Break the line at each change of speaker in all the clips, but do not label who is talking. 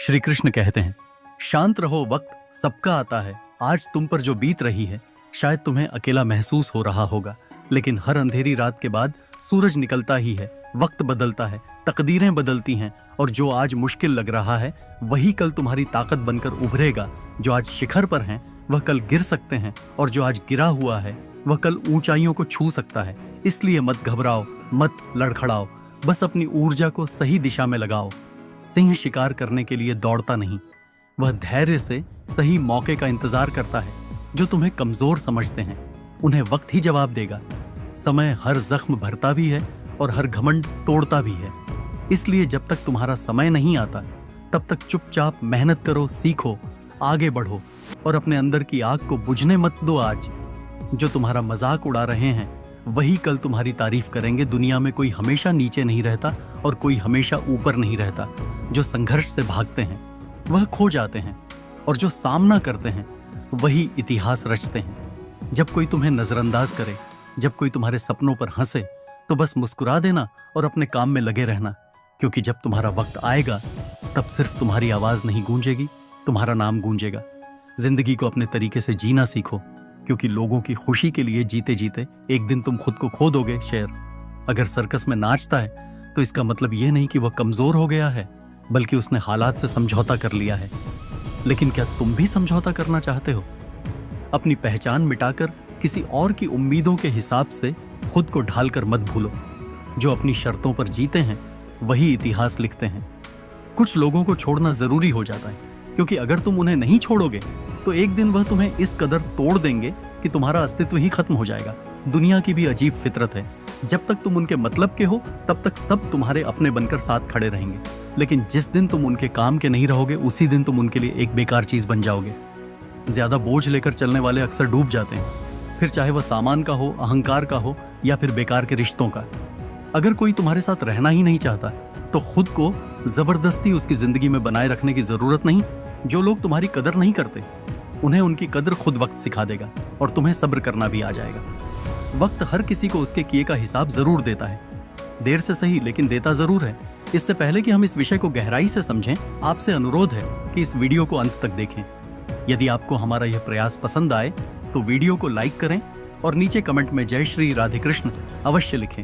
श्री कृष्ण कहते हैं, शांत रहो, वक्त सबका आता है। आज तुम पर जो बीत रही है शायद तुम्हें अकेला महसूस हो रहा होगा, लेकिन हर अंधेरी रात के बाद सूरज निकलता ही है। वक्त बदलता है, तकदीरें बदलती हैं, और जो आज मुश्किल लग रहा है वही कल तुम्हारी ताकत बनकर उभरेगा। जो आज शिखर पर हैं वह कल गिर सकते हैं, और जो आज गिरा हुआ है वह कल ऊंचाइयों को छू सकता है। इसलिए मत घबराओ, मत लड़खड़ाओ, बस अपनी ऊर्जा को सही दिशा में लगाओ। सिंह शिकार करने के लिए दौड़ता नहीं, वह धैर्य से सही मौके का इंतजार करता है। जो तुम्हें कमजोर समझते हैं उन्हें वक्त ही जवाब देगा। समय हर जख्म भरता भी है और हर घमंड तोड़ता भी है। इसलिए जब तक तुम्हारा समय नहीं आता तब तक चुपचाप मेहनत करो, सीखो, आगे बढ़ो और अपने अंदर की आग को बुझने मत दो। आज जो तुम्हारा मजाक उड़ा रहे हैं वही कल तुम्हारी तारीफ करेंगे। दुनिया में कोई हमेशा नीचे नहीं रहता और कोई हमेशा ऊपर नहीं रहता। जो संघर्ष से भागते हैं वह खो जाते हैं, और जो सामना करते हैं वही इतिहास रचते हैं। जब कोई तुम्हें नजरअंदाज करे, जब कोई तुम्हारे सपनों पर हंसे, तो बस मुस्कुरा देना और अपने काम में लगे रहना, क्योंकि जब तुम्हारा वक्त आएगा तब सिर्फ तुम्हारी आवाज नहीं गूंजेगी, तुम्हारा नाम गूंजेगा। जिंदगी को अपने तरीके से जीना सीखो, क्योंकि लोगों की खुशी के लिए जीते जीते एक दिन तुम खुद को खो दोगे। शेर अगर सर्कस में नाचता है तो इसका मतलब यह नहीं कि वह कमजोर हो गया है, बल्कि उसने हालात से समझौता कर लिया है। लेकिन क्या तुम भी समझौता करना चाहते हो? अपनी पहचान मिटाकर किसी और की उम्मीदों के हिसाब से खुद को ढालकर मत भूलो। जो अपनी शर्तों पर जीते हैं वही इतिहास लिखते हैं। कुछ लोगों को छोड़ना जरूरी हो जाता है, क्योंकि अगर तुम उन्हें नहीं छोड़ोगे तो एक दिन वह तुम्हें इस कदर तोड़ देंगे कि तुम्हारा अस्तित्व ही खत्म हो जाएगा। दुनिया की भी अजीब फितरत है, जब तक तुम उनके मतलब के हो तब तक सब तुम्हारे अपने बनकर साथ खड़े रहेंगे, लेकिन जिस दिन तुम उनके काम के नहीं रहोगे उसी दिन तुम उनके लिए एक बेकार चीज बन जाओगे। ज्यादा बोझ लेकर चलने वाले अक्सर डूब जाते हैं, फिर चाहे वह सामान का हो, अहंकार का हो या फिर बेकार के रिश्तों का। अगर कोई तुम्हारे साथ रहना ही नहीं चाहता तो खुद को जबरदस्ती उसकी जिंदगी में बनाए रखने की जरूरत नहीं। जो लोग तुम्हारी कदर नहीं करते उन्हें उनकी कदर खुद वक्त सिखा देगा, और तुम्हें सब्र करना भी आ जाएगा। वक्त हर किसी को उसके किए का हिसाब जरूर देता है, देर से सही लेकिन देता जरूर है। इससे पहले कि हम इस विषय को गहराई से समझें, आपसे अनुरोध है कि इस वीडियो को अंत तक देखें। यदि आपको हमारा यह प्रयास पसंद आए तो वीडियो को लाइक करें और नीचे कमेंट में जय श्री राधे कृष्ण अवश्य लिखें।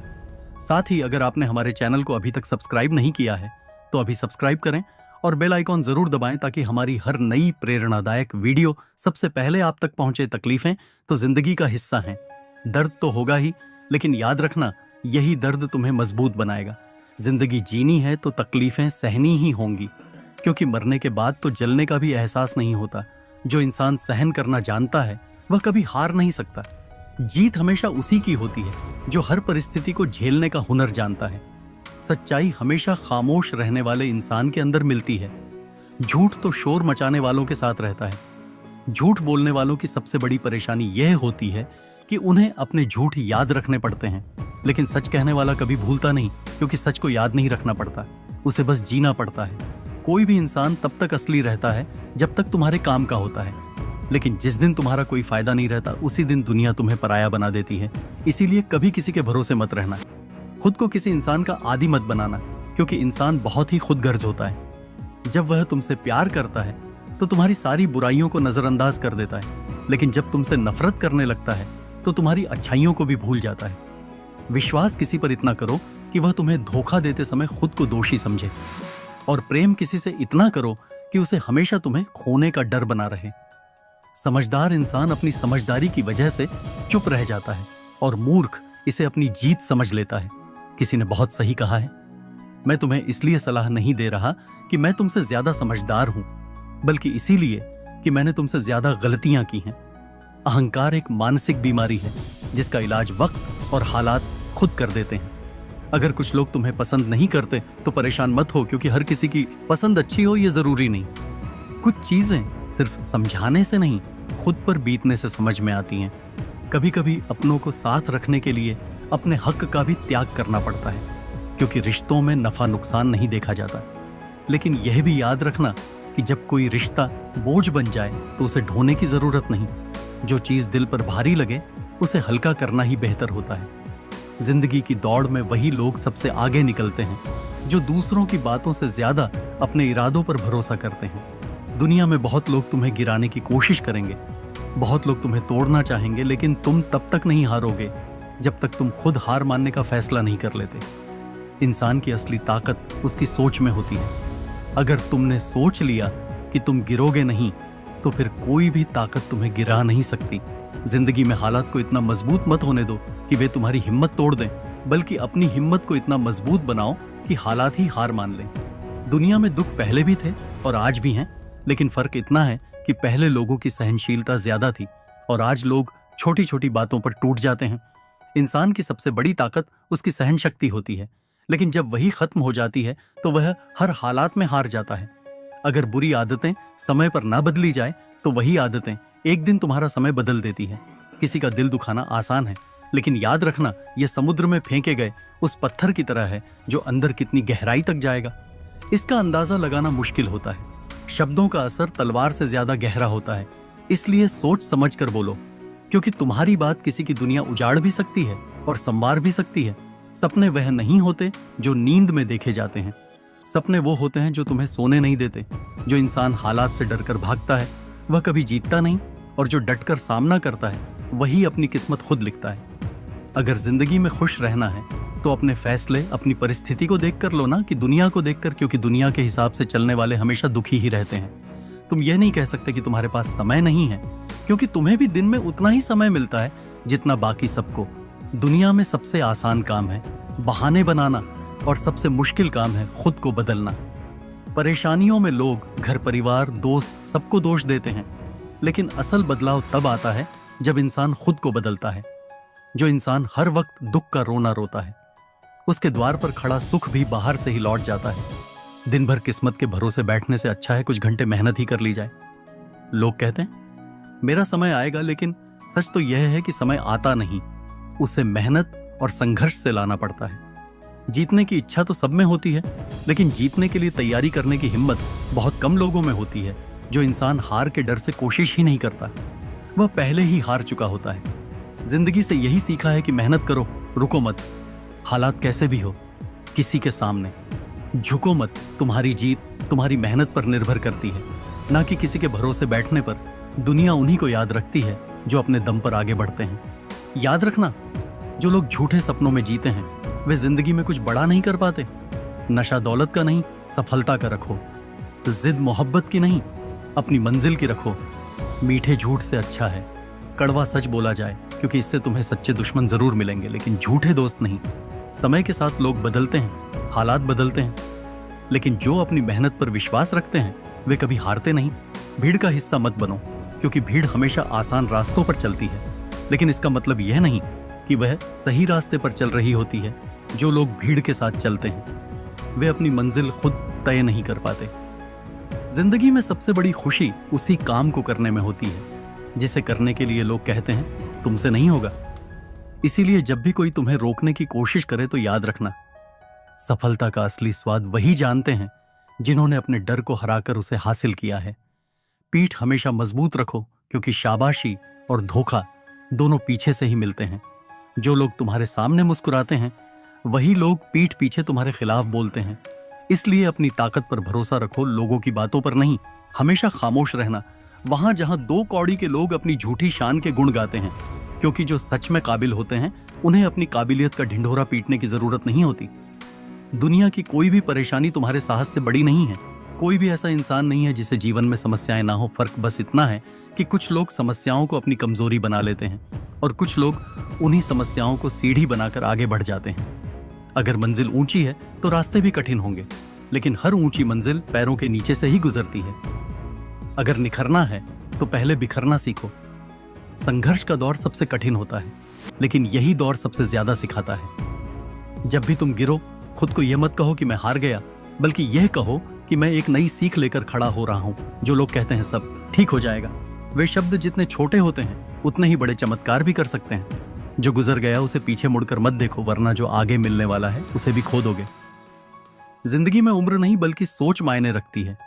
साथ ही अगर आपने हमारे चैनल को अभी तक सब्सक्राइब नहीं किया है तो अभी सब्सक्राइब करें और बेल आइकॉन जरूर दबाएं, ताकि हमारी हर नई प्रेरणादायक वीडियो सबसे पहले आप तक पहुंचे। तकलीफें तो जिंदगी का हिस्सा हैं, दर्द तो होगा ही, लेकिन याद रखना यही दर्द तुम्हें मजबूत बनाएगा। जिंदगी जीनी है तो तकलीफें सहनी ही होंगी, क्योंकि मरने के बाद तो जलने का भी एहसास नहीं होता। जो इंसान सहन करना जानता है वह कभी हार नहीं सकता। जीत हमेशा उसी की होती है जो हर परिस्थिति को झेलने का हुनर जानता है। सच्चाई हमेशा खामोश रहने वाले इंसान के अंदर मिलती है। झूठ तो शोर मचाने वालों के साथ रहता है। झूठ बोलने वालों की सबसे बड़ी परेशानी यह होती है कि उन्हें अपने झूठ याद रखने पड़ते हैं, लेकिन सच कहने वाला कभी भूलता नहीं, क्योंकि सच को याद नहीं रखना पड़ता, उसे बस जीना पड़ता है। कोई भी इंसान तब तक असली रहता है जब तक तुम्हारे काम का होता है, लेकिन जिस दिन तुम्हारा कोई फायदा नहीं रहता उसी दिन दुनिया तुम्हें पराया बना देती है। इसीलिए कभी किसी के भरोसे मत रहना। खुद को किसी इंसान का आदी मत बनाना, क्योंकि इंसान बहुत ही खुदगर्ज होता है। जब वह तुमसे प्यार करता है तो तुम्हारी सारी बुराइयों को नजरअंदाज कर देता है, लेकिन जब तुमसे नफरत करने लगता है तो तुम्हारी अच्छाइयों को भी भूल जाता है। विश्वास किसी पर इतना करो कि वह तुम्हें धोखा देते समय खुद को दोषी समझे, और प्रेम किसी से इतना करो कि उसे हमेशा तुम्हें खोने का डर बना रहे। समझदार इंसान अपनी समझदारी की वजह से चुप रह जाता है, और मूर्ख इसे अपनी जीत समझ लेता है। किसी ने बहुत सही कहा है, मैं तुम्हें इसलिए सलाह नहीं दे रहा कि मैं तुमसे ज्यादा समझदार हूं, बल्कि इसीलिए कि मैंने तुमसे ज्यादा गलतियां की हैं। अहंकार एक मानसिक बीमारी है जिसका इलाज वक्त और हालात खुद कर देते हैं। अगर कुछ लोग तुम्हें पसंद नहीं करते तो परेशान मत हो, क्योंकि हर किसी की पसंद अच्छी हो ये जरूरी नहीं। कुछ चीजें सिर्फ समझाने से नहीं, खुद पर बीतने से समझ में आती हैं। कभी कभी अपनों को साथ रखने के लिए अपने हक का भी त्याग करना पड़ता है, क्योंकि रिश्तों में नफा नुकसान नहीं देखा जाता। लेकिन यह भी याद रखना कि जब कोई रिश्ता बोझ बन जाए तो उसे ढोने की जरूरत नहीं। जो चीज दिल पर भारी लगे उसे हल्का करना ही बेहतर होता है। जिंदगी की दौड़ में वही लोग सबसे आगे निकलते हैं जो दूसरों की बातों से ज्यादा अपने इरादों पर भरोसा करते हैं। दुनिया में बहुत लोग तुम्हें गिराने की कोशिश करेंगे, बहुत लोग तुम्हें तोड़ना चाहेंगे, लेकिन तुम तब तक नहीं हारोगे जब तक तुम खुद हार मानने का फैसला नहीं कर लेते। इंसान की असली ताकत उसकी सोच में होती है। अगर तुमने सोच लिया कि तुम गिरोगे नहीं, तो फिर कोई भी ताकत तुम्हें गिरा नहीं सकती। जिंदगी में हालात को इतना मजबूत मत होने दो कि वे तुम्हारी हिम्मत तोड़ दें, बल्कि अपनी हिम्मत को इतना मजबूत बनाओ कि हालात ही हार मान लें। दुनिया में दुख पहले भी थे और आज भी हैं, लेकिन फर्क इतना है कि पहले लोगों की सहनशीलता ज्यादा थी और आज लोग छोटी छोटी बातों पर टूट जाते हैं। इंसान की सबसे बड़ी ताकत उसकी सहन शक्ति होती है, लेकिन जब वही खत्म हो जाती है तो वह हर हालात में हार जाता है। अगर बुरी आदतें समय पर ना बदली जाए तो वही आदतें एक दिन तुम्हारा समय बदल देती है। किसी का दिल दुखाना आसान है, लेकिन याद रखना यह समुद्र में फेंके गए उस पत्थर की तरह है जो अंदर कितनी गहराई तक जाएगा, इसका अंदाजा लगाना मुश्किल होता है। शब्दों का असर तलवार से ज्यादा गहरा होता है, इसलिए सोच समझ कर बोलो, क्योंकि तुम्हारी बात किसी की दुनिया उजाड़ भी सकती है और संवार भी सकती है। सपने वह नहीं होते जो नींद में देखे जाते हैं, सपने वो होते हैं जो तुम्हें सोने नहीं देते। जो इंसान हालात से डरकर भागता है वह कभी जीतता नहीं, और जो डटकर सामना करता है वही अपनी किस्मत खुद लिखता है। अगर जिंदगी में खुश रहना है तो अपने फैसले अपनी परिस्थिति को देखकर लो ना कि दुनिया को देखकर, क्योंकि दुनिया के हिसाब से चलने वाले हमेशा दुखी ही रहते हैं। तुम यह नहीं कह सकते कि तुम्हारे पास समय नहीं है, क्योंकि तुम्हें भी दिन में उतना ही समय मिलता है जितना बाकी सबको। दुनिया में सबसे आसान काम है बहाने बनाना और सबसे मुश्किल काम है खुद को बदलना। परेशानियों में लोग घर परिवार दोस्त सबको दोष देते हैं, लेकिन असल बदलाव तब आता है जब इंसान खुद को बदलता है। जो इंसान हर वक्त दुख का रोना रोता है उसके द्वार पर खड़ा सुख भी बाहर से ही लौट जाता है। दिन भर किस्मत के भरोसे बैठने से अच्छा है कुछ घंटे मेहनत ही कर ली जाए। लोग कहते हैं मेरा समय आएगा, लेकिन सच तो यह है कि समय आता नहीं, उसे मेहनत और संघर्ष से लाना पड़ता है। जीतने की इच्छा तो सब में होती है, लेकिन जीतने के लिए तैयारी करने की हिम्मत बहुत कम लोगों में होती है। जो इंसान हार के डर से कोशिश ही नहीं करता वह पहले ही हार चुका होता है। जिंदगी से यही सीखा है कि मेहनत करो, रुको मत, हालात कैसे भी हो, किसी के सामने झुको मत। तुम्हारी जीत तुम्हारी मेहनत पर निर्भर करती है, ना कि किसी के भरोसे बैठने पर। दुनिया उन्हीं को याद रखती है जो अपने दम पर आगे बढ़ते हैं। याद रखना, जो लोग झूठे सपनों में जीते हैं वे जिंदगी में कुछ बड़ा नहीं कर पाते। नशा दौलत का नहीं, सफलता का रखो। जिद मोहब्बत की नहीं, अपनी मंजिल की रखो। मीठे झूठ से अच्छा है कड़वा सच बोला जाए, क्योंकि इससे तुम्हें सच्चे दुश्मन जरूर मिलेंगे, लेकिन झूठे दोस्त नहीं। समय के साथ लोग बदलते हैं, हालात बदलते हैं, लेकिन जो अपनी मेहनत पर विश्वास रखते हैं वे कभी हारते नहीं। भीड़ का हिस्सा मत बनो, क्योंकि भीड़ हमेशा आसान रास्तों पर चलती है, लेकिन इसका मतलब यह नहीं कि वह सही रास्ते पर चल रही होती है। जो लोग भीड़ के साथ चलते हैं वे अपनी मंजिल खुद तय नहीं कर पाते। जिंदगी में सबसे बड़ी खुशी उसी काम को करने में होती है जिसे करने के लिए लोग कहते हैं तुमसे नहीं होगा। इसीलिए जब भी कोई तुम्हें रोकने की कोशिश करे तो याद रखना, सफलता का असली स्वाद वही जानते हैं जिन्होंने अपने डर को हराकर उसे हासिल किया है। पीठ हमेशा मजबूत रखो, क्योंकि शाबाशी और धोखा दोनों पीछे से ही मिलते हैं। जो लोग तुम्हारे सामने मुस्कुराते हैं वही लोग पीठ पीछे तुम्हारे खिलाफ बोलते हैं। इसलिए अपनी ताकत पर भरोसा रखो, लोगों की बातों पर नहीं। हमेशा खामोश रहना वहां जहां दो कौड़ी के लोग अपनी झूठी शान के गुण गाते हैं, क्योंकि जो सच में काबिल होते हैं उन्हें अपनी काबिलियत का ढिंढोरा पीटने की जरूरत नहीं होती। दुनिया की कोई भी परेशानी तुम्हारे साहस से बड़ी नहीं है। कोई भी ऐसा इंसान नहीं है जिसे जीवन में समस्याएं ना हो। फर्क बस इतना है कि कुछ लोग समस्याओं को अपनी कमजोरी बना लेते हैं और कुछ लोग उन्हीं समस्याओं को सीढ़ी बनाकर आगे बढ़ जाते हैं। अगर मंजिल ऊंची है तो रास्ते भी कठिन होंगे, लेकिन हर ऊंची मंजिल पैरों के नीचे से ही गुजरती है। अगर निखरना है तो पहले बिखरना सीखो। संघर्ष का दौर सबसे कठिन होता है, लेकिन यही दौर सबसे ज्यादा सिखाता है। जब भी तुम गिरो खुद को यह मत कहो कि मैं हार गया, बल्कि यह कहो कि मैं एक नई सीख लेकर खड़ा हो रहा हूं। जो लोग कहते हैं सब ठीक हो जाएगा, वे शब्द जितने छोटे होते हैं उतने ही बड़े चमत्कार भी कर सकते हैं। जो गुजर गया उसे पीछे मुड़कर मत देखो, वरना जो आगे मिलने वाला है उसे भी खो दोगे। जिंदगी में उम्र नहीं बल्कि सोच मायने रखती है।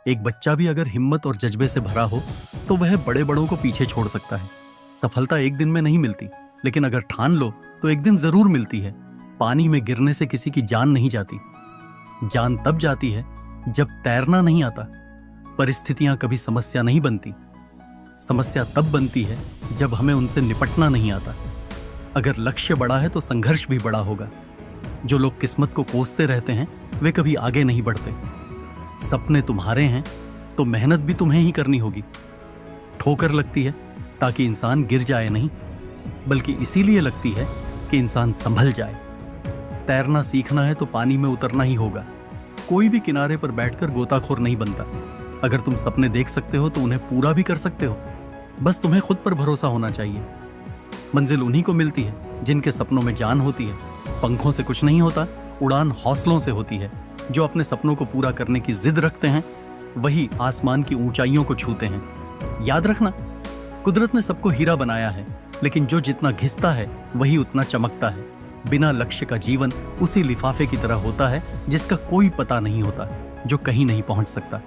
एक बच्चा भी अगर हिम्मत और जज्बे से भरा हो तो वह बड़े बड़ों को पीछे छोड़ सकता है। सफलता एक दिन में नहीं मिलती, लेकिन अगर ठान लो तो एक दिन जरूर मिलती है। पानी में गिरने से किसी की जान नहीं जाती। जान तब जाती है जब तैरना नहीं आता। परिस्थितियां कभी समस्या नहीं बनती। समस्या तब बनती है जब हमें उनसे निपटना नहीं आता। अगर लक्ष्य बड़ा है तो संघर्ष भी बड़ा होगा। जो लोग किस्मत को कोसते रहते हैं वे कभी आगे नहीं बढ़ते। सपने तुम्हारे हैं तो मेहनत भी तुम्हें ही करनी होगी। ठोकर लगती है ताकि इंसान गिर जाए नहीं, बल्कि इसीलिए लगती है कि इंसान संभल जाए। तैरना सीखना है तो पानी में उतरना ही होगा। कोई भी किनारे पर बैठकर गोताखोर नहीं बनता। अगर तुम सपने देख सकते हो तो उन्हें पूरा भी कर सकते हो। बस तुम्हें खुद पर भरोसा होना चाहिए। मंजिल उन्हीं को मिलती है जिनके सपनों में जान होती है। पंखों से कुछ नहीं होता, उड़ान हौसलों से होती है। जो अपने सपनों को पूरा करने की जिद रखते हैं वही आसमान की ऊंचाइयों को छूते हैं। याद रखना, कुदरत ने सबको हीरा बनाया है, लेकिन जो जितना घिसता है वही उतना चमकता है। बिना लक्ष्य का जीवन उसी लिफाफे की तरह होता है जिसका कोई पता नहीं होता, जो कहीं नहीं पहुंच सकता।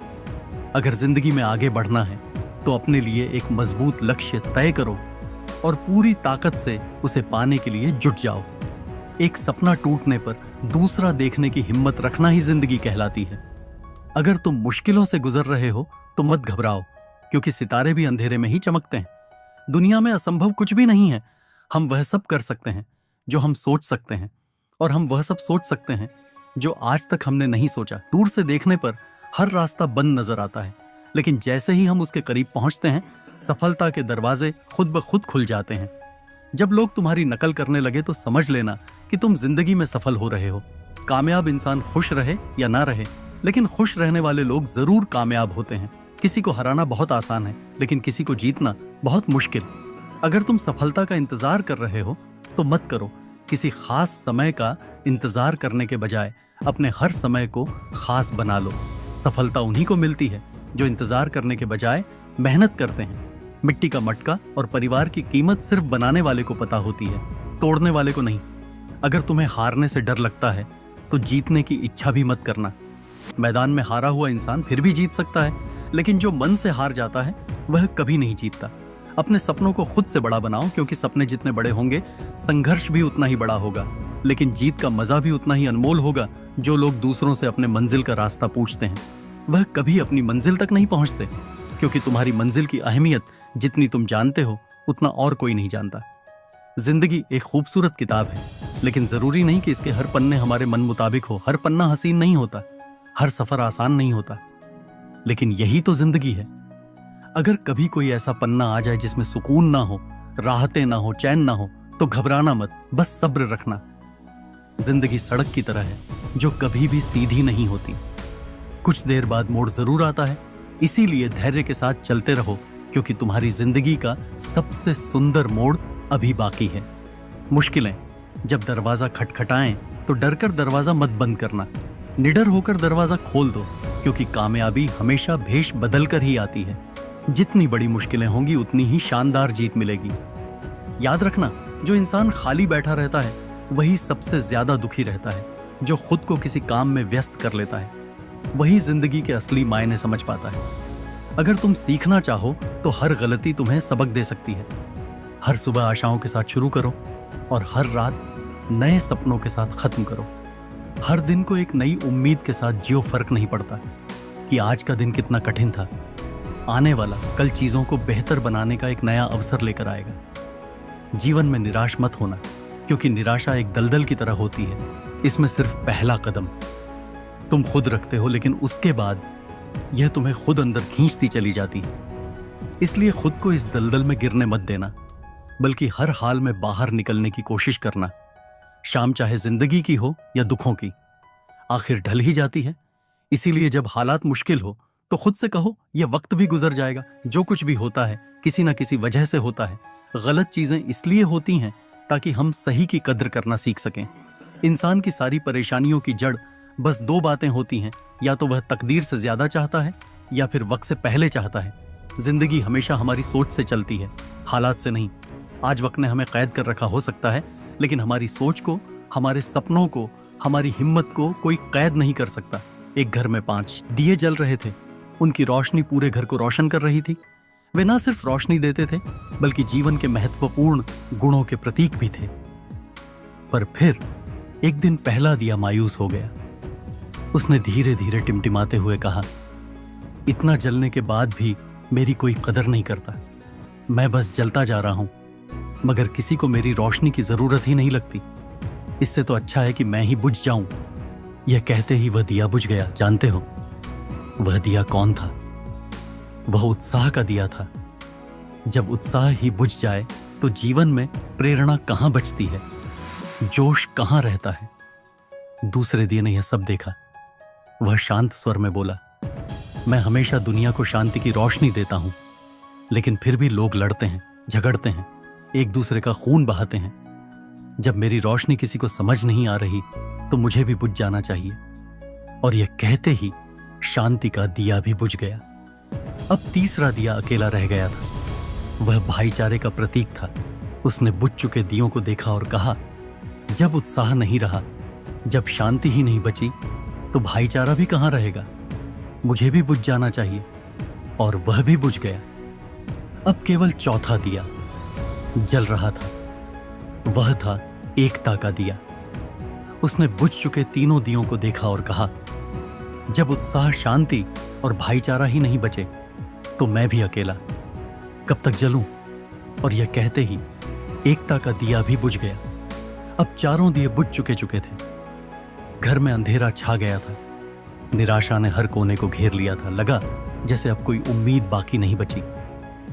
अगर जिंदगी में आगे बढ़ना है तो अपने लिए एक मजबूत लक्ष्य तय करो और पूरी ताकत से उसे पाने के लिए जुट जाओ। एक सपना टूटने पर दूसरा देखने की हिम्मत रखना ही जिंदगी कहलाती है। अगर तुम मुश्किलों से गुजर रहे हो तो मत घबराओ, क्योंकि सितारे भी अंधेरे में ही चमकते हैं। दुनिया में असंभव कुछ भी नहीं है। हम वह सब कर सकते हैं जो हम सोच सकते हैं, और हम वह सब सोच सकते हैं जो आज तक हमने नहीं सोचा। दूर से देखने पर हर रास्ता बंद नजर आता है, लेकिन जैसे ही हम उसके करीब पहुंचते हैं सफलता के दरवाजे खुद ब खुद खुल जाते हैं। जब लोग तुम्हारी नकल करने लगे तो समझ लेना कि तुम जिंदगी में सफल हो रहे हो। कामयाब इंसान खुश रहे या ना रहे, लेकिन खुश रहने वाले लोग जरूर कामयाब होते हैं। किसी को हराना बहुत आसान है, लेकिन किसी को जीतना बहुत मुश्किल। अगर तुम सफलता का इंतजार कर रहे हो तो मत करो। किसी खास समय का इंतजार करने के बजाय अपने हर समय को खास बना लो। सफलता उन्हीं को मिलती है जो इंतजार करने के बजाय मेहनत करते हैं। मिट्टी का मटका और परिवार की कीमत सिर्फ बनाने वाले को पता होती है, तोड़ने वाले को नहीं। अगर तुम्हें हारने से डर लगता है तो जीतने की इच्छा भी मत करना। मैदान में हारा हुआ इंसान फिर भी जीत सकता है, लेकिन जो मन से हार जाता है वह कभी नहीं जीतता। अपने सपनों को खुद से बड़ा बनाओ, क्योंकि सपने जितने बड़े होंगे संघर्ष भी उतना ही बड़ा होगा, लेकिन जीत का मजा भी उतना ही अनमोल होगा। जो लोग दूसरों से अपने मंजिल का रास्ता पूछते हैं वह कभी अपनी मंजिल तक नहीं पहुंचते, क्योंकि तुम्हारी मंजिल की अहमियत जितनी तुम जानते हो उतना और कोई नहीं जानता। जिंदगी एक खूबसूरत किताब है, लेकिन जरूरी नहीं कि इसके हर पन्ने हमारे मन मुताबिक हो। हर पन्ना हसीन नहीं होता, हर सफर आसान नहीं होता, लेकिन यही तो जिंदगी है। अगर कभी कोई ऐसा पन्ना आ जाए जिसमें सुकून ना हो, राहतें ना हो, चैन ना हो, तो घबराना मत, बस सब्र रखना। जिंदगी सड़क की तरह है जो कभी भी सीधी नहीं होती। कुछ देर बाद मोड़ जरूर आता है, इसीलिए धैर्य के साथ चलते रहो, क्योंकि तुम्हारी जिंदगी का सबसे सुंदर मोड़ अभी बाकी है। मुश्किलें जब दरवाजा खटखटाएं तो डरकर दरवाजा मत बंद करना, निडर होकर दरवाजा खोल दो, क्योंकि कामयाबी हमेशा भेष बदल कर ही आती है। जितनी बड़ी मुश्किलें होंगी उतनी ही शानदार जीत मिलेगी। याद रखना, जो इंसान खाली बैठा रहता है वही सबसे ज्यादा दुखी रहता है। जो खुद को किसी काम में व्यस्त कर लेता है वही जिंदगी के असली मायने समझ पाता है। अगर तुम सीखना चाहो तो हर गलती तुम्हें सबक दे सकती है। हर सुबह आशाओं के साथ शुरू करो और हर रात नए सपनों के साथ खत्म करो। हर दिन को एक नई उम्मीद के साथ जियो। फर्क नहीं पड़ता कि आज का दिन कितना कठिन था, आने वाला कल चीजों को बेहतर बनाने का एक नया अवसर लेकर आएगा। जीवन में निराश मत होना, क्योंकि निराशा एक दलदल की तरह होती है। इसमें सिर्फ पहला कदम तुम खुद रखते हो, लेकिन उसके बाद यह तुम्हें खुद अंदर खींचती चली जाती है। इसलिए खुद को इस दलदल में गिरने मत देना, बल्कि हर हाल में बाहर निकलने की कोशिश करना। शाम चाहे जिंदगी की हो या दुखों की, आखिर ढल ही जाती है। इसीलिए जब हालात मुश्किल हो तो खुद से कहो, यह वक्त भी गुजर जाएगा। जो कुछ भी होता है किसी न किसी वजह से होता है। गलत चीजें इसलिए होती हैं ताकि हम सही की कद्र करना सीख सकें। इंसान की सारी परेशानियों की जड़ बस दो बातें होती हैं, या तो वह तकदीर से ज्यादा चाहता है या फिर वक्त से पहले चाहता है। जिंदगी हमेशा हमारी सोच से चलती है, हालात से नहीं। आज वक्त ने हमें कैद कर रखा हो सकता है, लेकिन हमारी सोच को, हमारे सपनों को, हमारी हिम्मत को कोई कैद नहीं कर सकता। एक घर में 5 दिए जल रहे थे, उनकी रोशनी पूरे घर को रोशन कर रही थी। वे ना सिर्फ रोशनी देते थे बल्कि जीवन के महत्वपूर्ण गुणों के प्रतीक भी थे। पर फिर एक दिन पहला दिया मायूस हो गया। उसने धीरे धीरे टिमटिमाते हुए कहा, इतना जलने के बाद भी मेरी कोई कदर नहीं करता। मैं बस जलता जा रहा हूं, मगर किसी को मेरी रोशनी की जरूरत ही नहीं लगती। इससे तो अच्छा है कि मैं ही बुझ जाऊं। यह कहते ही वह दिया बुझ गया। जानते हो वह दिया कौन था? वह उत्साह का दिया था। जब उत्साह ही बुझ जाए तो जीवन में प्रेरणा कहां बचती है, जोश कहां रहता है। दूसरे दिए ने यह सब देखा। वह शांत स्वर में बोला, मैं हमेशा दुनिया को शांति की रोशनी देता हूं, लेकिन फिर भी लोग लड़ते हैं, झगड़ते हैं, एक दूसरे का खून बहाते हैं। जब मेरी रोशनी किसी को समझ नहीं आ रही तो मुझे भी बुझ जाना चाहिए। और यह कहते ही शांति का दिया भी बुझ गया। अब तीसरा दिया अकेला रह गया था। वह भाईचारे का प्रतीक था। उसने बुझ चुके दियों को देखा और कहा, जब उत्साह नहीं रहा, जब शांति ही नहीं बची, तो भाईचारा भी कहां रहेगा। मुझे भी बुझ जाना चाहिए। और वह भी बुझ गया। अब केवल चौथा दिया जल रहा था। वह था एकता का दिया। उसने बुझ चुके तीनों दियों को देखा और कहा, जब उत्साह, शांति और भाईचारा ही नहीं बचे तो मैं भी अकेला कब तक जलूं। और यह कहते ही एकता का दिया भी बुझ गया। अब चारों दिए बुझ चुके थे। घर में अंधेरा छा गया था। निराशा ने हर कोने को घेर लिया था। लगा जैसे अब कोई उम्मीद बाकी नहीं बची।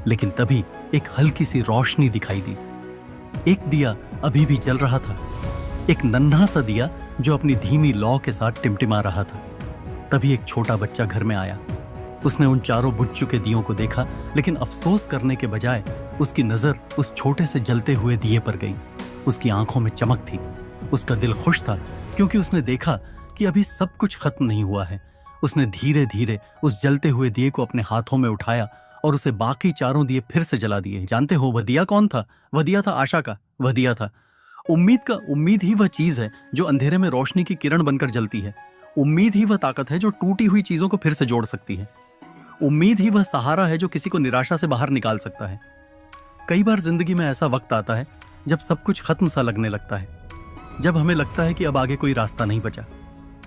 लेकिन तभी एक हल्की सी रोशनी दिखाई दी। एक दिया अभी भी जल रहा था, एक नन्हा सा दिया जो अपनी धीमी लौ के साथ टिमटिमा रहा था। तभी एक छोटा बच्चा घर में आया। उसने उन चारों बुझ चुके दियों को देखा, लेकिन अफसोस करने के बजाय उसकी नजर उस छोटे से जलते हुए दिए पर गई। उसकी आंखों में चमक थी। उसका दिल खुश था क्योंकि उसने देखा कि अभी सब कुछ खत्म नहीं हुआ है। उसने धीरे धीरे उस जलते हुए दिए को अपने हाथों में उठाया और उसे बाकी चारों दिए फिर से जला दिए। जानते हो वह दिया कौन था? वह दिया था आशा का। वह दिया था उम्मीद का। उम्मीद ही वह चीज है जो अंधेरे में रोशनी की किरण बनकर जलती है। उम्मीद ही वह ताकत है जो टूटी हुई चीजों को फिर से जोड़ सकती है। उम्मीद ही वह सहारा है जो किसी को निराशा से बाहर निकाल सकता है। कई बार जिंदगी में ऐसा वक्त आता है जब सब कुछ खत्म सा लगने लगता है, जब हमें लगता है कि अब आगे कोई रास्ता नहीं बचा,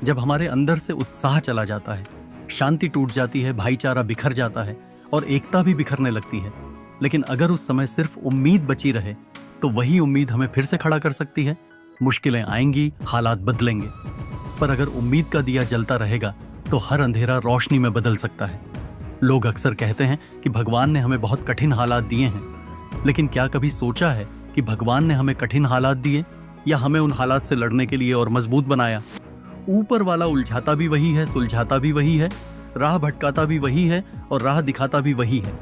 जब हमारे अंदर से उत्साह चला जाता है, शांति टूट जाती है, भाईचारा बिखर जाता है और एकता भी बिखरने लगती है। लेकिन अगर उस समय सिर्फ उम्मीद बची रहे तो वही उम्मीद हमें फिर से खड़ा कर सकती है। मुश्किलें आएंगी, हालात बदलेंगे, पर अगर उम्मीद का दिया जलता रहेगा तो हर अंधेरा रोशनी में बदल सकता है। लोग अक्सर कहते हैं कि भगवान ने हमें बहुत कठिन हालात दिए हैं, लेकिन क्या कभी सोचा है कि भगवान ने हमें कठिन हालात दिए या हमें उन हालात से लड़ने के लिए और मजबूत बनाया? ऊपर वाला उलझाता भी वही है, सुलझाता भी वही है, राह भटकाता भी वही है और राह दिखाता भी वही है।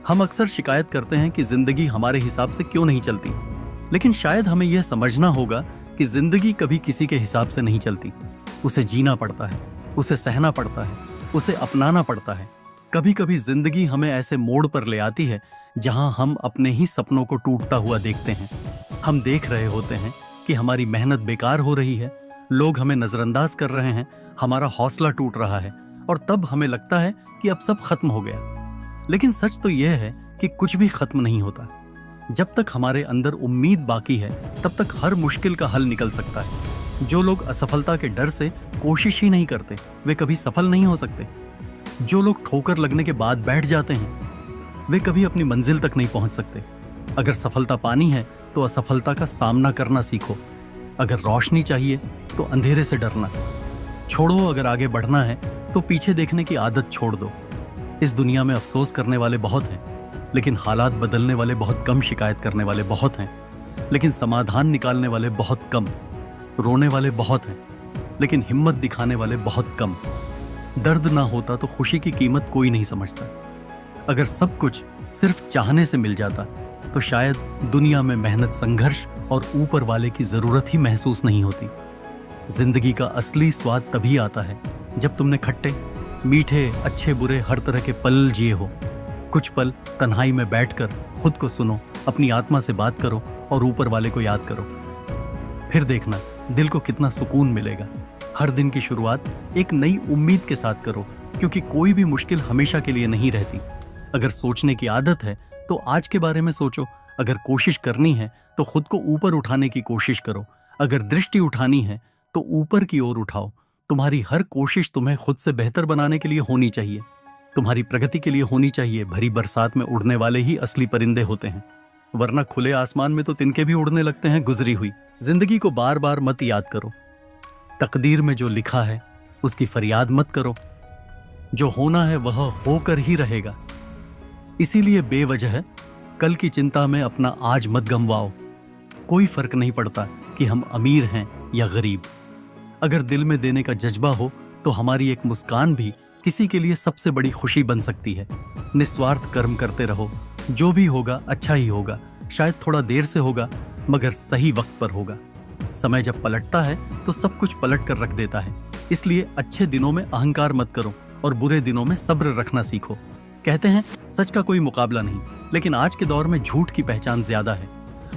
हम अक्सर शिकायत करते हैं कि जिंदगी हमारे हिसाब से क्यों नहीं चलती, लेकिन शायद हमें यह समझना होगा कि जिंदगी कभी किसी के हिसाब से नहीं चलती। उसे जीना पड़ता है, उसे सहना पड़ता है, उसे अपनाना पड़ता है। कभी कभी जिंदगी हमें ऐसे मोड़ पर ले आती है जहां हम अपने ही सपनों को टूटता हुआ देखते हैं। हम देख रहे होते हैं कि हमारी मेहनत बेकार हो रही है, लोग हमें नजरअंदाज कर रहे हैं, हमारा हौसला टूट रहा है और तब हमें लगता है कि अब सब खत्म हो गया। लेकिन सच तो यह है कि कुछ भी खत्म नहीं होता। जब तक हमारे अंदर उम्मीद बाकी है तब तक हर मुश्किल का हल निकल सकता है। जो लोग असफलता के डर से कोशिश ही नहीं करते वे कभी सफल नहीं हो सकते। जो लोग ठोकर लगने के बाद बैठ जाते हैं वे कभी अपनी मंजिल तक नहीं पहुंच सकते। अगर सफलता पानी है तो असफलता का सामना करना सीखो। अगर रोशनी चाहिए तो अंधेरे से डरना छोड़ो। अगर आगे बढ़ना है तो पीछे देखने की आदत छोड़ दो। इस दुनिया में अफसोस करने वाले बहुत हैं, लेकिन हालात बदलने वाले बहुत कम। शिकायत करने वाले बहुत हैं, लेकिन समाधान निकालने वाले बहुत कम। रोने वाले बहुत हैं, लेकिन हिम्मत दिखाने वाले बहुत कम। दर्द ना होता तो खुशी की कीमत कोई नहीं समझता। अगर सब कुछ सिर्फ चाहने से मिल जाता तो शायद दुनिया में मेहनत, संघर्ष और ऊपर वाले की जरूरत ही महसूस नहीं होती। जिंदगी का असली स्वाद तभी आता है जब तुमने खट्टे, मीठे, अच्छे बुरे हर तरह के पल जिए हो। कुछ पल तन्हाई में बैठकर खुद को सुनो, अपनी आत्मा से बात करो और ऊपर वाले को याद करो। फिर देखना दिल को कितना सुकून मिलेगा। हर दिन की शुरुआत एक नई उम्मीद के साथ करो, क्योंकि कोई भी मुश्किल हमेशा के लिए नहीं रहती। अगर सोचने की आदत है तो आज के बारे में सोचो। अगर कोशिश करनी है तो खुद को ऊपर उठाने की कोशिश करो। अगर दृष्टि उठानी है तो ऊपर की ओर उठाओ। तुम्हारी हर कोशिश तुम्हें खुद से बेहतर बनाने के लिए होनी चाहिए, तुम्हारी प्रगति के लिए होनी चाहिए। भरी बरसात में उड़ने वाले ही असली परिंदे होते हैं, वरना खुले आसमान में तो तिनके भी उड़ने लगते हैं गुजरी हुई। जिंदगी को बार बार मत याद करो। तकदीर में जो लिखा है उसकी फरियाद मत करो। जो होना है वह होकर ही रहेगा। इसीलिए बेवजह कल की चिंता में अपना आज मत गंवाओ। कोई फर्क नहीं पड़ता कि हम अमीर हैं या गरीब। अगर दिल में देने का जज्बा हो तो हमारी एक मुस्कान भी किसी के लिए सबसे बड़ी खुशी बन सकती है। निस्वार्थ कर्म करते रहो, जो भी होगा अच्छा ही होगा। शायद थोड़ा देर से होगा मगर सही वक्त पर होगा। समय जब पलटता है तो सब कुछ पलट कर रख देता है। इसलिए अच्छे दिनों में अहंकार मत करो और बुरे दिनों में सब्र रखना सीखो। कहते हैं सच का कोई मुकाबला नहीं, लेकिन आज के दौर में झूठ की पहचान ज्यादा है।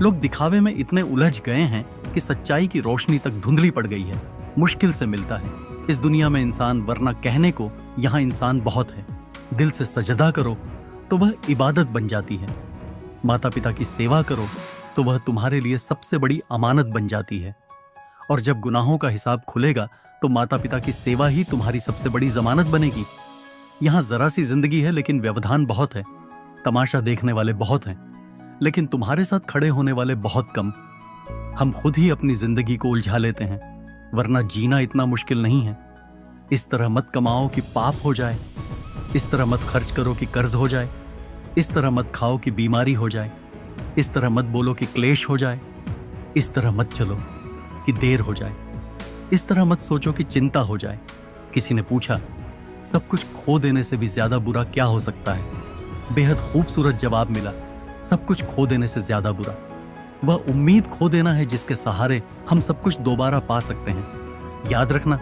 लोग दिखावे में इतने उलझ गए हैं कि सच्चाई की रोशनी तक धुंधली पड़ गई है। मुश्किल से मिलता है इस दुनिया में इंसान, वरना कहने को यहाँ इंसान बहुत है। दिल से सजदा करो तो वह इबादत बन जाती है। माता पिता की सेवा करो तो वह तुम्हारे लिए सबसे बड़ी अमानत बन जाती है। और जब गुनाहों का हिसाब खुलेगा तो माता पिता की सेवा ही तुम्हारी सबसे बड़ी जमानत बनेगी। यहाँ जरा सी जिंदगी है लेकिन व्यवधान बहुत है। तमाशा देखने वाले बहुत हैं लेकिन तुम्हारे साथ खड़े होने वाले बहुत कम। हम खुद ही अपनी जिंदगी को उलझा लेते हैं, वरना जीना इतना मुश्किल नहीं है। इस तरह मत कमाओ कि पाप हो जाए, इस तरह मत खर्च करो कि कर्ज हो जाए, इस तरह मत खाओ कि बीमारी हो जाए, इस तरह मत बोलो कि क्लेश हो जाए, इस तरह मत चलो कि देर हो जाए, इस तरह मत सोचो कि चिंता हो जाए। किसी ने पूछा, सब कुछ खो देने से भी ज्यादा बुरा क्या हो सकता है? बेहद खूबसूरत जवाब मिला, सब कुछ खो देने से ज्यादा बुरा वह उम्मीद खो देना है जिसके सहारे हम सब कुछ दोबारा पा सकते हैं। याद रखना,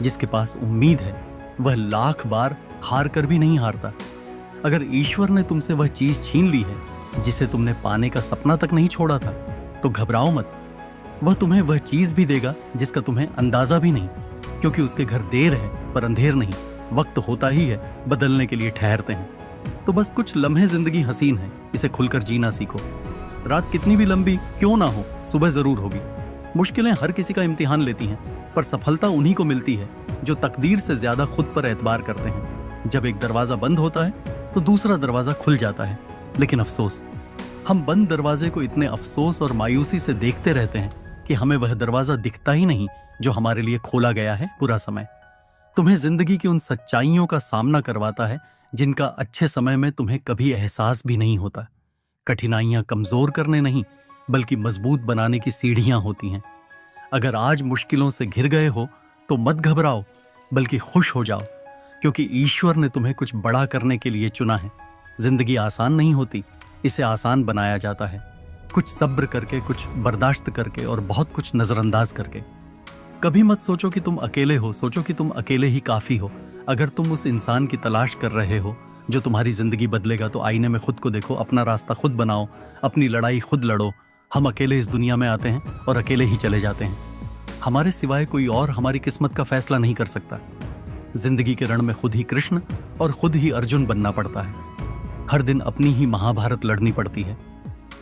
जिसके पास उम्मीद है वह लाख बार हार कर भी नहीं हारता। अगर ईश्वर ने तुमसे वह चीज छीन ली है जिसे तुमने पाने का सपना तक नहीं छोड़ा था, तो घबराओ मत। वह तुम्हें वह चीज भी देगा जिसका तुम्हें अंदाजा भी नहीं, क्योंकि उसके घर देर है पर अंधेर नहीं। वक्त होता ही है, बदलने के लिए ठहरते हैं। तो बस कुछ लम्हे जिंदगी हसीन है, इसे खुलकर जीना सीखो। रात कितनी भी लंबी क्यों ना हो, सुबह जरूर होगी। मुश्किलें हर किसी का इम्तिहान लेती हैं, पर सफलता उन्हीं को मिलती है जो तकदीर से ज्यादा खुद पर एतबार करते हैं। जब एक दरवाजा बंद होता है तो दूसरा दरवाजा खुल जाता है, लेकिन अफसोस, हम बंद दरवाजे को इतने अफसोस और मायूसी से देखते रहते हैं कि हमें वह दरवाजा दिखता ही नहीं जो हमारे लिए खोला गया है पूरा समय। तुम्हें जिंदगी की उन सच्चाइयों का सामना करवाता है जिनका अच्छे समय में तुम्हें कभी एहसास भी नहीं होता। कठिनाइयां कमजोर करने नहीं बल्कि मजबूत बनाने की सीढ़ियां होती हैं। अगर आज मुश्किलों से घिर गए हो तो मत घबराओ, बल्कि खुश हो जाओ, क्योंकि ईश्वर ने तुम्हें कुछ बड़ा करने के लिए चुना है। जिंदगी आसान नहीं होती, इसे आसान बनाया जाता है, कुछ सब्र करके, कुछ बर्दाश्त करके और बहुत कुछ नजरअंदाज करके। कभी मत सोचो कि तुम अकेले हो, सोचो कि तुम अकेले ही काफी हो। अगर तुम उस इंसान की तलाश कर रहे हो जो तुम्हारी जिंदगी बदलेगा, तो आईने में खुद को देखो, अपना रास्ता खुद बनाओ, अपनी लड़ाई खुद लड़ो। हम अकेले इस दुनिया में आते हैं और अकेले ही चले जाते हैं। हमारे सिवाय कोई और हमारी किस्मत का फैसला नहीं कर सकता। जिंदगी के रण में खुद ही कृष्ण और खुद ही अर्जुन बनना पड़ता है। हर दिन अपनी ही महाभारत लड़नी पड़ती है।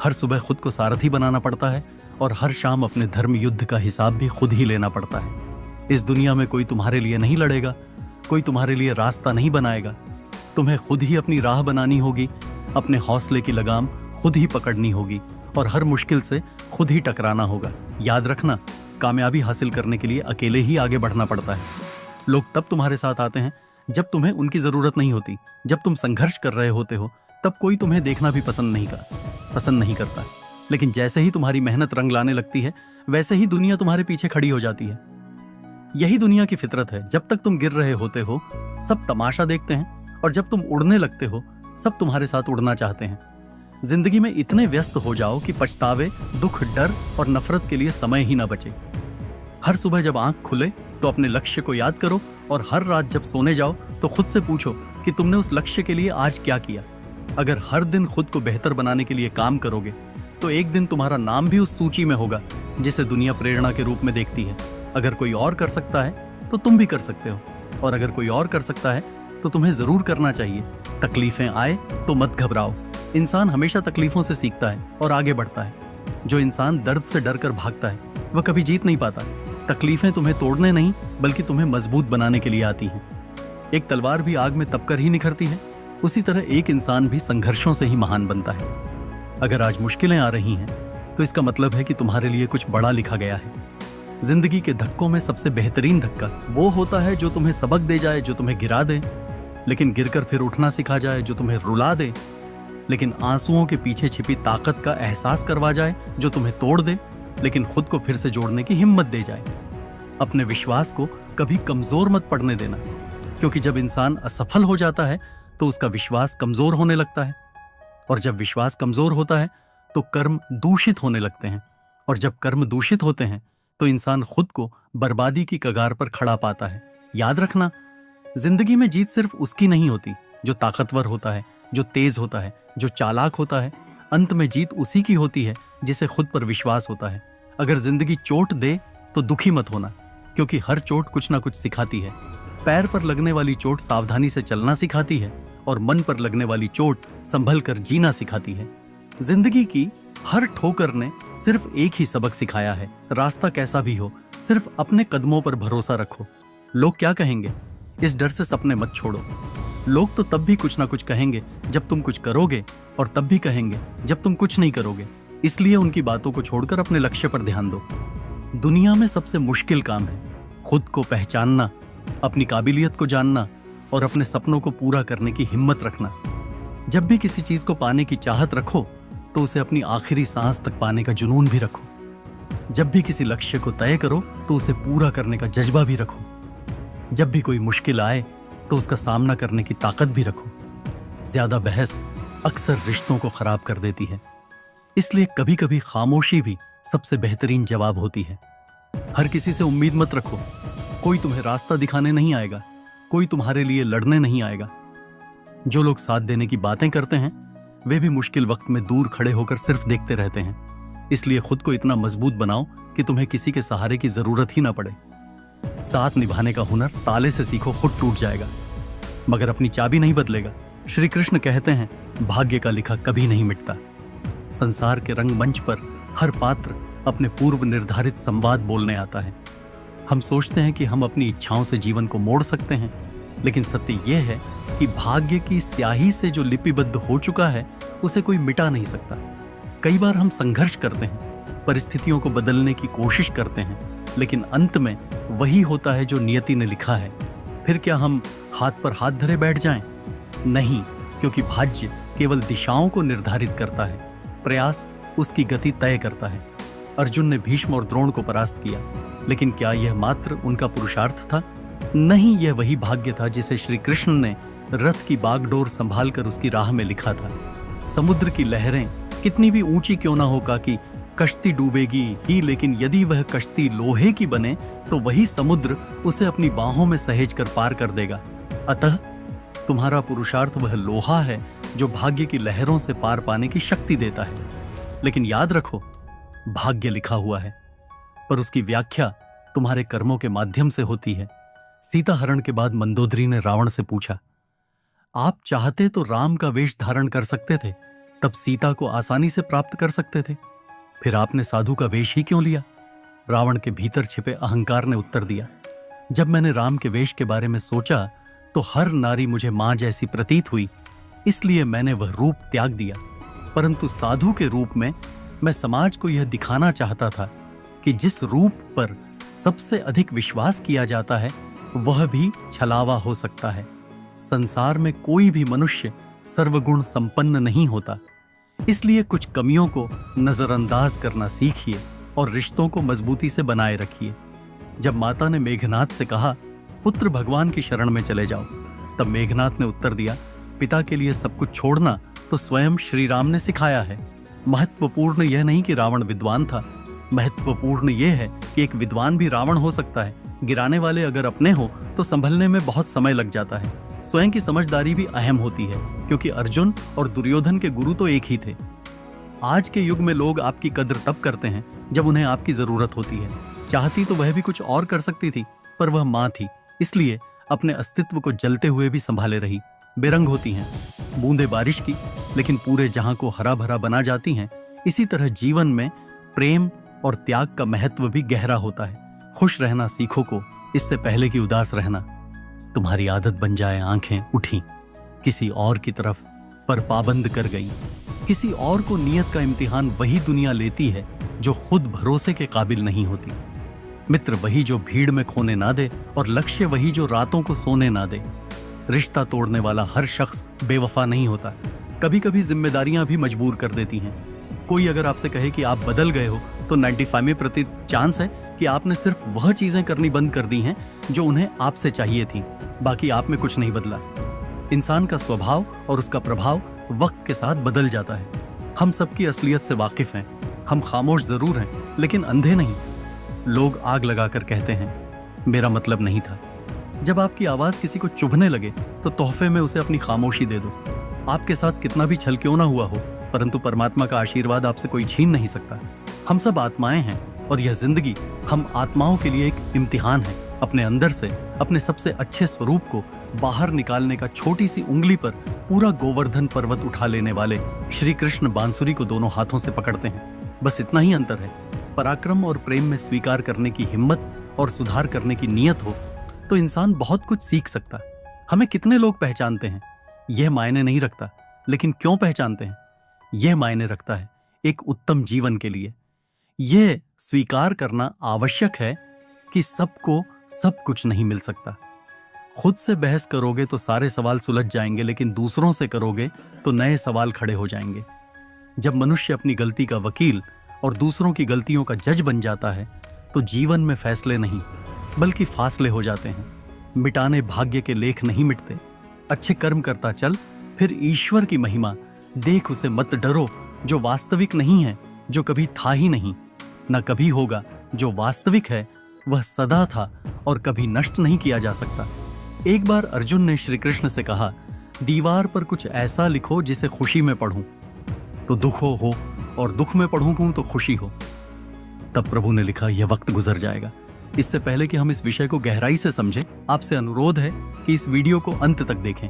हर सुबह खुद को सारथी बनाना पड़ता है और हर शाम अपने धर्म युद्ध का हिसाब भी खुद ही लेना पड़ता है। इस दुनिया में कोई तुम्हारे लिए नहीं लड़ेगा, कोई तुम्हारे लिए रास्ता नहीं बनाएगा। तुम्हें खुद ही अपनी राह बनानी होगी, अपने हौसले की लगाम खुद ही पकड़नी होगी और हर मुश्किल से खुद ही टकराना होगा। याद रखना, कामयाबी हासिल करने के लिए अकेले ही आगे बढ़ना पड़ता है। लोग तब तुम्हारे साथ आते हैं जब तुम्हें उनकी जरूरत नहीं होती। जब तुम संघर्ष कर रहे होते हो तब कोई तुम्हें देखना भी पसंद नहीं करता। लेकिन जैसे ही तुम्हारी मेहनत रंग लाने लगती है, वैसे ही दुनिया तुम्हारे पीछे खड़ी हो जाती है। यही दुनिया की फितरत है। जब तक तुम गिर रहे होते हो सब तमाशा देखते हैं, और जब तुम उड़ने लगते हो सब तुम्हारे साथ उड़ना चाहते हैं। जिंदगी में इतने व्यस्त हो जाओ कि पछतावे, दुख, डर और नफरत के लिए समय ही ना बचे। हर सुबह जब आंख खुले तो अपने लक्ष्य को याद करो, और हर रात जब सोने जाओ तो खुद से पूछो कि तुमने उस लक्ष्य के लिए आज क्या किया। अगर हर दिन खुद को बेहतर बनाने के लिए काम करोगे तो एक दिन तुम्हारा नाम भी उस सूची में होगा जिसे दुनिया प्रेरणा के रूप में देखती है। अगर कोई और कर सकता है तो तुम भी कर सकते हो, और अगर कोई और कर सकता है तो तुम्हें जरूर करना चाहिए। तकलीफें आए तो मत घबराओ। इंसान हमेशा तकलीफों से सीखता है और आगे बढ़ता है। जो इंसान दर्द से डर कर भागता है वह कभी जीत नहीं पाता। तकलीफें तुम्हें तोड़ने नहीं बल्कि तुम्हें मजबूत बनाने के लिए आती हैं। एक तलवार भी आग में तपकर ही निखरती है, उसी तरह एक इंसान भी संघर्षों से ही महान बनता है। अगर आज मुश्किलें आ रही हैं तो इसका मतलब है कि तुम्हारे लिए कुछ बड़ा लिखा गया है। जिंदगी के धक्कों में सबसे बेहतरीन धक्का वो होता है जो तुम्हें सबक दे जाए, जो तुम्हें गिरा दे लेकिन गिरकर फिर उठना सिखा जाए, जो तुम्हें रुला दे लेकिन आंसुओं के पीछे छिपी ताकत का एहसास करवा जाए, जो तुम्हें तोड़ दे लेकिन खुद को फिर से जोड़ने की हिम्मत दे जाए। अपने विश्वास को कभी कमजोर मत पड़ने देना, क्योंकि जब इंसान असफल हो जाता है तो उसका विश्वास कमजोर होने लगता है, और जब विश्वास कमजोर होता है तो कर्म दूषित होने लगते हैं, और जब कर्म दूषित होते हैं तो इंसान खुद को बर्बादी की कगार पर खड़ा पाता है। याद रखना, जिंदगी में जीत सिर्फ उसकी नहीं होती जो ताकतवर होता है, जो तेज होता है, जो चालाक होता है। अंत में जीत उसी की होती है जिसे खुद पर विश्वास होता है। अगर जिंदगी चोट दे तो दुखी मत होना, क्योंकि हर चोट कुछ ना कुछ सिखाती है। पैर पर लगने वाली चोट सावधानी से चलना सिखाती है, और मन पर लगने वाली चोट संभल कर जीना सिखाती है। जिंदगी की हर ठोकर ने सिर्फ एक ही सबक सिखाया है, रास्ता कैसा भी हो सिर्फ अपने कदमों पर भरोसा रखो। लोग क्या कहेंगे इस डर से सपने मत छोड़ो। लोग तो तब भी कुछ ना कुछ कहेंगे जब तुम कुछ करोगे, और तब भी कहेंगे जब तुम कुछ नहीं करोगे। इसलिए उनकी बातों को छोड़कर अपने लक्ष्य पर ध्यान दो। दुनिया में सबसे मुश्किल काम है खुद को पहचानना, अपनी काबिलियत को जानना और अपने सपनों को पूरा करने की हिम्मत रखना। जब भी किसी चीज को पाने की चाहत रखो तो उसे अपनी आखिरी सांस तक पाने का जुनून भी रखो। जब भी किसी लक्ष्य को तय करो तो उसे पूरा करने का जज्बा भी रखो। जब भी कोई मुश्किल आए तो उसका सामना करने की ताकत भी रखो। ज्यादा बहस अक्सर रिश्तों को खराब कर देती है, इसलिए कभी कभी खामोशी भी सबसे बेहतरीन जवाब होती है। हर किसी से उम्मीद मत रखो, कोई तुम्हें रास्ता दिखाने नहीं आएगा, कोई तुम्हारे लिए लड़ने नहीं आएगा। जो लोग साथ देने की बातें करते हैं वे भी मुश्किल वक्त में दूर खड़े होकर सिर्फ देखते रहते हैं। इसलिए खुद को इतना मजबूत बनाओ कि तुम्हें किसी के सहारे की जरूरत ही ना पड़े। साथ निभाने का हुनर ताले से सीखो, खुद टूट जाएगा मगर अपनी चाबी नहीं बदलेगा। श्री कृष्ण कहते हैं, भाग्य का लिखा कभी नहीं मिटता। संसार के रंगमंच पर हर पात्र अपने पूर्व निर्धारित संवाद बोलने आता है। हम सोचते हैं कि हम अपनी इच्छाओं से जीवन को मोड़ सकते हैं, लेकिन सत्य यह है कि भाग्य की स्याही से जो लिपिबद्ध हो चुका है उसे कोई मिटा नहीं सकता। कई बार हम संघर्ष करते हैं, परिस्थितियों को बदलने की कोशिश करते हैं, लेकिन अंत में वही होता है जो नियति ने लिखा है। फिर क्या हम हाथ पर हाथ धरे बैठ जाएं? नहीं, क्योंकि भाग्य केवल दिशाओं को निर्धारित करता है, प्रयास उसकी गति तय करता है। अर्जुन ने भीष्म और द्रोण को परास्त किया, लेकिन क्या यह मात्र उनका पुरुषार्थ था? नहीं, यह वही भाग्य था जिसे श्री कृष्ण ने रथ की बागडोर संभालकर उसकी राह में लिखा था। समुद्र की लहरें कितनी भी ऊंची क्यों ना होगा कि कश्ती डूबेगी ही, लेकिन यदि वह कश्ती लोहे की बने तो वही समुद्र उसे अपनी बाहों में सहेज कर पार कर देगा। अतः तुम्हारा पुरुषार्थ वह लोहा है जो भाग्य की लहरों से पार पाने की शक्ति देता है। लेकिन याद रखो, भाग्य लिखा हुआ है, पर उसकी व्याख्या तुम्हारे कर्मों के माध्यम से होती है। सीता हरण के बाद मंदोदरी ने रावण से पूछा, आप चाहते तो राम का वेश धारण कर सकते थे, तब सीता को आसानी से प्राप्त कर सकते थे, फिर आपने साधु का वेश ही क्यों लिया? रावण के भीतर छिपे अहंकार ने उत्तर दिया, जब मैंने राम के वेश के बारे में सोचा तो हर नारी मुझे मां जैसी प्रतीत हुई, इसलिए मैंने वह रूप त्याग दिया। परंतु साधु के रूप में मैं समाज को यह दिखाना चाहता था कि जिस रूप पर सबसे अधिक विश्वास किया जाता है वह भी छलावा हो सकता है। संसार में कोई भी मनुष्य सर्वगुण संपन्न नहीं होता, इसलिए कुछ कमियों को नजरअंदाज करना सीखिए और रिश्तों को मजबूती से बनाए रखिए। जब माता ने मेघनाथ से कहा, पुत्र भगवान की शरण में चले जाओ, तब मेघनाथ ने उत्तर दिया, पिता के लिए सब कुछ छोड़ना तो स्वयं श्री राम ने सिखाया है। महत्वपूर्ण यह नहीं कि रावण विद्वान था, महत्वपूर्ण यह है कि एक विद्वान भी रावण हो सकता है। गिराने वाले अगर अपने हो तो संभलने में बहुत समय लग जाता है। स्वयं की समझदारी भी अहम होती है, क्योंकि अर्जुन और दुर्योधन के गुरु तो एक ही थे। आज के युग में लोग आपकी कद्र तब करते हैं जब उन्हें आपकी जरूरत होती है। चाहती तो वह भी कुछ और कर सकती थी, पर वह मां थी, इसलिए अपने अस्तित्व को जलते हुए भी संभाले रही। बेरंग होती हैं, बूंदे बारिश की, लेकिन पूरे जहां को हरा भरा बना जाती हैं। इसी तरह जीवन में प्रेम और त्याग का महत्व भी गहरा होता है। खुश रहना सीखो को, इससे पहले कि उदास रहना। तुम्हारी आदत बन जाए आंखें उठी किसी और की तरफ पर पाबंद कर गई। किसी और को नियत का इम्तिहान वही दुनिया लेती है जो खुद भरोसे के काबिल नहीं होती। मित्र वही जो भीड़ में खोने ना दे, और लक्ष्य वही जो रातों को सोने ना दे। रिश्ता तोड़ने वाला हर शख्स बेवफा नहीं होता। कभी कभी जिम्मेदारियां भी मजबूर कर देती हैं। कोई अगर आपसे कहे कि आप बदल गए हो, तो 95% चांस है कि आपने सिर्फ वह चीजें करनी बंद कर दी हैं जो उन्हें आपसे चाहिए थी। बाकी आप में कुछ नहीं बदला। इंसान का स्वभाव और उसका प्रभाव वक्त के साथ बदल जाता है। हम सबकी असलियत से वाकिफ हैं। हम खामोश जरूर हैं, लेकिन अंधे नहीं। लोग आग लगाकर कहते हैं, मेरा मतलब नहीं था। जब आपकी आवाज किसी को चुभने लगे, तो तोहफे में उसे अपनी खामोशी दे दो। आपके साथ कितना भी छल क्यों ना हुआ हो, परंतु परमात्मा का आशीर्वाद आपसे कोई छीन नहीं सकता। हम सब आत्माएं हैं, और यह जिंदगी हम आत्माओं के लिए एक इम्तिहान है। अपने अंदर से अपने सबसे अच्छे स्वरूप को बाहर निकालने का छोटी सी उंगली पर पूरा गोवर्धन पर्वत उठा लेने वाले श्री कृष्ण बांसुरी को दोनों हाथों से पकड़ते हैं। बस इतना ही अंतर है। पराक्रम और प्रेम में स्वीकार करने की हिम्मत और सुधार करने की नीयत हो, तो इंसान बहुत कुछ सीख सकता। हमें कितने लोग पहचानते हैं यह मायने नहीं रखता, लेकिन क्यों पहचानते हैं यह मायने रखता है। एक उत्तम जीवन के लिए यह स्वीकार करना आवश्यक है कि सबको सब कुछ नहीं मिल सकता। खुद से बहस करोगे तो सारे सवाल सुलझ जाएंगे, लेकिन दूसरों से करोगे तो नए सवाल खड़े हो जाएंगे। जब मनुष्य अपनी गलती का वकील और दूसरों की गलतियों का जज बन जाता है, तो जीवन में फैसले नहीं बल्कि फासले हो जाते हैं। मिटाने भाग्य के लेख नहीं मिटते। अच्छे कर्म करता चल, फिर ईश्वर की महिमा देख, उसे मत डरो जो वास्तविक नहीं है, जो कभी था ही नहीं, न कभी होगा। जो वास्तविक है वह सदा था और कभी नष्ट नहीं किया जा सकता। एक बार अर्जुन ने श्री कृष्ण से कहा, दीवार पर कुछ ऐसा लिखो जिसे खुशी में पढ़ूं तो दुख हो, और दुख में पढ़ूं तो खुशी हो। तब प्रभु ने लिखा, यह वक्त गुजर जाएगा। इससे पहले कि हम इस विषय को गहराई से समझें, आपसे अनुरोध है कि इस वीडियो को अंत तक देखें।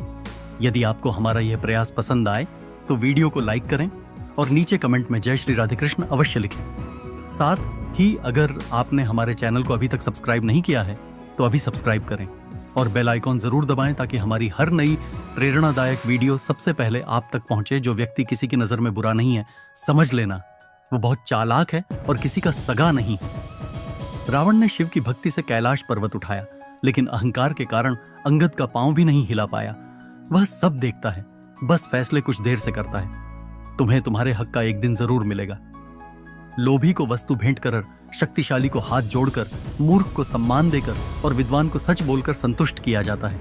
यदि आपको हमारा यह प्रयास पसंद आए तो वीडियो को लाइक करें और नीचे कमेंट में जय श्री राधे कृष्ण अवश्य लिखें। साथ ही अगर आपने हमारे चैनल को अभी तक सब्सक्राइब नहीं किया है तो अभी सब्सक्राइब करें और बेल आइकॉन जरूर दबाएं, ताकि हमारी हर नई प्रेरणादायक वीडियो सबसे पहले आप तक पहुंचे। जो व्यक्ति किसी की नजर में बुरा नहीं है, समझ लेना वो बहुत चालाक है और किसी का सगा नहीं है। रावण ने शिव की भक्ति से कैलाश पर्वत उठाया, लेकिन अहंकार के कारण अंगद का पांव भी नहीं हिला पाया। वह सब देखता है, बस फैसले कुछ देर से करता है। तुम्हें तुम्हारे हक का एक दिन जरूर मिलेगा। लोभी को वस्तु भेंट कर, शक्तिशाली को हाथ जोड़कर, मूर्ख को सम्मान देकर और विद्वान को सच बोलकर संतुष्ट किया जाता है।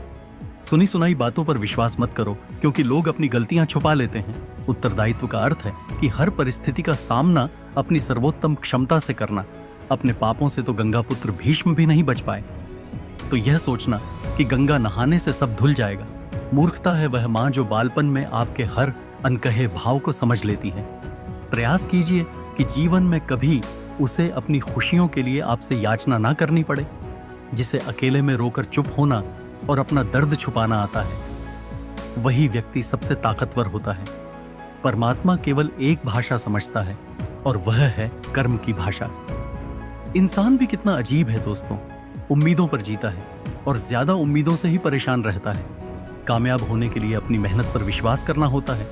सुनी सुनाई बातों पर विश्वास मत करो, क्योंकि लोग अपनी गलतियां छुपा लेते हैं। उत्तरदायित्व का अर्थ है कि हर परिस्थिति का सामना अपनी सर्वोत्तम क्षमता से करना। अपने पापों से तो गंगा पुत्र भीष्म भी नहीं बच पाए। तो यह सोचना कि गंगा नहाने से सब धुल जाएगा, मूर्खता है। वह मां जो बालपन में आपके हर अनकहे भाव को समझ लेती है। प्रयास कीजिए कि जीवन में कभी उसे अपनी खुशियों के लिए आपसे याचना ना करनी पड़े। जिसे अकेले में रोकर चुप होना और अपना दर्द छुपाना आता है, वही व्यक्ति सबसे ताकतवर होता है। परमात्मा केवल एक भाषा समझता है, और वह है कर्म की भाषा। इंसान भी कितना अजीब है दोस्तों। उम्मीदों पर जीता है और ज्यादा उम्मीदों से ही परेशान रहता है। कामयाब होने के लिए अपनी मेहनत पर विश्वास करना होता है।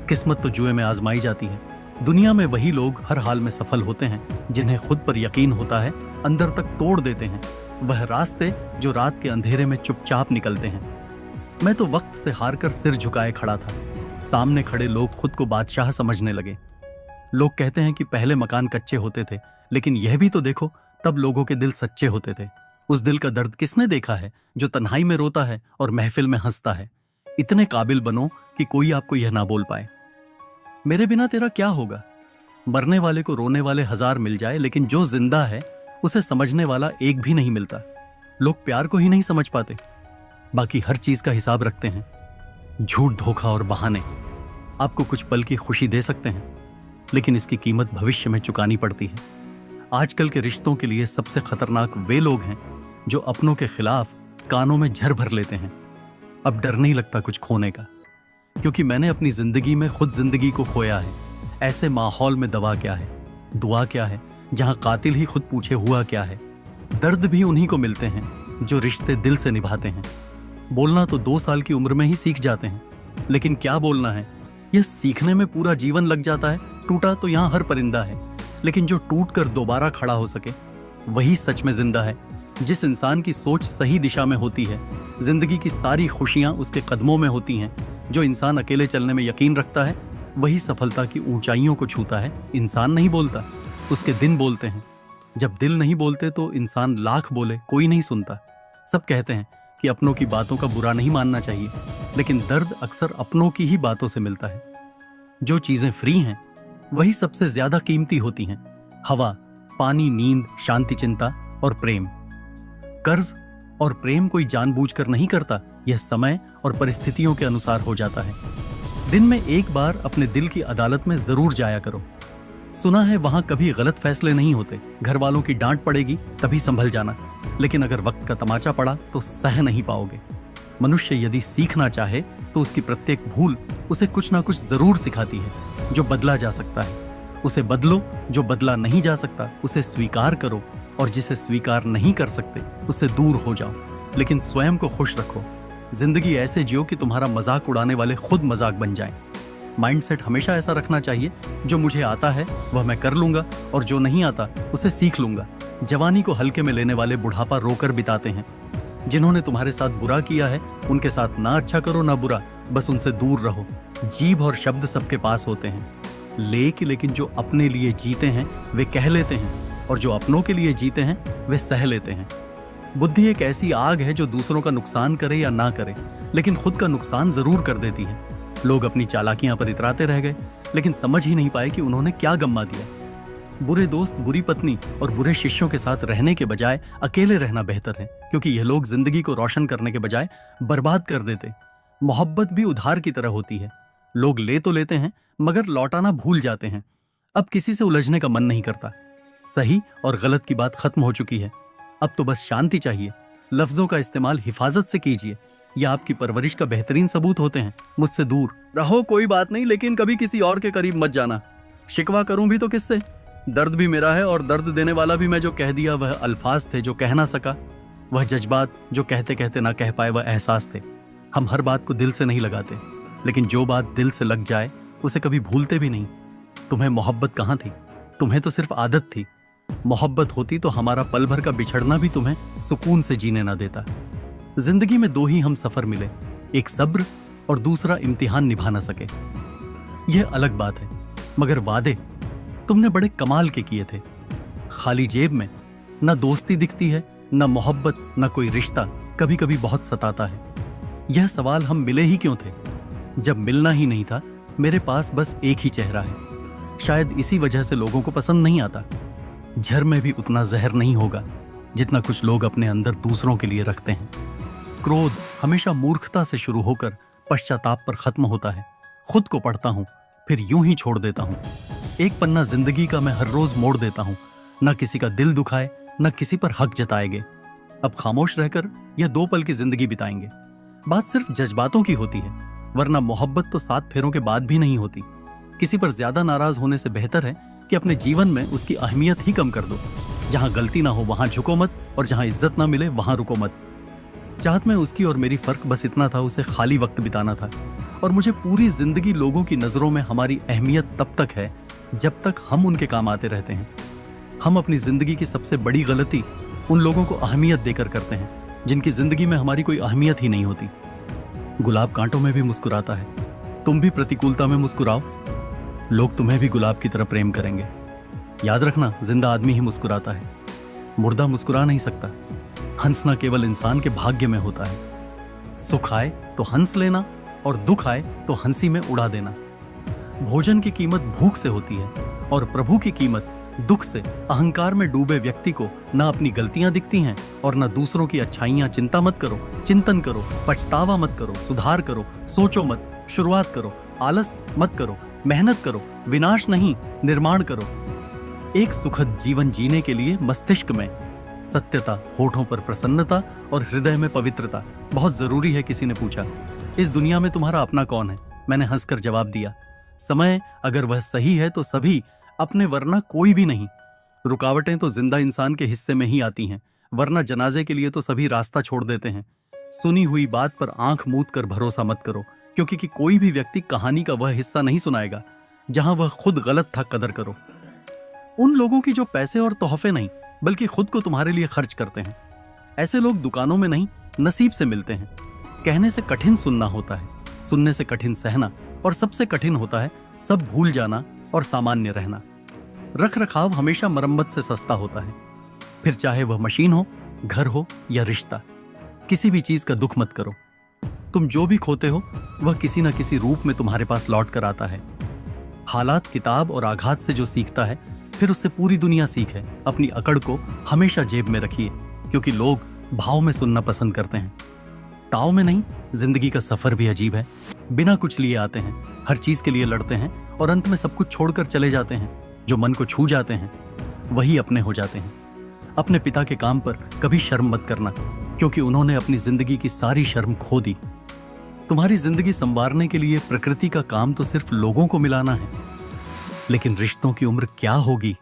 किस्मत तो जुए में आजमाई जाती है। दुनिया में वही लोग हर हाल में सफल होते हैं जिन्हें खुद पर यकीन होता है, अंदर तक तोड़ देते हैं वह रास्ते जो रात के अंधेरे में चुपचाप निकलते हैं। मैं तो वक्त से हार कर सिर झुकाए खड़ा था। सामने खड़े लोग खुद को बादशाह समझने लगे। लोग कहते हैं कि पहले मकान कच्चे होते थे, लेकिन यह भी तो देखो, तब लोगों के दिल सच्चे होते थे। उस दिल का दर्द किसने देखा है जो तन्हाई में रोता है और महफिल में हंसता है। इतने काबिल बनो कि कोई आपको यह ना बोल पाए, मेरे बिना तेरा क्या होगा। मरने वाले को रोने वाले 1000 मिल जाए, लेकिन जो जिंदा है उसे समझने वाला एक भी नहीं मिलता। लोग प्यार को ही नहीं समझ पाते, बाकी हर चीज का हिसाब रखते हैं। झूठ, धोखा और बहाने आपको कुछ पल की खुशी दे सकते हैं, लेकिन इसकी कीमत भविष्य में चुकानी पड़ती है। आजकल के रिश्तों के लिए सबसे खतरनाक वे लोग हैं जो अपनों के खिलाफ कानों में झर भर लेते हैं। अब डर नहीं लगता कुछ खोने का, क्योंकि मैंने अपनी जिंदगी में खुद जिंदगी को खोया है। ऐसे माहौल में दवा क्या है, दुआ क्या है, जहां कातिल ही खुद पूछे हुआ क्या है। दर्द भी उन्हीं को मिलते हैं जो रिश्ते दिल से निभाते हैं। बोलना तो 2 साल की उम्र में ही सीख जाते हैं, लेकिन क्या बोलना है यह सीखने में पूरा जीवन लग जाता है। टूटा तो यहाँ हर परिंदा है, लेकिन जो टूट कर दोबारा खड़ा हो सके वही सच में जिंदा है। जिस इंसान की सोच सही दिशा में होती है, जिंदगी की सारी खुशियां उसके कदमों में होती हैं। जो इंसान अकेले चलने में यकीन रखता है वही सफलता की ऊंचाइयों को छूता है। इंसान नहीं बोलता, उसके दिन बोलते हैं। जब दिल नहीं बोलते तो इंसान लाख बोले कोई नहीं सुनता। सब कहते हैं कि अपनों की बातों का बुरा नहीं मानना चाहिए, लेकिन दर्द अक्सर अपनों की ही बातों से मिलता है। जो चीजें फ्री हैं वही सबसे ज्यादा कीमती होती हैं। हवा, पानी, नींद, शांति, चिंता और प्रेम। कर्ज और प्रेम कोई जानबूझकर नहीं करता, यह समय और परिस्थितियों के अनुसार हो जाता है। दिन में एक बार अपने दिल की अदालत में जरूर जाया करो। सुना है वहां कभी गलत फैसले नहीं होते। घर वालों की डांट पड़ेगी तभी संभल जाना, लेकिन अगर वक्त का तमाचा पड़ा तो सह नहीं पाओगे। मनुष्य यदि सीखना चाहे तो उसकी प्रत्येक भूल उसे कुछ ना कुछ जरूर सिखाती है जो बदला जा सकता है। उसे बदलो, जो बदला नहीं जा सकता उसे स्वीकार करो, और जिसे स्वीकार नहीं कर सकते उससे दूर हो जाओ, लेकिन स्वयं को खुश रखो। जिंदगी ऐसे जियो कि तुम्हारा मजाक उड़ाने वाले खुद मजाक बन जाएं। माइंडसेट हमेशा ऐसा रखना चाहिए, जो मुझे आता है वह मैं कर लूंगा, और जो नहीं आता उसे सीख लूंगा। जवानी को हल्के में लेने वाले बुढ़ापा रोकर बिताते हैं। जिन्होंने तुम्हारे साथ बुरा किया है उनके साथ ना अच्छा करो ना बुरा, बस उनसे दूर रहो। जीभ और शब्द सबके पास होते हैं, लेकिन जो अपने लिए जीते हैं वे कह लेते हैं, और जो अपनों के लिए जीते हैं वे सह लेते हैं। बुद्धि एक ऐसी आग है जो दूसरों का नुकसान करे या ना करे, लेकिन खुद का नुकसान जरूर कर देती है। लोग अपनी चालाकियां पर इतराते रह गए, लेकिन समझ ही नहीं पाए कि उन्होंने क्या गम्मा दिया। बुरे दोस्त, बुरी पत्नी और बुरे शिष्यों के साथ रहने के बजाय अकेले रहना बेहतर है, क्योंकि यह लोग जिंदगी को रोशन करने के बजाय बर्बाद कर देते। मोहब्बत भी उधार की तरह होती है। लोग ले तो लेते हैं मगर लौटाना भूल जाते हैं। अब किसी से उलझने का मन नहीं करता। सही और गलत की बात खत्म हो चुकी है। अब तो बस शांति चाहिए। लफ्जों का इस्तेमाल हिफाजत से कीजिए, यह आपकी परवरिश का बेहतरीन सबूत होते हैं। मुझसे दूर रहो कोई बात नहीं, लेकिन कभी किसी और के करीब मत जाना। शिकवा करूं भी तो किससे? दर्द भी मेरा है, और दर्द देने वाला भी मैं। जो कह दिया वह अल्फाज थे जो कह ना सका, वह जज्बात जो कहते कहते ना कह पाए वह एहसास थे। हम हर बात को दिल से नहीं लगाते, लेकिन जो बात दिल से लग जाए उसे कभी भूलते भी नहीं। तुम्हें मोहब्बत कहाँ थी? तुम्हें तो सिर्फ आदत थी। मोहब्बत होती तो हमारा पल भर का बिछड़ना भी तुम्हें सुकून से जीने ना देता। जिंदगी में 2 ही हम सफर मिले, एक सब्र और दूसरा इम्तिहान निभा ना सके। यह अलग बात है, मगर वादे तुमने बड़े कमाल के किए थे। खाली जेब में न दोस्ती दिखती है, न मोहब्बत, न कोई रिश्ता। कभी कभी बहुत सताता है यह सवाल, हम मिले ही क्यों थे जब मिलना ही नहीं था। मेरे पास बस एक ही चेहरा है, शायद इसी वजह से लोगों को पसंद नहीं आता। झर में भी उतना जहर नहीं होगा जितना कुछ लोग अपने अंदर दूसरों के लिए रखते हैं। क्रोध हमेशा मूर्खता से शुरू होकर पश्चाताप पर खत्म होता है। खुद को पढ़ता हूं, फिर यूं ही छोड़ देता हूं। एक पन्ना जिंदगी का मैं हर रोज मोड़ देता हूं। न किसी का दिल दुखाए, न किसी पर हक जताएंगे। अब खामोश रहकर यह 2 पल की जिंदगी बिताएंगे। बात सिर्फ जज्बातों की होती है, वरना मोहब्बत तो 7 फेरों के बाद भी नहीं होती। किसी पर ज्यादा नाराज होने से बेहतर है कि अपने जीवन में उसकी अहमियत ही कम कर दो। जहां गलती ना हो वहां झुको मत, और जहां इज्जत ना मिले वहां रुको मत। चाहत में उसकी और मेरी फर्क बस इतना था, उसे खाली वक्त बिताना था। और मुझे पूरी जिंदगी लोगों की नजरों में हमारी अहमियत तब तक है जब तक हम उनके काम आते रहते हैं। हम अपनी जिंदगी की सबसे बड़ी गलती उन लोगों को अहमियत देकर करते हैं जिनकी जिंदगी में हमारी कोई अहमियत ही नहीं होती। गुलाब कांटों में भी मुस्कुराता है, तुम भी प्रतिकूलता में मुस्कुराओ, लोग तुम्हें भी गुलाब की तरह प्रेम करेंगे। याद रखना, जिंदा आदमी ही मुस्कुराता है, मुर्दा मुस्कुरा नहीं सकता। हंसना केवल इंसान के भाग्य में होता है। सुख आए तो हंस लेना, और दुख आए तो हंसी में उड़ा देना। भोजन की कीमत भूख से होती है, और प्रभु की कीमत दुख से। अहंकार में डूबे व्यक्ति को न अपनी गलतियां दिखती हैं और न दूसरों की अच्छाइयां। चिंता मत करो, चिंतन करो, पछतावा मत करो, सुधार करो, सोचो मत, शुरुआत करो, आलस मत करो, मेहनत करो, विनाश नहीं निर्माण करो। एक सुखद जीवन जीने के लिए मस्तिष्क में सत्यता, होठों पर प्रसन्नता और हृदय में पवित्रता बहुत जरूरी है। किसी ने पूछा, इस दुनिया में तुम्हारा अपना कौन है? मैंने हंसकर जवाब दिया, समय। अगर वह सही है तो सभी अपने, वरना कोई भी नहीं। रुकावटें तो जिंदा इंसान के हिस्से में ही आती हैं, वरना जनाजे के लिए तो सभी रास्ता छोड़ देते हैं। सुनी हुई बात पर आंख मूंद कर भरोसा मत करो, क्योंकि कि कोई भी व्यक्ति कहानी का वह हिस्सा नहीं सुनाएगा जहां वह खुद गलत था। कदर करो उन लोगों की जो पैसे और तोहफे नहीं, बल्कि खुद को तुम्हारे लिए खर्च करते हैं। ऐसे लोग दुकानों में नहीं, नसीब से मिलते हैं। कहने से कठिन सुनना होता है, सुनने से कठिन सहना, और सबसे कठिन होता है सब भूल जाना और सामान्य रहना। रख रखाव हमेशा मरम्मत से सस्ता होता है, फिर चाहे वह मशीन हो, घर हो या रिश्ता। किसी भी चीज का दुख मत करो। तुम जो भी खोते हो वह किसी न किसी रूप में तुम्हारे पास लौट कर आता है। हालात, किताब और आघात से जो सीखता है, फिर उससे पूरी दुनिया सीखे। अपनी अकड़ को हमेशा जेब में रखिए, क्योंकि लोग भाव में सुनना पसंद करते हैं, ताव में नहीं। जिंदगी का सफर भी अजीब है। बिना कुछ लिए आते हैं, हर चीज के लिए लड़ते हैं और अंत में सब कुछ छोड़कर चले जाते हैं। जो मन को छू जाते हैं वही अपने हो जाते हैं। अपने पिता के काम पर कभी शर्म मत करना, क्योंकि उन्होंने अपनी जिंदगी की सारी शर्म खो दी। तुम्हारी जिंदगी संवारने के लिए प्रकृति का काम तो सिर्फ लोगों को मिलाना है, लेकिन रिश्तों की उम्र क्या होगी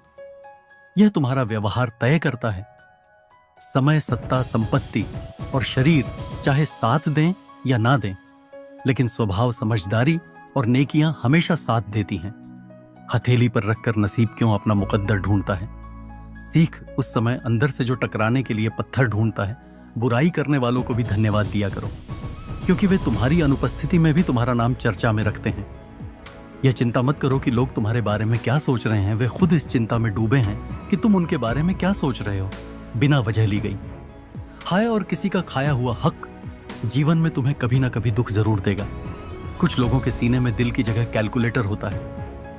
यह तुम्हारा व्यवहार तय करता है। समय, सत्ता, संपत्ति और शरीर चाहे साथ दें या ना दें, लेकिन स्वभाव, समझदारी और नेकियां हमेशा साथ देती हैं। हथेली पर रखकर नसीब क्यों अपना मुकद्दर ढूंढता है? सीख उस समय अंदर से जो टकराने के लिए पत्थर ढूंढता है। बुराई करने वालों को भी धन्यवाद दिया करो, क्योंकि वे तुम्हारी अनुपस्थिति में भी तुम्हारा नाम चर्चा में रखते हैं। यह चिंता मत करो कि लोग तुम्हारे बारे में क्या सोच रहे हैं, वे खुद इस चिंता में डूबे हैं कि तुम उनके बारे में क्या सोच रहे हो। बिना वजह ली गई हाय और किसी का खाया हुआ हक जीवन में तुम्हें कभी ना कभी दुख जरूर देगा। कुछ लोगों के सीने में दिल की जगह कैलकुलेटर होता है।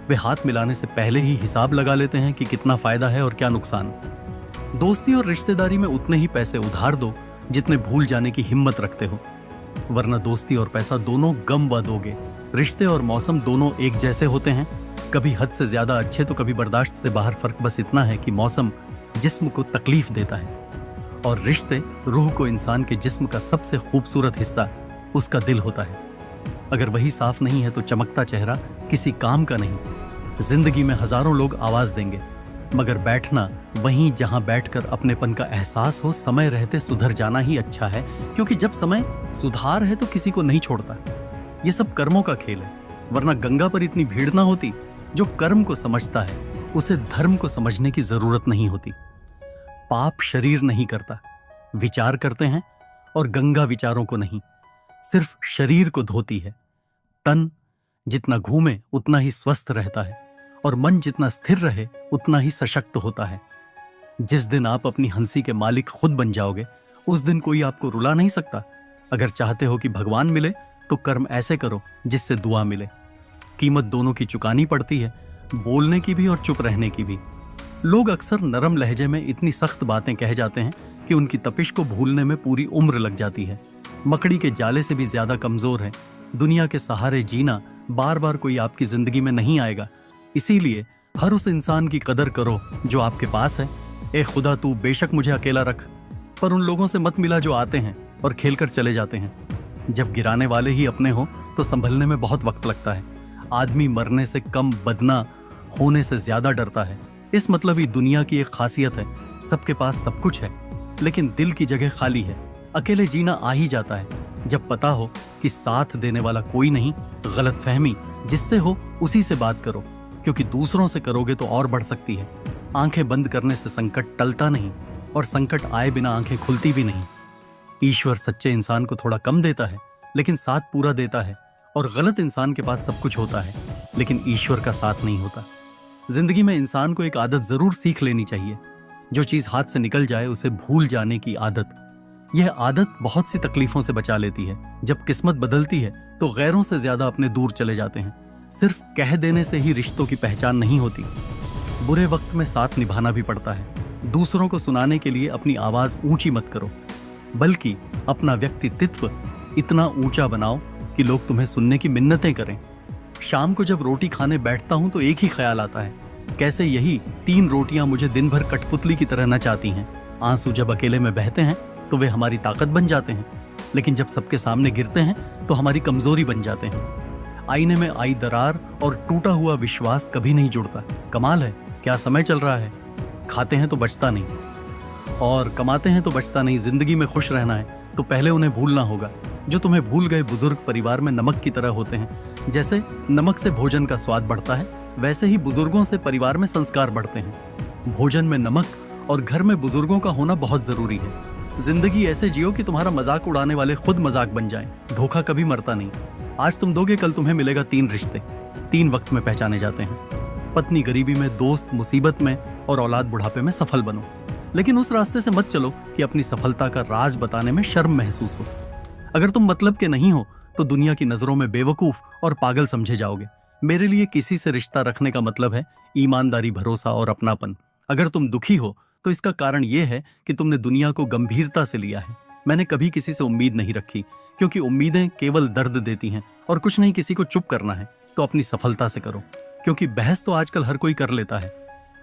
वे हाथ मिलाने से पहले ही हिसाब लगा लेते हैं कि कितना फायदा है और क्या नुकसान। दोस्ती और रिश्तेदारी में उतने ही पैसे उधार दो जितने भूल जाने की हिम्मत रखते हो, वरना दोस्ती और पैसा दोनों गम व दोगे। रिश्ते और मौसम दोनों एक जैसे होते हैं, कभी हद से ज्यादा अच्छे तो कभी बर्दाश्त से बाहर। फर्क बस इतना है कि मौसम जिस्म को तकलीफ देता है और रिश्ते रूह को। इंसान के जिस्म का सबसे खूबसूरत हिस्सा उसका दिल होता है। अगर वही साफ नहीं है तो चमकता चेहरा किसी काम का नहीं। जिंदगी में हजारों लोग आवाज देंगे, मगर बैठना वहीं जहां बैठकर अपनेपन का एहसास हो। समय रहते सुधर जाना ही अच्छा है, क्योंकि जब समय सुधार है तो किसी को नहीं छोड़ता। ये सब कर्मों का खेल है, वरना गंगा पर इतनी भीड़ ना होती। जो कर्म को समझता है उसे धर्म को समझने की जरूरत नहीं होती। पाप शरीर नहीं करता, विचार करते हैं, और गंगा विचारों को नहीं, सिर्फ शरीर को धोती है। तन जितना घूमे उतना ही स्वस्थ रहता है, और मन जितना स्थिर रहे उतना ही सशक्त होता है। जिस दिन आप अपनी हंसी के मालिक खुद बन जाओगे, उस दिन कोई आपको रुला नहीं सकता। अगर चाहते हो कि भगवान मिले तो कर्म ऐसे करो जिससे दुआ मिले। कीमत दोनों की चुकानी पड़ती है, बोलने की भी और चुप रहने की भी। लोग अक्सर नरम लहजे में इतनी सख्त बातें कह जाते हैं कि उनकी तपिश को भूलने में पूरी उम्र लग जाती है। मकड़ी के जाले से भी ज्यादा कमजोर है। दुनिया के सहारे जीना बार बार कोई आपकी जिंदगी में नहीं आएगा। इसीलिए हर उस इंसान की कदर करो जो आपके पास है। ए खुदा, तू बेशक मुझे अकेला रख, पर उन लोगों से मत मिला जो आते हैं और खेलकर चले जाते हैं। जब गिराने वाले ही अपने हो तो संभलने में बहुत वक्त लगता है। आदमी मरने से कम, बदना होने से ज्यादा डरता है। इस मतलब ही दुनिया की एक खासियत है, सबके पास सब कुछ है, लेकिन दिल की जगह खाली है। अकेले जीना आ ही जाता है जब पता हो कि साथ देने वाला कोई नहीं। गलतफहमी जिससे हो उसी से बात करो, क्योंकि दूसरों से करोगे तो और बढ़ सकती है। आंखें बंद करने से संकट टलता नहीं, और संकट आए बिना आंखें खुलती भी नहीं। ईश्वर सच्चे इंसान को थोड़ा कम देता है, लेकिन साथ पूरा देता है। और गलत इंसान के पास सब कुछ होता है, लेकिन ईश्वर का साथ नहीं होता। जिंदगी में इंसान को एक आदत जरूर सीख लेनी चाहिए। जो चीज हाथ से निकल जाए उसे भूल जाने की आदत। यह आदत बहुत सी तकलीफों से बचा लेती है। जब किस्मत बदलती है तो गैरों से ज्यादा अपने दूर चले जाते हैं। सिर्फ कह देने से ही रिश्तों की पहचान नहीं होती। बुरे वक्त में साथ निभाना भी पड़ता है। दूसरों को सुनाने के लिए अपनी आवाज ऊंची मत करो, बल्कि अपना व्यक्तित्व इतना ऊंचा बनाओ कि लोग तुम्हें सुनने की मिन्नतें करें। शाम को जब रोटी खाने बैठता हूं तो एक ही ख्याल आता है, कैसे यही 3 रोटियां मुझे दिन भर कठपुतली की तरह नचाती हैं। आंसू जब अकेले में बहते हैं तो वे हमारी ताकत बन जाते हैं, लेकिन जब सबके सामने गिरते हैं तो हमारी कमजोरी बन जाते हैं। आईने में आई दरार और टूटा हुआ विश्वास कभी नहीं जुड़ता। कमाल है, क्या समय चल रहा है। खाते हैं तो बचता नहीं और कमाते हैं तो बचता नहीं। जिंदगी में खुश रहना है तो पहले उन्हें भूलना होगा जो तुम्हें भूल गए बुजुर्ग परिवार में नमक की तरह होते हैं। जैसे नमक से भोजन का स्वाद बढ़ता है, वैसे ही बुजुर्गों से परिवार में संस्कार बढ़ते हैं। भोजन में नमक और घर में बुजुर्गों का होना बहुत जरूरी है। जिंदगी ऐसे जियो कि तुम्हारा मजाक उड़ाने वाले खुद मजाक बन जाएं। धोखा कभी मरता नहीं। आज तुम दोगे, कल तुम्हें मिलेगा। 3 रिश्ते 3 वक्त में पहचाने जाते हैं। पत्नी गरीबी में, दोस्त मुसीबत में और औलाद बुढ़ापे में सफल बनो। लेकिन उस रास्ते से मत चलो कि अपनी सफलता का राज बताने में शर्म महसूस हो। अगर तुम मतलब के नहीं हो तो दुनिया की नजरों में बेवकूफ और पागल समझे जाओगे। मेरे लिए किसी से रिश्ता रखने का मतलब है ईमानदारी, भरोसा और अपनापन। अगर तुम दुखी हो तो इसका कारण यह है कि तुमने दुनिया को गंभीरता से लिया है। मैंने कभी किसी से उम्मीद नहीं रखी, क्योंकि उम्मीदें केवल दर्द देती हैं और कुछ नहीं। किसी को चुप करना है तो अपनी सफलता से करो, क्योंकि बहस तो आजकल हर कोई कर लेता है।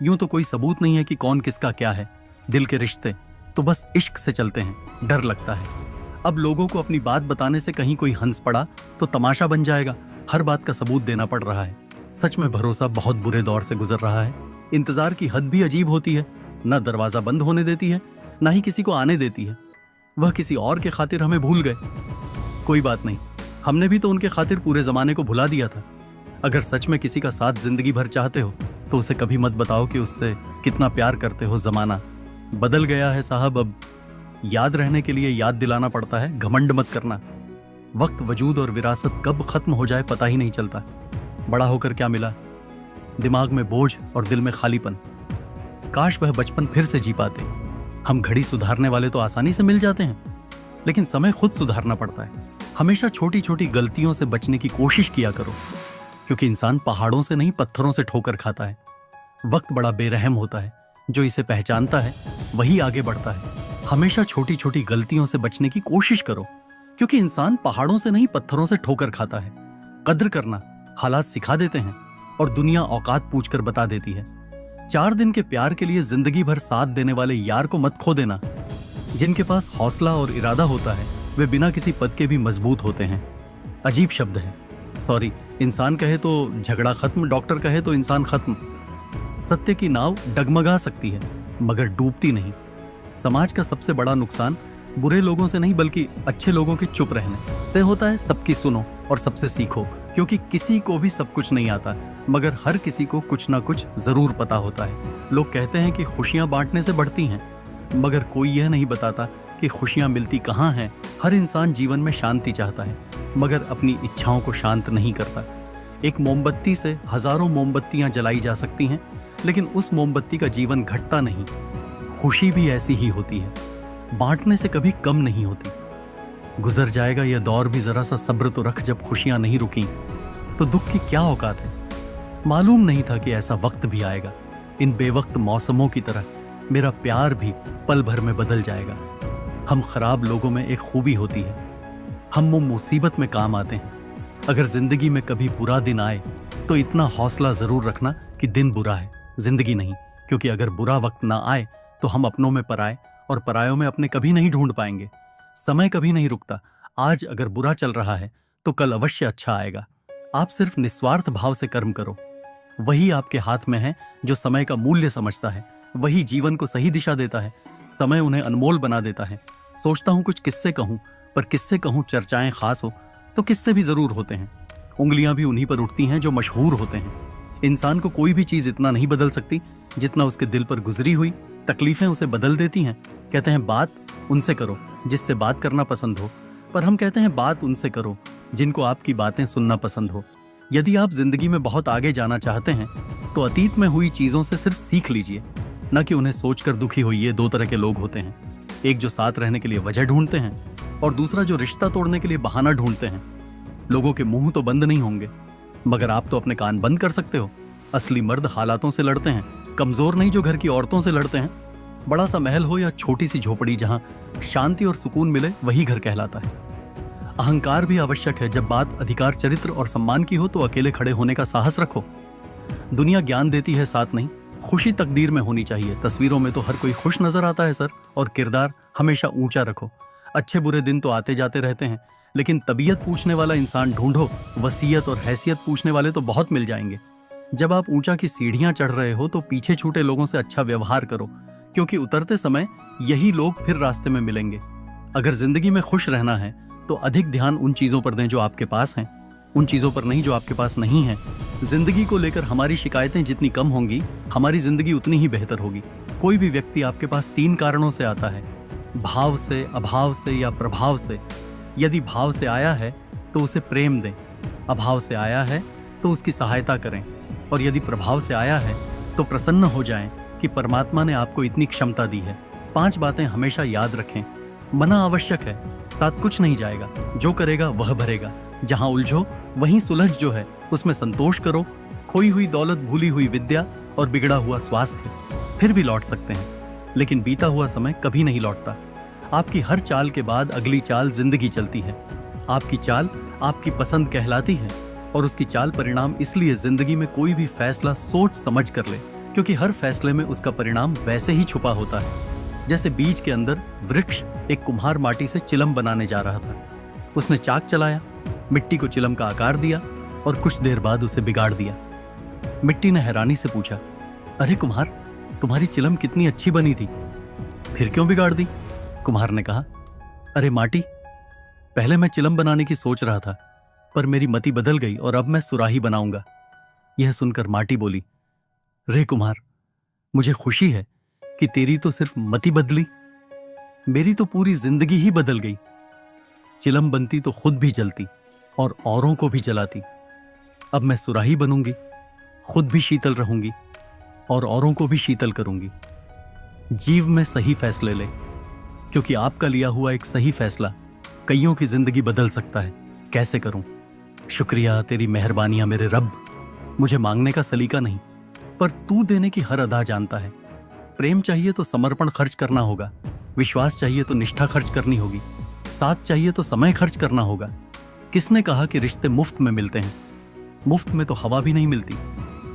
यूं तो कोई सबूत नहीं है कि कौन किसका क्या है। दिल के रिश्ते तो बस इश्क से चलते हैं। डर लगता है अब लोगों को अपनी बात बताने से कहीं कोई हंस पड़ा तो तमाशा बन जाएगा। हर बात का सबूत देना पड़ रहा है। सच में भरोसा बहुत बुरे दौर से गुजर रहा है। इंतजार की हद भी अजीब होती है। न दरवाजा बंद होने देती है, ना ही किसी को आने देती है। वह किसी और के खातिर हमें भूल गए। कोई बात नहीं, हमने भी तो उनके खातिर पूरे जमाने को भुला दिया था। अगर सच में किसी का साथ जिंदगी भर चाहते हो तो उसे कभी मत बताओ कि उससे कितना प्यार करते हो। जमाना बदल गया है साहब। अब याद रहने के लिए याद दिलाना पड़ता है। घमंड मत करना। वक्त, वजूद और विरासत कब खत्म हो जाए पता ही नहीं चलता। बड़ा होकर क्या मिला? दिमाग में बोझ और दिल में खालीपन। काश वह बचपन फिर से जी पाते। हम घड़ी सुधारने वाले तो आसानी से मिल जाते हैं, लेकिन समय खुद सुधारना पड़ता है। हमेशा छोटी छोटी गलतियों से बचने की कोशिश किया करो, क्योंकि इंसान पहाड़ों से नहीं पत्थरों से ठोकर खाता है। वक्त बड़ा बेरहम होता है। जो इसे पहचानता है वही आगे बढ़ता है। हमेशा छोटी छोटी गलतियों से बचने की कोशिश करो, क्योंकि इंसान पहाड़ों से नहीं पत्थरों से ठोकर खाता है। कद्र करना हालात सिखा देते हैं और दुनिया औकात पूछकर बता देती है। 4 दिन के प्यार के लिए जिंदगी भर साथ देने वाले यार को मत खो देना। जिनके पास हौसला और इरादा होता है वे बिना किसी पद के भी मजबूत होते हैं। अजीब शब्द है, सॉरी। इंसान कहे तो झगड़ा खत्म, डॉक्टर कहे तो इंसान खत्म। सत्य की नाव डगमगा सकती है मगर डूबती नहीं। समाज का सबसे बड़ा नुकसान बुरे लोगों से नहीं बल्कि अच्छे लोगों के चुप रहने से होता है। सबकी सुनो और सबसे सीखो, क्योंकि किसी को भी सब कुछ नहीं आता, मगर हर किसी को कुछ ना कुछ जरूर पता होता है। लोग कहते हैं कि खुशियां बांटने से बढ़ती हैं, मगर कोई यह नहीं बताता कि खुशियां मिलती कहाँ हैं। हर इंसान जीवन में शांति चाहता है, मगर अपनी इच्छाओं को शांत नहीं करता। एक मोमबत्ती से हजारों मोमबत्तियां जलाई जा सकती हैं, लेकिन उस मोमबत्ती का जीवन घटता नहीं। खुशी भी ऐसी ही होती है, बांटने से कभी कम नहीं होती। गुजर जाएगा यह दौर भी, जरा सा सब्र तो रख। जब खुशियां नहीं रुकी तो दुख की क्या औकात है। मालूम नहीं था कि ऐसा वक्त भी आएगा। इन बेवक्त मौसमों की तरह मेरा प्यार भी पल भर में बदल जाएगा। हम खराब लोगों में एक खूबी होती है, हम वो मुसीबत में काम आते हैं। अगर जिंदगी में कभी बुरा दिन आए तो इतना हौसला जरूर रखना कि दिन बुरा है, जिंदगी नहीं। क्योंकि अगर बुरा वक्त ना आए तो हम अपनों में पराए और परायों में अपने कभी नहीं ढूंढ पाएंगे। समय कभी नहीं रुकता। आज अगर बुरा चल रहा है तो कल अवश्य अच्छा आएगा। आप सिर्फ निस्वार्थ भाव से कर्म करो, वही आपके हाथ में है। जो समय का मूल्य समझता है वही जीवन को सही दिशा देता है। समय उन्हें अनमोल बना देता है। सोचता हूं कुछ किस्से कहूं, पर किस्से कहूं चर्चाएं खास हो तो किस्से भी जरूर होते हैं। उंगलियां भी उन्हीं पर उठती हैं जो मशहूर होते हैं। इंसान को कोई भी चीज इतना नहीं बदल सकती जितना उसके दिल पर गुजरी हुई तकलीफें उसे बदल देती हैं। कहते हैं बात उनसे करो जिससे बात करना पसंद हो, पर हम कहते हैं बात उनसे करो जिनको आपकी बातें सुनना पसंद हो। यदि आप जिंदगी में बहुत आगे जाना चाहते हैं तो अतीत में हुई चीजों से सिर्फ सीख लीजिए, न कि उन्हें सोचकर दुखी होइए। 2 तरह के लोग होते हैं, एक जो साथ रहने के लिए वजह ढूंढते हैं और दूसरा जो रिश्ता तोड़ने के लिए बहाना ढूंढते हैं। लोगों के मुंह तो बंद नहीं होंगे, मगर आप तो अपने कान बंद कर सकते हो। असली मर्द हालातों से लड़ते हैं, कमजोर नहीं जो घर की औरतों से लड़ते हैं। बड़ा सा महल हो या छोटी सी झोपड़ी, जहां शांति और सुकून मिले वही घर कहलाता है। अहंकार भी आवश्यक है। जब बात अधिकार, चरित्र और सम्मान की हो तो अकेले खड़े होने का साहस रखो। दुनिया ज्ञान देती है, साथ नहीं। खुशी तकदीर में होनी चाहिए। तस्वीरों में तो हर कोई खुश नजर आता है सर, और किरदार हमेशा ऊंचा रखो। अच्छे बुरे दिन तो आते जाते रहते हैं, लेकिन तबीयत पूछने वाला इंसान ढूंढो। वसीयत और हैसियत पूछने वाले तो बहुत मिल जाएंगे। जब आप ऊंचा की सीढ़ियां चढ़ रहे हो तो पीछे छूटे लोगों से अच्छा व्यवहार करो, क्योंकि उतरते समय यही लोग फिर रास्ते में मिलेंगे। अगर जिंदगी में खुश रहना है तो अधिक ध्यान उन चीजों पर दें जो आपके पास हैं, उन चीजों पर नहीं जो आपके पास नहीं है। जिंदगी को लेकर हमारी शिकायतें जितनी कम होंगी, हमारी जिंदगी उतनी ही बेहतर होगी। कोई भी व्यक्ति आपके पास 3 कारणों से आता है, भाव से, अभाव से या प्रभाव से। यदि भाव से आया है तो उसे प्रेम दें, अभाव से आया है तो उसकी सहायता करें, और यदि प्रभाव से आया है तो प्रसन्न हो जाएं कि परमात्मा ने आपको इतनी क्षमता दी है। 5 बातें हमेशा याद रखें। मना आवश्यक है, साथ कुछ नहीं जाएगा। जो करेगा वह भरेगा। जहां उलझो वहीं सुलझ जो है उसमें संतोष करो। खोई हुई दौलत, भूली हुई विद्या और बिगड़ा हुआ स्वास्थ्य फिर भी लौट सकते हैं, लेकिन बीता हुआ समय कभी नहीं लौटता। आपकी हर चाल के बाद अगली चाल जिंदगी चलती है। आपकी चाल आपकी पसंद कहलाती है, और उसकी चाल परिणाम इसलिए जिंदगी में कोई भी फैसला सोच समझ कर ले, क्योंकि हर फैसले में उसका परिणाम वैसे ही छुपा होता है। जैसे बीज के अंदर वृक्ष, एक कुम्हार माटी से चिलम बनाने जा रहा था। उसने चाक चलाया, मिट्टी को चिलम का आकार दिया और कुछ देर बाद उसे बिगाड़ दिया। मिट्टी ने हैरानी से पूछा, अरे कुम्हार, तुम्हारी चिलम कितनी अच्छी बनी थी, फिर क्यों बिगाड़ दी? कुम्हार ने कहा, अरे माटी, पहले मैं चिलम बनाने की सोच रहा था, पर मेरी मति बदल गई और अब मैं सुराही बनाऊंगा। यह सुनकर माटी बोली, रे कुम्हार, मुझे खुशी है कि तेरी तो सिर्फ मति बदली, मेरी तो पूरी जिंदगी ही बदल गई। चिलम बनती तो खुद भी जलती और औरों को भी जलाती। अब मैं सुराही बनूंगी, खुद भी शीतल रहूंगी और औरों को भी शीतल करूंगी। जीव में सही फैसले ले, क्योंकि आपका लिया हुआ एक सही फैसला कईयों की जिंदगी बदल सकता है। कैसे करूं? शुक्रिया, तेरी मेहरबानियां मेरे रब। मुझे मांगने का सलीका नहीं, पर तू देने की हर अदा जानता है। प्रेम चाहिए तो समर्पण खर्च करना होगा, विश्वास चाहिए तो निष्ठा खर्च करनी होगी, साथ चाहिए तो समय खर्च करना होगा। किसने कहा कि रिश्ते मुफ्त में मिलते हैं? मुफ्त में तो हवा भी नहीं मिलती।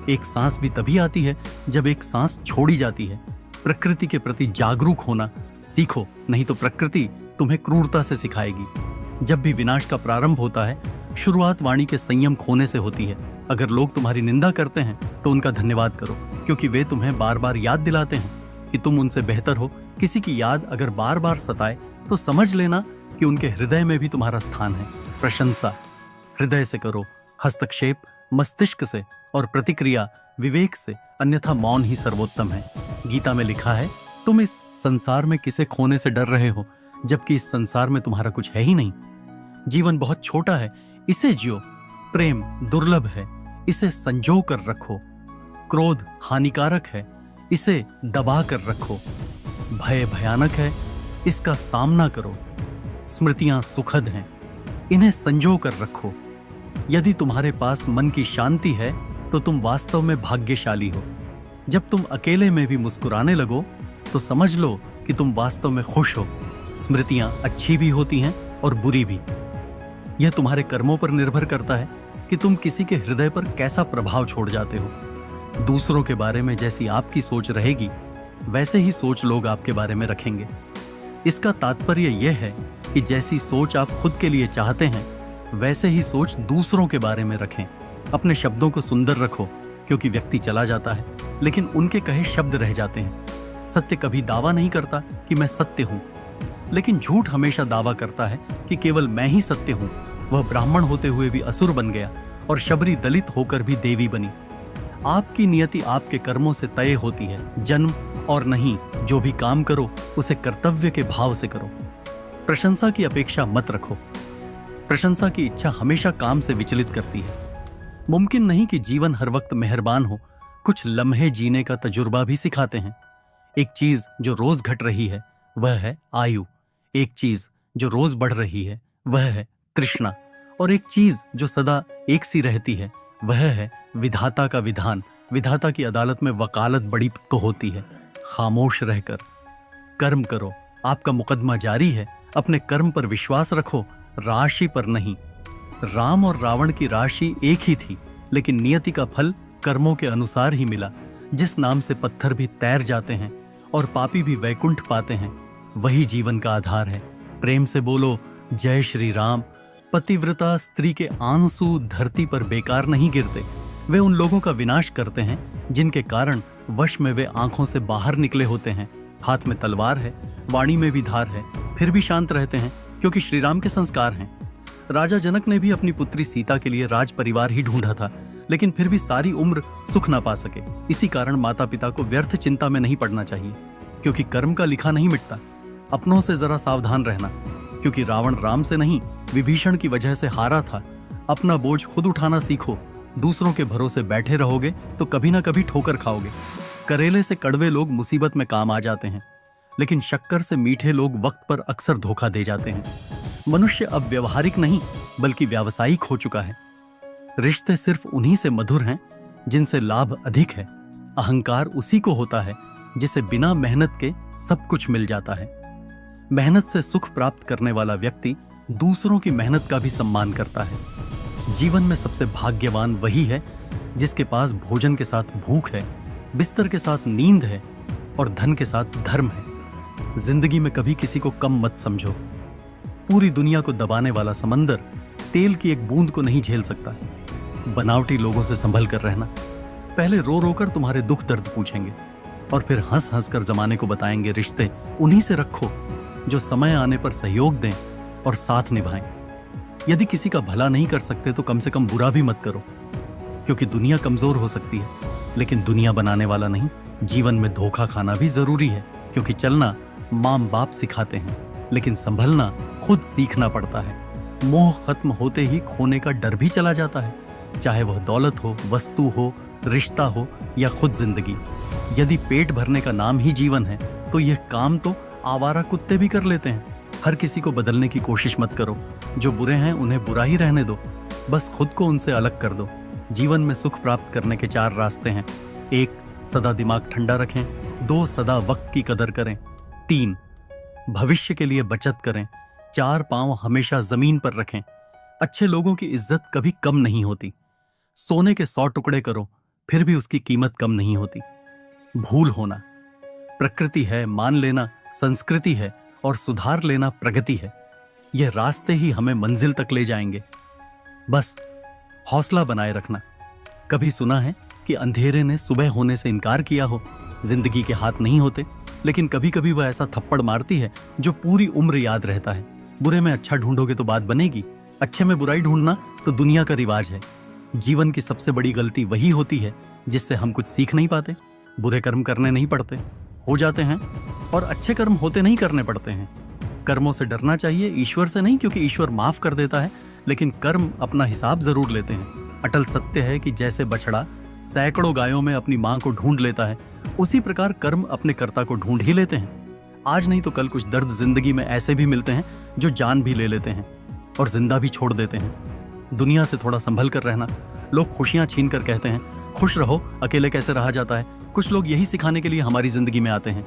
एक सांस भी तभी आती है जब एक सांस छोड़ी जाती है। प्रकृति के प्रति जागरूक होना सीखो, नहीं तो प्रकृति तुम्हें क्रूरता से सिखाएगी। जब भी विनाश का प्रारंभ होता है, शुरुआत वाणी के संयम खोने से होती है। अगर लोग तुम्हारी निंदा करते हैं तो उनका धन्यवाद करो, क्योंकि वे तुम्हें बार बार याद दिलाते हैं कि तुम उनसे बेहतर हो। किसी की याद अगर बार बार सताए तो समझ लेना कि उनके हृदय में भी तुम्हारा स्थान है। प्रशंसा हृदय से करो, हस्तक्षेप मस्तिष्क से और प्रतिक्रिया विवेक से, अन्यथा मौन ही सर्वोत्तम है। गीता में लिखा है, तुम इस संसार में किसे खोने से डर रहे हो, जबकि इस संसार में तुम्हारा कुछ है ही नहीं। जीवन बहुत छोटा है, इसे जियो। प्रेम दुर्लभ है, इसे संजो कर रखो। क्रोध हानिकारक है, इसे दबा कर रखो। भय भयानक है, इसका सामना करो। स्मृतियां सुखद हैं, इन्हें संजो कर रखो। यदि तुम्हारे पास मन की शांति है तो तुम वास्तव में भाग्यशाली हो। जब तुम अकेले में भी मुस्कुराने लगो तो समझ लो कि तुम वास्तव में खुश हो। स्मृतियां अच्छी भी होती हैं और बुरी भी। यह तुम्हारे कर्मों पर निर्भर करता है कि तुम किसी के हृदय पर कैसा प्रभाव छोड़ जाते हो। दूसरों के बारे में जैसी आपकी सोच रहेगी, वैसे ही सोच लोग आपके बारे में रखेंगे। इसका तात्पर्य यह है कि जैसी सोच आप खुद के लिए चाहते हैं, वैसे ही सोच दूसरों के बारे में रखें। अपने शब्दों को सुंदर रखो, क्योंकि व्यक्ति चला जाता है लेकिन उनके कहे शब्द रह जाते हैं। सत्य कभी दावा नहीं करता कि मैं सत्य हूं, लेकिन झूठ हमेशा दावा करता है कि केवल मैं ही सत्य हूं। वह ब्राह्मण होते हुए भी असुर बन गया और शबरी दलित होकर भी देवी बनी। आपकी नियति आपके कर्मों से तय होती है, जन्म और नहीं। जो भी काम करो उसे कर्तव्य के भाव से करो। प्रशंसा की अपेक्षा मत रखो। प्रशंसा की इच्छा हमेशा काम से विचलित करती है। मुमकिन नहीं कि जीवन हर वक्त मेहरबान हो। कुछ लम्हे जीने का तजुर्बा भी सिखाते हैं। एक चीज जो रोज घट रही है वह है आयु। एक चीज जो रोज बढ़ रही है वह है तृष्णा। और एक चीज जो सदा एक सी रहती है वह है विधाता का विधान। विधाता की अदालत में वकालत बड़ी तो होती है। खामोश रहकर कर्म करो, आपका मुकदमा जारी है। अपने कर्म पर विश्वास रखो, राशि पर नहीं। राम और रावण की राशि एक ही थी, लेकिन नियति का फल कर्मों के अनुसार ही मिला। जिस नाम से पत्थर भी तैर जाते हैं और पापी भी वैकुंठ पाते हैं, वही जीवन का आधार है। प्रेम से बोलो जय श्री राम। पतिव्रता स्त्री के आंसू धरती पर बेकार नहीं गिरते, वे उन लोगों का विनाश करते हैं जिनके कारण वश में वे आंखों से बाहर निकले होते हैं। हाथ में तलवार है, वाणी में भी धार है, फिर भी शांत रहते हैं क्योंकि श्री राम के संस्कार हैं। राजा जनक ने भी अपनी पुत्री सीता के लिए राज परिवार ही ढूंढा था, लेकिन फिर भी सारी उम्र सुख ना पा सके। इसी कारण माता पिता को व्यर्थ चिंता में नहीं पड़ना चाहिए, क्योंकि कर्म का लिखा नहीं मिटता। अपनों से जरा सावधान रहना, क्योंकि रावण राम से नहीं विभीषण की वजह से हारा था। अपना बोझ खुद उठाना सीखो। दूसरों के भरोसे बैठे रहोगे तो कभी ना कभी ठोकर खाओगे। करेले से कड़वे लोग मुसीबत में काम आ जाते हैं, लेकिन शक्कर से मीठे लोग वक्त पर अक्सर धोखा दे जाते हैं। मनुष्य अब व्यवहारिक नहीं बल्कि व्यावसायिक हो चुका है। रिश्ते सिर्फ उन्हीं से मधुर हैं जिनसे लाभ अधिक है। अहंकार उसी को होता है जिसे बिना मेहनत के सब कुछ मिल जाता है। मेहनत से सुख प्राप्त करने वाला व्यक्ति दूसरों की मेहनत का भी सम्मान करता है। जीवन में सबसे भाग्यवान वही है जिसके पास भोजन के साथ भूख है, बिस्तर के साथ नींद है और धन के साथ धर्म है। जिंदगी में कभी किसी को कम मत समझो। पूरी दुनिया को दबाने वाला समंदर तेल की एक बूंद को नहीं झेल सकता। बनावटी लोगों से संभल कर रहना। पहले रो रो कर तुम्हारे दुख दर्द पूछेंगे और फिर हंस हंस कर जमाने को बताएंगे। रिश्ते उन्हीं से रखो जो समय आने पर सहयोग दें और साथ निभाएं। यदि किसी का भला नहीं कर सकते तो कम से कम बुरा भी मत करो, क्योंकि दुनिया कमजोर हो सकती है लेकिन दुनिया बनाने वाला नहीं। जीवन में धोखा खाना भी जरूरी है, क्योंकि चलना माँ बाप सिखाते हैं लेकिन संभलना खुद सीखना पड़ता है। मोह खत्म होते ही खोने का डर भी चला जाता है, चाहे वह दौलत हो, वस्तु हो, रिश्ता हो या खुद जिंदगी। यदि पेट भरने का नाम ही जीवन है तो यह काम तो आवारा कुत्ते भी कर लेते हैं। हर किसी को बदलने की कोशिश मत करो। जो बुरे हैं उन्हें बुरा ही रहने दो, बस खुद को उनसे अलग कर दो। जीवन में सुख प्राप्त करने के 4 रास्ते हैं। 1. सदा दिमाग ठंडा रखें। 2. सदा वक्त की कदर करें। 3. भविष्य के लिए बचत करें। 4. पांव हमेशा जमीन पर रखें। अच्छे लोगों की इज्जत कभी कम नहीं होती। सोने के 100 टुकड़े करो फिर भी उसकी कीमत कम नहीं होती। भूल होना प्रकृति है, मान लेना संस्कृति है और सुधार लेना प्रगति है। यह रास्ते ही हमें मंजिल तक ले जाएंगे। बस हौसला बनाए रखना। कभी सुना है कि अंधेरे ने सुबह होने से इनकार किया हो? जिंदगी के हाथ नहीं होते, लेकिन कभी कभी वह ऐसा थप्पड़ मारती है जो पूरी उम्र याद रहता है। बुरे में अच्छा ढूंढोगे तो बात बनेगी, अच्छे में बुराई ढूंढना तो दुनिया का रिवाज है। जीवन की सबसे बड़ी गलती वही होती है जिससे हम कुछ सीख नहीं पाते। बुरे कर्म करने नहीं पड़ते, हो जाते हैं, और अच्छे कर्म होते नहीं करने पड़ते हैं। कर्मों से डरना चाहिए, ईश्वर से नहीं, क्योंकि ईश्वर माफ कर देता है, लेकिन कर्म अपना हिसाब जरूर लेते हैं। अटल सत्य है कि जैसे बछड़ा सैकड़ों गायों में अपनी मां को ढूंढ लेता है, उसी प्रकार कर्म अपने कर्ता को ढूंढ ही लेते हैं। आज नहीं तो कल कुछ दर्द जिंदगी में ऐसे भी मिलते हैं जो जान भी ले लेते हैं और जिंदा भी छोड़ देते हैं। दुनिया से थोड़ा संभल कर रहना। लोग खुशियां छीन कर कहते हैं खुश रहो, अकेले कैसे रहा जाता है। कुछ लोग यही सिखाने के लिए हमारी जिंदगी में आते हैं।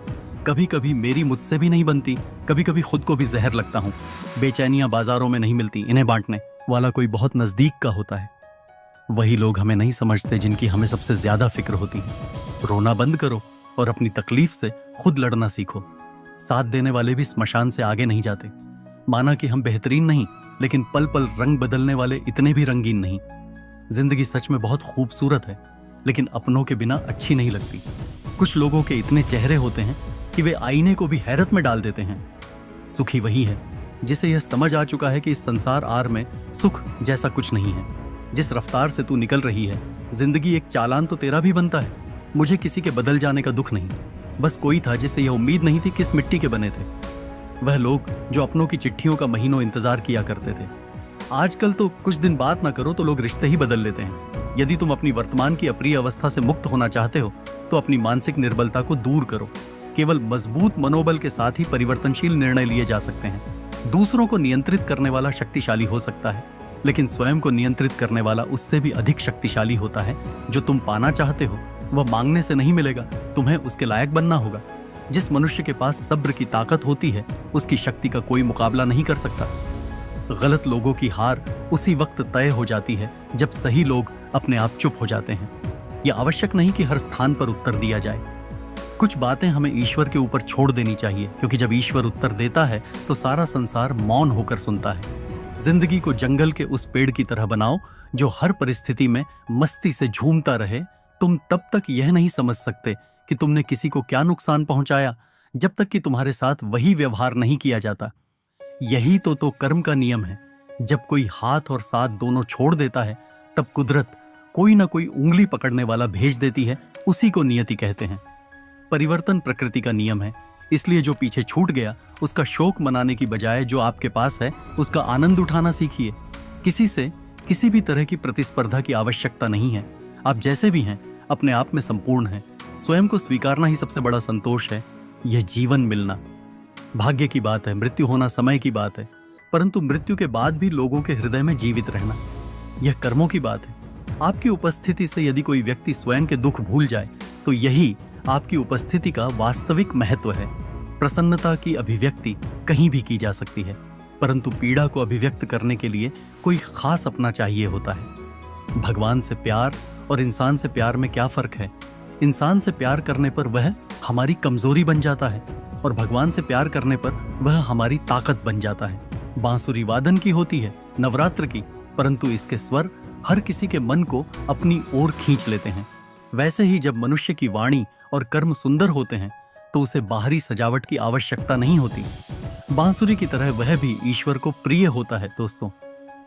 कभी कभी मेरी मुझसे भी नहीं बनती, कभी कभी खुद को भी जहर लगता हूँ। बेचैनियां बाजारों में नहीं मिलती, इन्हें बांटने वाला कोई बहुत नजदीक का होता है। वही लोग हमें नहीं समझते जिनकी हमें सबसे ज्यादा फिक्र होती है। रोना बंद करो और अपनी तकलीफ से खुद लड़ना सीखो। साथ देने वाले भी स्मशान से आगे नहीं जाते। माना कि हम बेहतरीन नहीं, लेकिन पल पल रंग बदलने वाले इतने भी रंगीन नहीं। जिंदगी सच में बहुत खूबसूरत है, लेकिन अपनों के बिना अच्छी नहीं लगती। कुछ लोगों के इतने चेहरे होते हैं कि वे आईने को भी हैरत में डाल देते हैं। सुखी वही है जिसे यह समझ आ चुका है कि इस संसार आर में सुख जैसा कुछ नहीं है। जिस रफ्तार से तू निकल रही है, जिंदगी एक चालान तो तेरा भी बनता है। मुझे किसी के बदल जाने का दुख नहीं, बस कोई था जिसे यह उम्मीद नहीं थी किस मिट्टी के बने थे। वह लोग जो अपनों की चिट्ठियों का महीनों इंतजार किया करते थे। आजकल तो कुछ दिन बात ना करो तो लोग रिश्ते ही बदल लेते हैं। यदि तुम अपनी वर्तमान की अप्रिय अवस्था से मुक्त होना चाहते हो तो अपनी मानसिक निर्बलता को दूर करो। केवल मजबूत मनोबल के साथ ही परिवर्तनशील निर्णय लिए जा सकते हैं। दूसरों को नियंत्रित करने वाला शक्तिशाली हो सकता है, लेकिन स्वयं को नियंत्रित करने वाला उससे भी अधिक शक्तिशाली होता है। जो तुम पाना चाहते हो वह मांगने से नहीं मिलेगा, तुम्हें उसके लायक बनना होगा। जिस मनुष्य के पास सब्र की ताकत होती है, उसकी शक्ति का कोई मुकाबला नहीं कर सकता। गलत लोगों की हार उसी वक्त तय हो जाती है जब सही लोग अपने आप चुप हो जाते हैं। यह आवश्यक नहीं कि हर स्थान पर उत्तर दिया जाए। कुछ बातें हमें ईश्वर के ऊपर छोड़ देनी चाहिए, क्योंकि जब ईश्वर उत्तर देता है तो सारा संसार मौन होकर सुनता है। जिंदगी को जंगल के उस पेड़ की तरह बनाओ जो हर परिस्थिति में मस्ती से झूमता रहे। तुम तब तक यह नहीं समझ सकते कि तुमने किसी को क्या नुकसान पहुंचाया जब तक कि तुम्हारे साथ वही व्यवहार नहीं किया जाता। यही तो कर्म का नियम है। जब कोई हाथ और साथ दोनों छोड़ देता है तब कुदरत कोई ना कोई उंगली पकड़ने वाला भेज देती है। उसी को नियति कहते हैं। परिवर्तन प्रकृति का नियम है, इसलिए जो पीछे छूट गया उसका शोक मनाने की बजाय जो आपके पास है उसका आनंद उठाना सीखिए। किसी से किसी भी तरह की प्रतिस्पर्धा की आवश्यकता नहीं है। आप जैसे भी हैं अपने आप में संपूर्ण हैं। स्वयं को स्वीकारना ही सबसे बड़ा संतोष है। यह जीवन मिलना भाग्य की बात है, मृत्यु होना समय की बात है, परंतु मृत्यु के बाद भी लोगों के हृदय में जीवित रहना यह कर्मों की बात है। आपकी उपस्थिति से यदि कोई व्यक्ति स्वयं के दुख भूल जाए तो यही आपकी उपस्थिति का वास्तविक महत्व है। प्रसन्नता की अभिव्यक्ति कहीं भी की जा सकती है, परंतु पीड़ा को अभिव्यक्त करने के लिए कोई खास अपना चाहिए होता है। भगवान से प्यार और इंसान से प्यार में क्या फर्क है? इंसान से प्यार करने पर वह हमारी कमजोरी बन जाता है और भगवान से प्यार करने पर वह हमारी ताकत बन जाता है। बांसुरी वादन की होती है, नवरात्र की, परंतु इसके स्वर हर किसी के मन को अपनी ओर खींच लेते हैं। वैसे ही जब मनुष्य की वाणी और कर्म सुंदर होते हैं तो उसे बाहरी सजावट की आवश्यकता नहीं होती। बांसुरी की तरह वह भी ईश्वर को प्रिय होता है। दोस्तों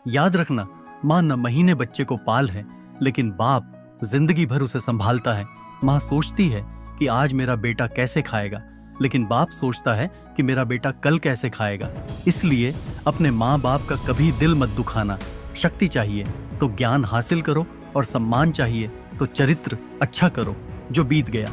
याद रखना, मां न महीने बच्चे को पाल है, लेकिन बाप जिंदगी भर उसे संभालता है। मां सोचती है कि आज मेरा बेटा कैसे खाएगा, लेकिन बाप सोचता है कि मेरा बेटा कल कैसे खाएगा। इसलिए अपने माँ बाप का कभी दिल मत दुखाना। शक्ति चाहिए तो ज्ञान हासिल करो और सम्मान चाहिए तो चरित्र अच्छा करो। जो बीत गया,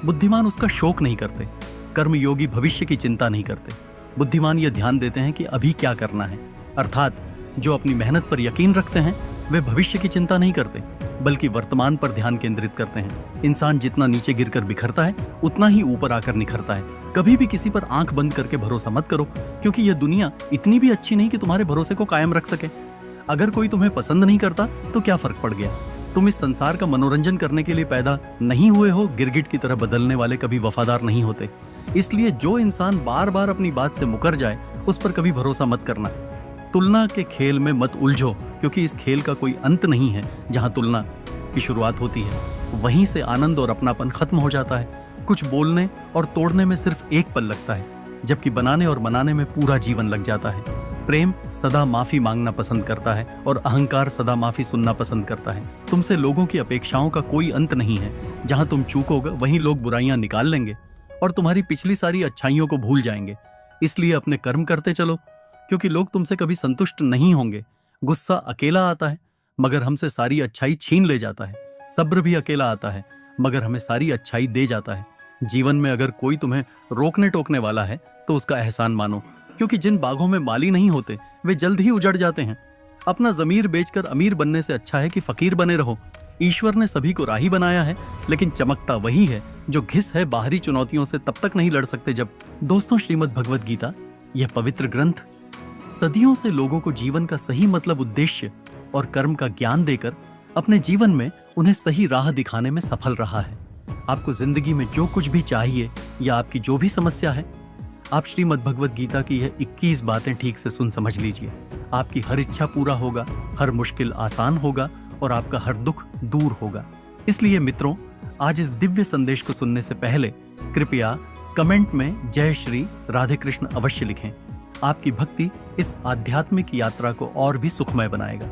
बुद्धिमान उसका शोक नहीं करते। कर्मयोगी भविष्य की चिंता नहीं करते। बुद्धिमान यह ध्यान देते हैं कि अभी क्या करना है। अर्थात जो अपनी मेहनत पर यकीन रखते हैं वे भविष्य की चिंता नहीं करते, बल्कि वर्तमान पर ध्यान केंद्रित करते हैं। इंसान जितना नीचे गिरकर बिखरता है उतना ही ऊपर आकर निखरता है। कभी भी किसी पर आंख बंद करके भरोसा मत करो, क्योंकि यह दुनिया इतनी भी अच्छी नहीं कि तुम्हारे भरोसे को कायम रख सके। अगर कोई तुम्हें पसंद नहीं करता तो क्या फर्क पड़ गया? तुम इस संसार का मनोरंजन करने के लिए पैदा नहीं हुए हो। गिरगिट की तरह बदलने वाले कभी वफादार नहीं होते। इसलिए जो इंसान बार बार अपनी बात से मुकर जाए उस पर कभी भरोसा मत करना। तुलना के खेल में मत उलझो, क्योंकि इस खेल का कोई अंत नहीं है। जहां तुलना की शुरुआत होती है वहीं से आनंद और अपनापन खत्म हो जाता है। कुछ बोलने और तोड़ने में सिर्फ एक पल लगता है, जबकि बनाने और मनाने में पूरा जीवन लग जाता है। प्रेम सदा माफी मांगना पसंद करता है और अहंकार सदा माफी सुनना पसंद करता है। तुमसे लोगों की अपेक्षाओं का कोई अंत नहीं है। जहां तुम चूकोगे वहीं लोग बुराइयां निकाल लेंगे और तुम्हारी पिछली सारी अच्छाइयों को भूल जाएंगे। इसलिए अपने कर्म करते चलो, क्योंकि लोग तुमसे कभी संतुष्ट नहीं होंगे। गुस्सा अकेला आता है मगर हमसे सारी अच्छाई छीन ले जाता है। सब्र भी अकेला आता है मगर हमें सारी अच्छाई दे जाता है। जीवन में अगर कोई तुम्हें रोकने टोकने वाला है तो उसका एहसान मानो, क्योंकि जिन बागों में माली नहीं होते वे जल्द ही उजड़ जाते हैं। अपना जमीर बेचकर अमीर बनने से अच्छा है कि फकीर बने रहो। ईश्वर ने सभी को राही बनाया है, लेकिन चमकता वही है जो घिस है बाहरी चुनौतियों से तब तक नहीं लड़ सकते जब। दोस्तों, श्रीमद् भगवद गीता यह पवित्र ग्रंथ सदियों से लोगों को जीवन का सही मतलब, उद्देश्य और कर्म का ज्ञान देकर अपने जीवन में उन्हें सही राह दिखाने में सफल रहा है। आपको जिंदगी में जो कुछ भी चाहिए या आपकी जो भी समस्या है, आप श्रीमद् भगवद गीता की यह 21 बातें ठीक से सुन समझ लीजिए। आपकी हर इच्छा पूरा होगा, हर मुश्किल आसान होगा और आपका हर दुख दूर होगा। इसलिए मित्रों, आज इस दिव्य संदेश को सुनने से पहले कृपया कमेंट में जय श्री राधे कृष्ण अवश्य लिखें। आपकी भक्ति इस आध्यात्मिक यात्रा को और भी सुखमय बनाएगा।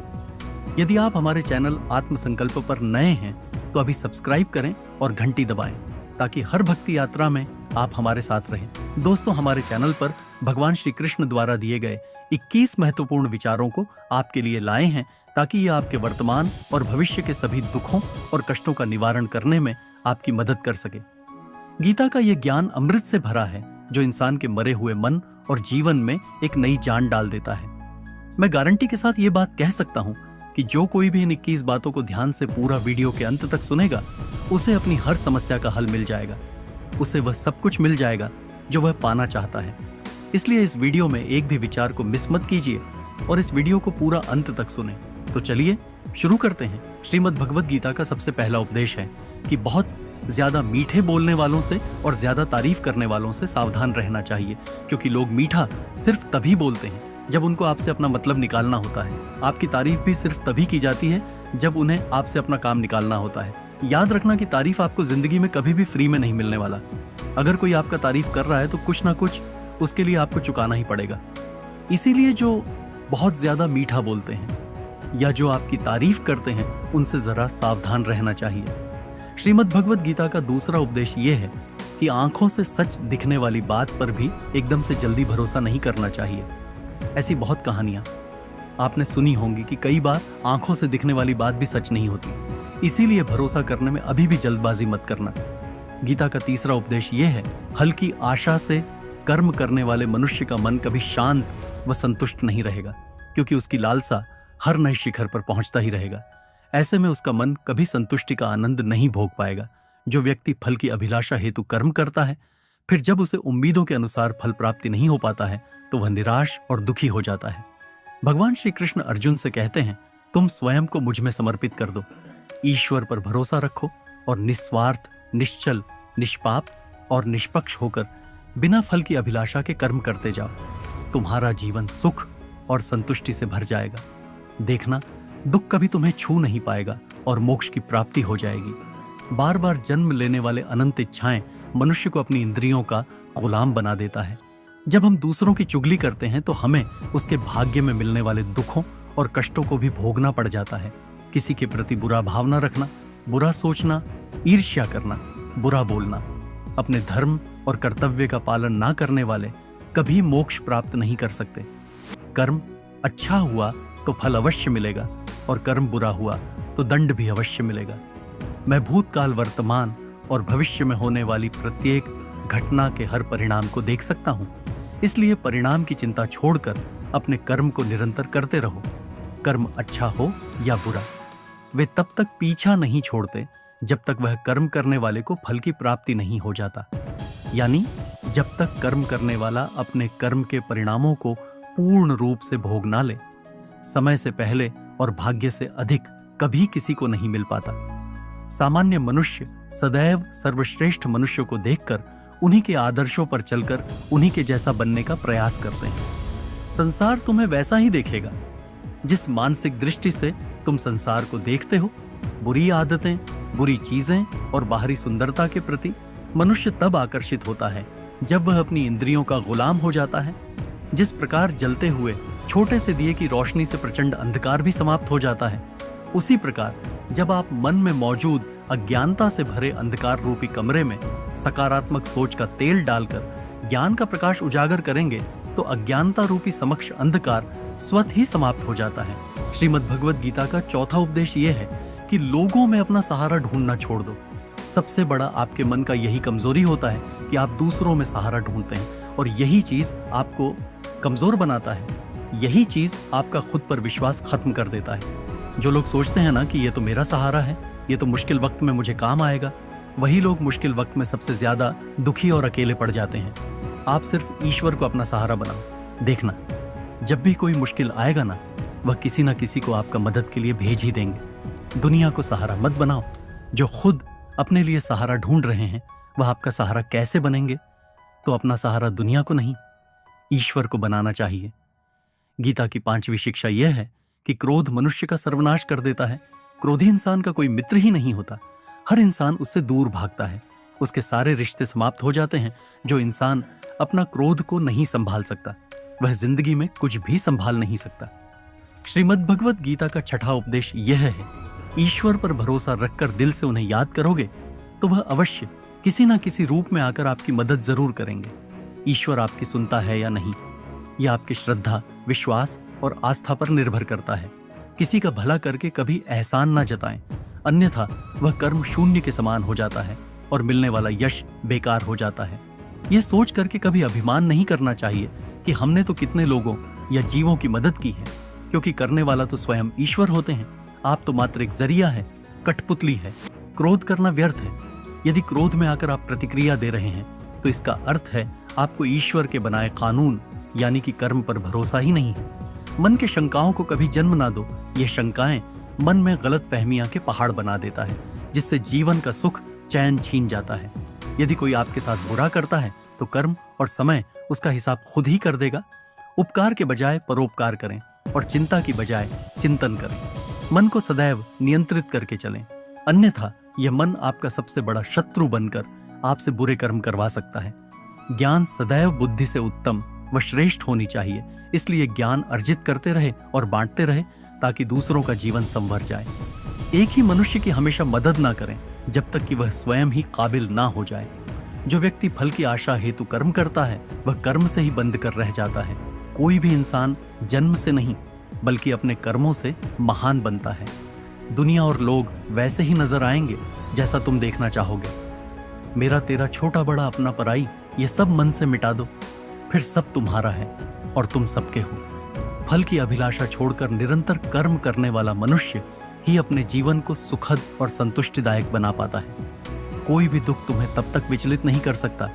यदि आप हमारे चैनल आत्मसंकल्प पर नए हैं तो अभी सब्सक्राइब करें और घंटी दबाएं, ताकि हर भक्ति यात्रा में आप हमारे साथ रहें। दोस्तों, हमारे चैनल पर भगवान श्री कृष्ण द्वारा दिए गए 21 महत्वपूर्ण विचारों को आपके लिए लाए हैं, ताकि ये आपके वर्तमान और भविष्य के सभी दुखों और कष्टों का निवारण करने में आपकी मदद कर सके। गीता का यह ज्ञान अमृत से भरा है, जो इंसान के मरे हुए मन और जीवन में एक नई जान डाल देता है। मैं गारंटी के साथ ये बात कह सकता हूँ कि जो कोई भी इन 21 बातों को ध्यान से पूरा वीडियो के अंत तक सुनेगा, उसे अपनी हर समस्या का हल मिल जाएगा। उसे वह सब कुछ मिल जाएगा जो वह पाना चाहता है। इसलिए इस वीडियो में एक भी विचार को मिस मत कीजिए और इस वीडियो को पूरा अंत तक सुने। तो चलिए शुरू करते हैं। श्रीमद् भगवद गीता का सबसे पहला उपदेश है कि बहुत ज्यादा मीठे बोलने वालों से और ज्यादा तारीफ करने वालों से सावधान रहना चाहिए, क्योंकि लोग मीठा सिर्फ तभी बोलते हैं जब उनको आपसे अपना मतलब निकालना होता है। आपकी तारीफ भी सिर्फ तभी की जाती है जब उन्हें आपसे अपना काम निकालना होता है। याद रखना कि तारीफ आपको जिंदगी में कभी भी फ्री में नहीं मिलने वाला। अगर कोई आपका तारीफ कर रहा है तो कुछ ना कुछ उसके लिए आपको चुकाना ही पड़ेगा। इसीलिए जो बहुत ज्यादा मीठा बोलते हैं या जो आपकी तारीफ करते हैं उनसे जरा सावधान रहना चाहिए। श्रीमद् भगवद गीता का दूसरा उपदेश यह है कि आंखों से सच दिखने वाली बात पर भी एकदम से जल्दी भरोसा नहीं करना चाहिए। ऐसी बहुत कहानियां आपने सुनी होंगी कि कई बार आंखों से दिखने वाली बात भी सच नहीं होती। इसीलिए भरोसा करने में अभी भी जल्दबाजी मत करना। गीता का तीसरा उपदेश यह है, हल्की आशा से कर्म करने वाले मनुष्य का मन कभी शांत व संतुष्ट नहीं रहेगा, क्योंकि उसकी लालसा हर नए शिखर पर पहुंचता ही रहेगा। ऐसे में उसका मन कभी संतुष्टि का आनंद नहीं भोग पाएगा। जो व्यक्ति फल की अभिलाषा हेतु कर्म करता है, फिर जब उसे उम्मीदों के अनुसार फल प्राप्ति नहीं हो पाता है तो वह निराश और दुखी हो जाता है। भगवान श्री कृष्ण अर्जुन से कहते हैं, तुम स्वयं को मुझ में समर्पित कर दो, ईश्वर पर भरोसा रखो और निस्वार्थ, निश्चल, निष्पाप और निष्पक्ष होकर बिना फल की अभिलाषा के कर्म करते जाओ। तुम्हारा जीवन सुख और संतुष्टि से भर जाएगा। देखना, दुख कभी तुम्हें छू नहीं पाएगा और मोक्ष की प्राप्ति हो जाएगी। बार बार जन्म लेने वाले अनंत इच्छाएं मनुष्य को अपनी इंद्रियों का गुलाम बना देता है। जब हम दूसरों की चुगली करते हैं तो हमें उसके भाग्य में मिलने वाले दुखों और कष्टों को भी भोगना पड़ जाता है। किसी के प्रति बुरा भाव न रखना, बुरा सोचना, ईर्ष्या करना, बुरा बोलना, अपने धर्म और कर्तव्य का पालन ना करने वाले कभी मोक्ष प्राप्त नहीं कर सकते। कर्म अच्छा हुआ तो फल अवश्य मिलेगा और कर्म बुरा हुआ तो दंड भी अवश्य मिलेगा। मैं भूतकाल, वर्तमान और भविष्य में होने वाली प्रत्येक घटना के हर परिणाम को देख सकता हूं। इसलिए परिणाम की चिंता छोड़कर अपने कर्म को निरंतर करते रहो। कर्म अच्छा हो या बुरा, वे तब तक पीछा नहीं छोड़ते जब तक वह कर्म करने वाले को फल की प्राप्ति नहीं हो जाता। यानी जब तक कर्म करने वाला अपने कर्म के परिणामों को पूर्ण रूप से भोग ना ले, समय से पहले और भाग्य से अधिक कभी किसी को नहीं मिल पाता। सामान्य मनुष्य सदैव सर्वश्रेष्ठ मनुष्य को देखकर उन्हीं के आदर्शों पर चलकर उन्हीं के जैसा बनने का प्रयास करते हैं। संसार तुम्हें वैसा ही देखेगा जिस मानसिक दृष्टि से तुम संसार को देखते हो। बुरी आदतें, बुरी चीजें और बाहरी सुंदरता के प्रति मनुष्य तब आकर्षित होता है जब वह अपनी इंद्रियों का गुलाम हो जाता है। जिस प्रकार जलते हुए छोटे से दिए की रोशनी से प्रचंड अंधकार भी समाप्त हो जाता है, उसी प्रकार जब आप मन में मौजूद अज्ञानता से भरे अंधकार रूपी कमरे में सकारात्मक सोच का तेल डालकर ज्ञान का प्रकाश उजागर करेंगे तो अज्ञानता रूपी समक्ष अंधकार स्वतः ही समाप्त हो जाता है। श्रीमद् भगवद गीता का चौथा उपदेश यह है कि लोगों में अपना सहारा ढूंढना छोड़ दो। सबसे बड़ा आपके मन का यही कमजोरी होता है कि आप दूसरों में सहारा ढूंढते हैं, और यही चीज आपको कमजोर बनाता है। यही चीज आपका खुद पर विश्वास खत्म कर देता है। जो लोग सोचते हैं ना कि ये तो मेरा सहारा है, ये तो मुश्किल वक्त में मुझे काम आएगा, वही लोग मुश्किल वक्त में सबसे ज्यादा दुखी और अकेले पड़ जाते हैं। आप सिर्फ ईश्वर को अपना सहारा बनाओ। देखना, जब भी कोई मुश्किल आएगा ना, वह किसी ना किसी को आपका मदद के लिए भेज ही देंगे। दुनिया को सहारा मत बनाओ। जो खुद अपने लिए सहारा ढूंढ रहे हैं वह आपका सहारा कैसे बनेंगे? तो अपना सहारा दुनिया को नहीं, ईश्वर को बनाना चाहिए। गीता की 5वीं शिक्षा यह है कि क्रोध मनुष्य का सर्वनाश कर देता है। क्रोधी इंसान का कोई मित्र ही नहीं होता। हर इंसान उससे दूर भागता है। उसके सारे रिश्ते समाप्त हो जाते हैं। जो इंसान अपना क्रोध को नहीं संभाल सकता, वह जिंदगी में कुछ भी संभाल नहीं सकता। श्रीमद् भगवद गीता का छठा उपदेश यह है, ईश्वर पर भरोसा रखकर दिल से उन्हें याद करोगे तो वह अवश्य किसी ना किसी रूप में आकर आपकी मदद जरूर करेंगे। ईश्वर आपकी सुनता है या नहीं, यह आपकी श्रद्धा, विश्वास और आस्था पर निर्भर करता है। किसी का भला करके कभी एहसान ना जताएं, अन्यथा वह कर्म शून्य के समान हो जाता है और मिलने वाला यश बेकार हो जाता है। यह सोच करके कभी अभिमान नहीं करना चाहिए कि हमने तो कितने लोगों या जीवों की मदद की है, क्योंकि करने वाला तो स्वयं ईश्वर होते हैं। आप तो मात्र एक जरिया है, कठपुतली है। क्रोध करना व्यर्थ है। यदि क्रोध में आकर आप प्रतिक्रिया दे रहे हैं तो इसका अर्थ है आपको ईश्वर के बनाए कानून यानी कि कर्म पर भरोसा ही नहीं है। मन के शंकाओं को कभी जन्म ना दो। ये शंकाएं मन में गलत फहमियां के पहाड़ बना देता है, जिससे जीवन का सुख चैन छीन जाता है। यदि कोई आपके साथ बुरा करता है तो कर्म और समय उसका हिसाब खुद ही कर देगा। उपकार के बजाय परोपकार करें और चिंता की बजाय चिंतन करें। मन को सदैव नियंत्रित करके चलें, अन्यथा यह मन आपका सबसे बड़ा शत्रु बनकर आपसे बुरे कर्म करवा सकता है। ज्ञान सदैव बुद्धि से उत्तम व श्रेष्ठ होनी चाहिए, इसलिए ज्ञान अर्जित करते रहे और बांटते रहे ताकि दूसरों का जीवन संवर जाए। एक ही मनुष्य की हमेशा मदद ना करें जब तक कि वह स्वयं ही काबिल ना हो जाए। जो व्यक्ति फल की आशा हेतु कर्म करता है वह कर्म से ही बंद कर रह जाता है। कोई भी इंसान जन्म से नहीं बल्कि अपने कर्मों से महान बनता है। दुनिया और लोग वैसे ही नजर आएंगे जैसा तुम देखना चाहोगे। मेरा तेरा छोटा बड़ा अपना पराई, ये सब मन से मिटा दो, फिर सब तुम्हारा है और तुम सबके हो। फल की अभिलाषा छोड़कर निरंतर कर्म करने वाला मनुष्य ही अपने जीवन को सुखद और संतुष्टिदायक बना पाता है। कोई भी दुख तुम्हें तब तक विचलित नहीं कर सकता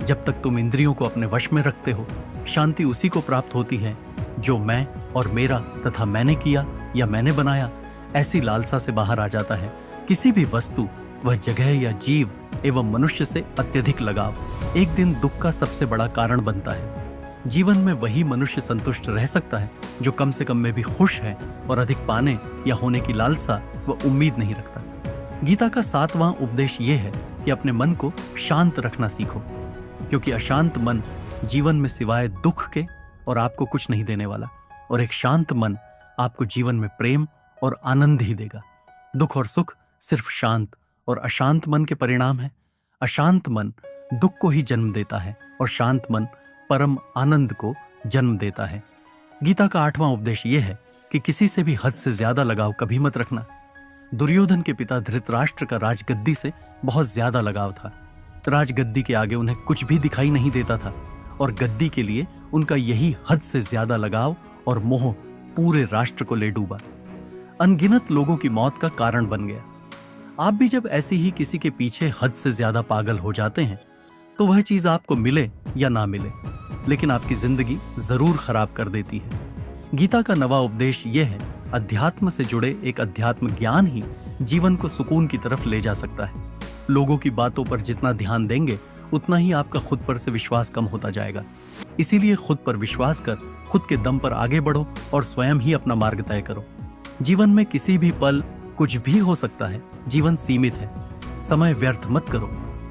जब तक तुम इंद्रियों को अपने वश में रखते हो। शांति उसी को प्राप्त होती है जो मैं और मेरा तथा मैंने किया या मैंने बनाया ऐसी लालसा से बाहर आ जाता है। किसी भी वस्तु, वह जगह या जीव एवं मनुष्य से अत्यधिक लगाव एक दिन दुख का सबसे बड़ा कारण बनता है। जीवन में वही मनुष्य संतुष्ट रह सकता है जो कम से कम में भी खुश है और अधिक पाने या होने की लालसा व उम्मीद नहीं रखता। गीता का 7वां उपदेश यह है कि अपने मन को शांत रखना सीखो, क्योंकि अशांत मन जीवन में सिवाय दुख के और आपको कुछ नहीं देने वाला, और एक शांत मन आपको जीवन में प्रेम और आनंद ही देगा। दुख और सुख सिर्फ शांत और अशांत मन के परिणाम है। अशांत मन दुख को ही जन्म देता है और शांत मन परम आनंद को जन्म देता है। गीता का 8वां उपदेश यह है कि किसी से भी हद से ज्यादा लगाव कभी मत रखना। दुर्योधन के पिता धृतराष्ट्र का राजगद्दी से बहुत ज्यादा लगाव था। राजगद्दी के आगे उन्हें कुछ भी दिखाई नहीं देता था और गद्दी के लिए उनका यही हद से ज्यादा लगाव और मोह पूरे राष्ट्र को ले डूबा, अनगिनत लोगों की मौत का कारण बन गया। आप भी जब ऐसी ही किसी के पीछे हद से ज्यादा पागल हो जाते हैं तो वह चीज आपको मिले या ना मिले, लेकिन आपकी जिंदगी जरूर खराब कर देती है। गीता का 9वां उपदेश यह है, अध्यात्म से जुड़े एक अध्यात्म ज्ञान ही जीवन को सुकून की तरफ ले जा सकता है। लोगों की बातों पर जितना ध्यान देंगे उतना ही आपका खुद पर से विश्वास कम होता जाएगा। इसीलिए खुद पर विश्वास कर खुद के दम पर आगे बढ़ो और स्वयं ही अपना मार्ग तय करो। जीवन में किसी भी पल कुछ भी हो सकता है। जीवन सीमित है, समय व्यर्थ मत करो।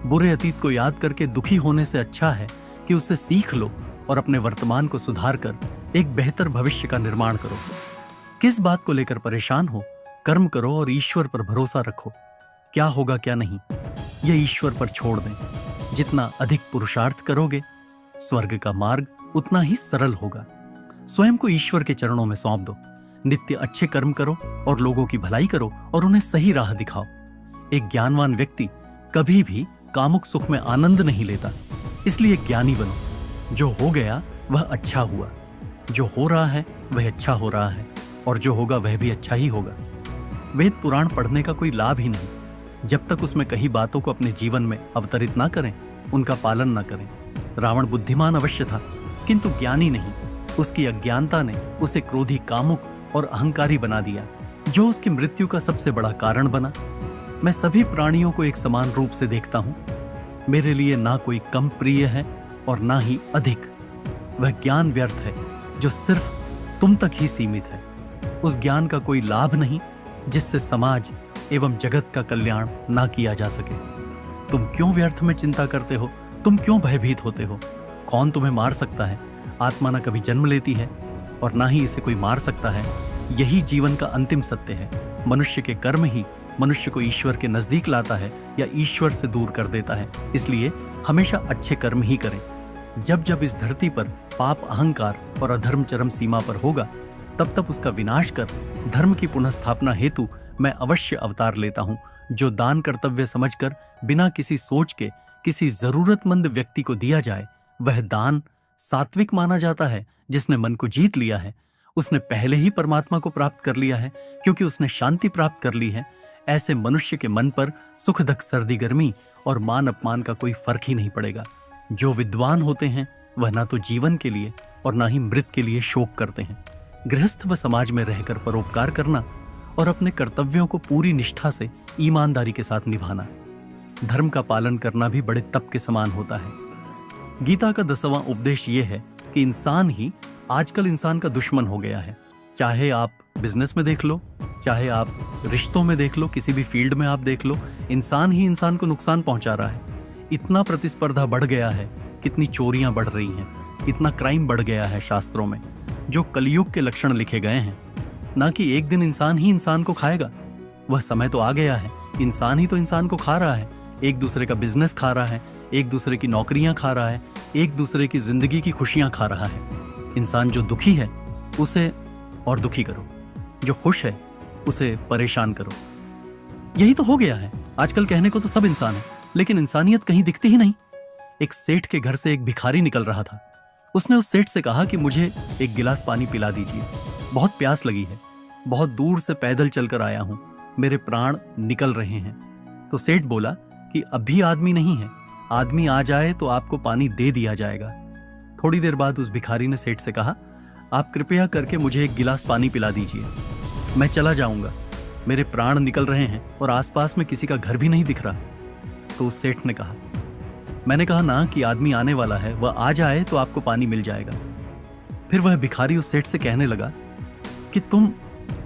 बुरे अतीत को याद करके दुखी होने से अच्छा है कि उससे सीख लो और अपने वर्तमान को सुधार कर एक बेहतर भविष्य का निर्माण करो। किस बात को लेकर परेशान हो, कर्म करो और ईश्वर पर भरोसा रखो। क्या होगा क्या नहीं, यह ईश्वर पर छोड़ दें। जितना अधिक पुरुषार्थ करोगे, स्वर्ग का मार्ग उतना ही सरल होगा। स्वयं को ईश्वर के चरणों में सौंप दो। नित्य अच्छे कर्म करो और लोगों की भलाई करो और उन्हें सही राह दिखाओ। एक ज्ञानवान व्यक्ति कभी भी कामुक सुख में आनंद नहीं लेता, इसलिए ज्ञानी बनो। जो हो गया वह अच्छा हुआ, जो हो रहा है वह अच्छा हो रहा है, और जो होगा वह भी अच्छा ही होगा। वेद पुराण पढ़ने का कोई लाभ ही नहीं जब तक उसमें कही बातों को अपने जीवन में अवतरित ना करें, उनका पालन न करें। रावण बुद्धिमान अवश्य था, किंतु ज्ञानी नहीं। उसकी अज्ञानता ने उसे क्रोधी, कामुक और अहंकारी बना दिया, जो उसकी मृत्यु का सबसे बड़ा कारण बना। मैं सभी प्राणियों को एक समान रूप से देखता हूं। मेरे लिए ना कोई कम प्रिय है और ना ही अधिक। वह ज्ञान व्यर्थ है जो सिर्फ तुम तक ही सीमित है। उस ज्ञान का कोई लाभ नहीं जिससे समाज एवं जगत का कल्याण ना किया जा सके। तुम क्यों व्यर्थ में चिंता करते हो? तुम क्यों भयभीत होते हो? कौन तुम्हें मार सकता है? आत्मा ना कभी जन्म लेती है और ना ही इसे कोई मार सकता है। यही जीवन का अंतिम सत्य है। मनुष्य के कर्म ही मनुष्य को ईश्वर के नजदीक लाता है या ईश्वर से दूर कर देता है। इसलिए हमेशा अच्छे कर्म ही करें। जब जब इस धरती पर पाप, अहंकार और अधर्म चरम सीमा पर होगा, तब तब उसका विनाश कर धर्म की पुनः हेतु मैं अवश्य अवतार लेता हूं। जो दान कर्तव्य समझकर बिना किसी सोच के किसी जरूरतमंद व्यक्ति को दिया जाए, वह दान सात्विक माना जाता है। जिसने मन को जीत लिया है, उसने पहले ही परमात्मा को प्राप्त कर लिया है, क्योंकि उसने शांति प्राप्त कर ली है। ऐसे मनुष्य के मन पर सुख दुख, सर्दी गर्मी और मान अपमान का कोई फर्क ही नहीं पड़ेगा। जो विद्वान होते हैं वह ना तो जीवन के लिए और ना ही मृत के लिए शोक करते हैं। गृहस्थ व समाज में रहकर परोपकार करना और अपने कर्तव्यों को पूरी निष्ठा से ईमानदारी के साथ निभाना। धर्म का पालन करना भी बड़े तप के समान होता है। गीता का 10वां उपदेश यह है कि इंसान ही आजकल इंसान का दुश्मन हो गया है। चाहे आप बिजनेस में देख लो, चाहे आप रिश्तों में देख लो, किसी भी फील्ड में आप देख लो, इंसान ही इंसान को नुकसान पहुंचा रहा है। इतना प्रतिस्पर्धा बढ़ गया है, कितनी चोरियां बढ़ रही हैं, इतना क्राइम बढ़ गया है शास्त्रों में, जो कलयुग के लक्षण लिखे गए हैं। ना कि एक दिन इंसान ही इंसान को खाएगा, वह समय तो आ गया है। इंसान ही तो इंसान को खा रहा है, एक दूसरे का बिजनेस खा रहा है, एक दूसरे की नौकरियां खा रहा है, एक दूसरे की जिंदगी की खुशियां खा रहा है। इंसान जो दुखी है उसे और दुखी करो, जो खुश है उसे परेशान करो। यही तो हो गया है आजकल। कहने को तो सब इंसान है, लेकिन इंसानियत कहीं दिखती ही नहीं। एक सेठ के घर से एक भिखारी निकल रहा था। उसने उस सेठ से कहा कि मुझे एक गिलास पानी पिला दीजिए, बहुत प्यास लगी है, बहुत दूर से पैदल चलकर आया हूं, मेरे प्राण निकल रहे हैं। तो सेठ बोला कि अभी आदमी नहीं है, आदमी आ जाए तो आपको पानी दे दिया जाएगा। थोड़ी देर बाद उस भिखारी ने सेठ से कहा, आप कृपया करके मुझे एक गिलास पानी पिला दीजिए, मैं चला जाऊंगा, मेरे प्राण निकल रहे हैं और आसपास में किसी का घर भी नहीं दिख रहा। तो उस सेठ ने कहा, मैंने कहा ना कि आदमी आने वाला है, वह आ जाए तो आपको पानी मिल जाएगा। फिर वह भिखारी उस सेठ से कहने लगा कि तुम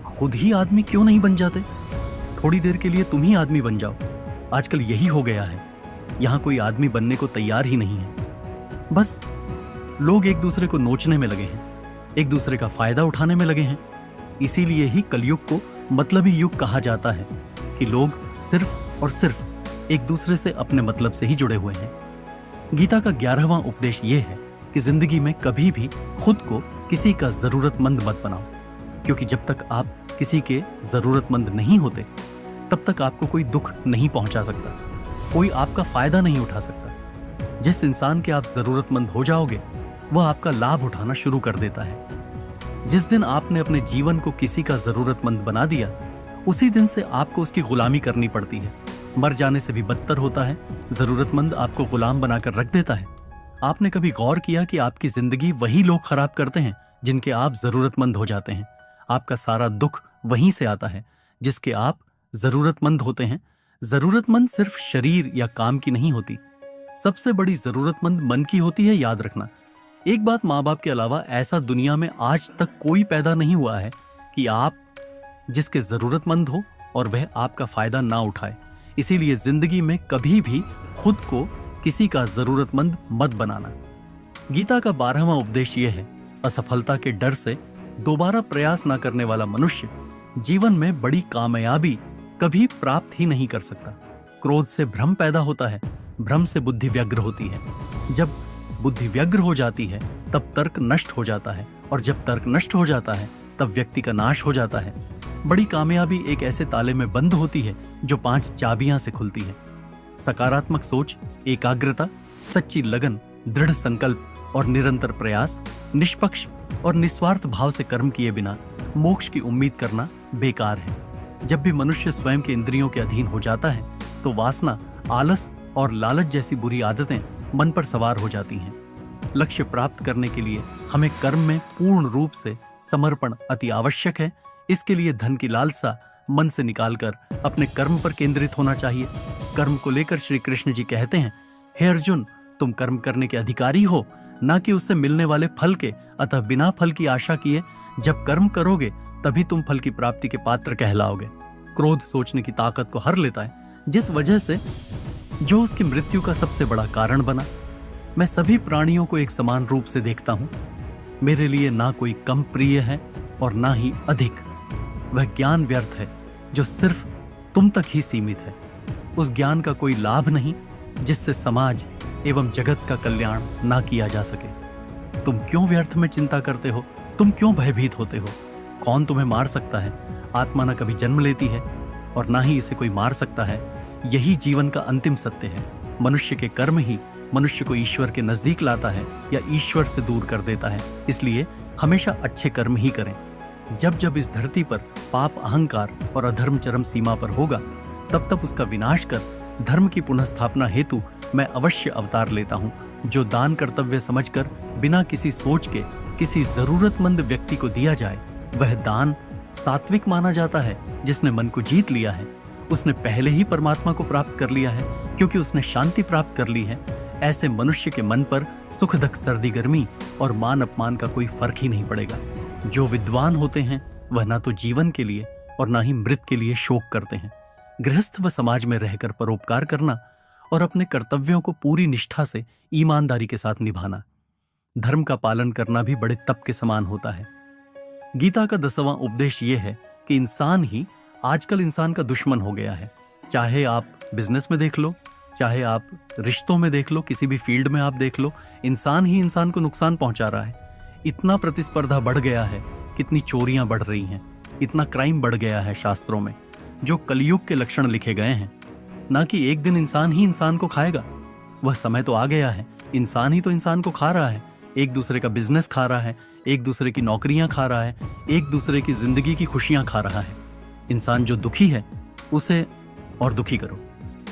खुद ही आदमी क्यों नहीं बन जाते, थोड़ी देर के लिए तुम ही आदमी बन जाओ। आजकल यही हो गया है, यहां कोई आदमी बनने को तैयार ही नहीं है। बस लोग एक दूसरे को नोचने में लगे हैं, एक दूसरे का फायदा उठाने में लगे हैं। इसीलिए ही कलयुग को मतलबी युग कहा जाता है कि लोग सिर्फ और सिर्फ एक दूसरे से अपने मतलब से ही जुड़े हुए हैं। गीता का 11वां उपदेश यह है कि जिंदगी में कभी भी खुद को किसी का जरूरतमंद मत बनाओ, क्योंकि जब तक आप किसी के जरूरतमंद नहीं होते तब तक आपको कोई दुख नहीं पहुंचा सकता, कोई आपका फायदा नहीं उठा सकता। जिस इंसान के आप जरूरतमंद हो जाओगे वह आपका लाभ उठाना शुरू कर देता है। जिस दिन आपने अपने जीवन को किसी का जरूरतमंद बना दिया, उसी दिन से आपको उसकी गुलामी करनी पड़ती है। मर जाने से भी बदतर होता है, जरूरतमंद आपको गुलाम बनाकर रख देता है। आपने कभी गौर किया कि आपकी जिंदगी वही लोग खराब करते हैं जिनके आप जरूरतमंद हो जाते हैं। आपका सारा दुख वहीं से आता है जिसके आप जरूरतमंद होते हैं। जरूरतमंद सिर्फ शरीर या काम की नहीं होती, सबसे बड़ी जरूरतमंद मन की होती है, याद रखना। एक बात माँ बाप के अलावा ऐसा दुनिया में आज तक कोई पैदा नहीं हुआ है कि आप जिसके जरूरतमंद हो और वह आपका फायदा ना उठाए। इसीलिए जिंदगी में कभी भी खुद को किसी का जरूरतमंद मत बनाना। गीता का 12वां उपदेश यह है, असफलता के डर से दोबारा प्रयास ना करने वाला मनुष्य जीवन में बड़ी कामयाबी कभी प्राप्त ही नहीं कर सकता। क्रोध से भ्रम पैदा होता है, भ्रम से बुद्धि व्यग्र होती है। जब बुद्धि व्यग्र हो जाती है तब तर्क नष्ट हो जाता है, और जब तर्क नष्ट हो जाता है तब व्यक्ति का नाश हो जाता है। बड़ी कामयाबी एक ऐसे ताले में बंद होती है जो 5 चाबियां से खुलती है। सकारात्मक सोच, एकाग्रता, सच्ची लगन, दृढ़ संकल्प और निरंतर प्रयास, निष्पक्ष और निस्वार्थ भाव से कर्म किए बिना मोक्ष की उम्मीद करना बेकार है। जब भी मनुष्य स्वयं के इंद्रियों के अधीन हो जाता है तो वासना, आलस और लालच जैसी बुरी आदतें मन पर सवार हो जाती हैं। लक्ष्य प्राप्त करने के लिए हमें कर्म में पूर्ण रूप से समर्पण अति आवश्यक है। इसके लिए धन की लालसा मन से निकालकर अपने कर्म पर केंद्रित होना चाहिए। कर्म को लेकर श्री कृष्ण जी कहते हैं, हे अर्जुन, तुम कर्म करने के अधिकारी हो, ना कि उससे मिलने वाले फल के। अतः बिना फल की आशा किए जब कर्म करोगे तभी तुम फल की प्राप्ति के पात्र कहलाओगे। क्रोध सोचने की ताकत को हर लेता है, जिस वजह से जो उसकी मृत्यु का सबसे बड़ा कारण बना। मैं सभी प्राणियों को एक समान रूप से देखता हूं। मेरे लिए ना कोई कम प्रिय है और ना ही अधिक। वह ज्ञान व्यर्थ है जो सिर्फ तुम तक ही सीमित है। उस ज्ञान का कोई लाभ नहीं जिससे समाज एवं जगत का कल्याण ना किया जा सके। तुम क्यों व्यर्थ में चिंता करते हो? तुम क्यों भयभीत होते हो? कौन तुम्हें मार सकता है? आत्मा न कभी जन्म लेती है और ना ही इसे कोई मार सकता है। यही जीवन का अंतिम सत्य है। मनुष्य के कर्म ही मनुष्य को ईश्वर के नजदीक लाता है या ईश्वर से दूर कर देता है। इसलिए हमेशा अच्छे कर्म ही करें। जब जब इस धरती पर पाप, अहंकार और अधर्म चरम सीमा पर होगा, तब तब उसका विनाश कर धर्म की पुनः हेतु मैं अवश्य अवतार लेता हूँ। जो दान कर्तव्य समझकर बिना किसी सोच के किसी जरूरतमंद व्यक्ति को दिया जाए, वह दान सात्विक माना जाता है जिसने मन को जीत लिया है, उसने पहले ही परमात्मा को प्राप्त कर लिया है, क्योंकि उसने शांति प्राप्त कर ली है। ऐसे मनुष्य के मन पर सुख दुख, सर्दी गर्मी और मान अपमान का कोई फर्क ही नहीं पड़ेगा। जो विद्वान होते हैं वह ना तो जीवन के लिए और ना ही मृत के लिए शोक करते हैं। गृहस्थ व समाज में रहकर परोपकार करना और अपने कर्तव्यों को पूरी निष्ठा से ईमानदारी के साथ निभाना, धर्म का पालन करना भी बड़े तप के समान होता है। गीता का 10वां उपदेश यह है कि इंसान ही आजकल इंसान का दुश्मन हो गया है। चाहे आप बिजनेस में देख लो, चाहे आप रिश्तों में देख लो, किसी भी फील्ड में आप देख लो, इंसान ही इंसान को नुकसान पहुंचा रहा है। इतना प्रतिस्पर्धा बढ़ गया है, कितनी चोरियां बढ़ रही हैं, इतना क्राइम बढ़ गया है शास्त्रों में, जो कलयुग के लक्षण लिखे गए हैं। ना कि एक दिन इंसान ही इंसान को खाएगा, वह समय तो आ गया है। इंसान ही तो इंसान को खा रहा है, एक दूसरे का बिजनेस खा रहा है, एक दूसरे की नौकरियां खा रहा है, एक दूसरे की जिंदगी की खुशियां खा रहा है। इंसान जो दुखी है उसे और दुखी करो,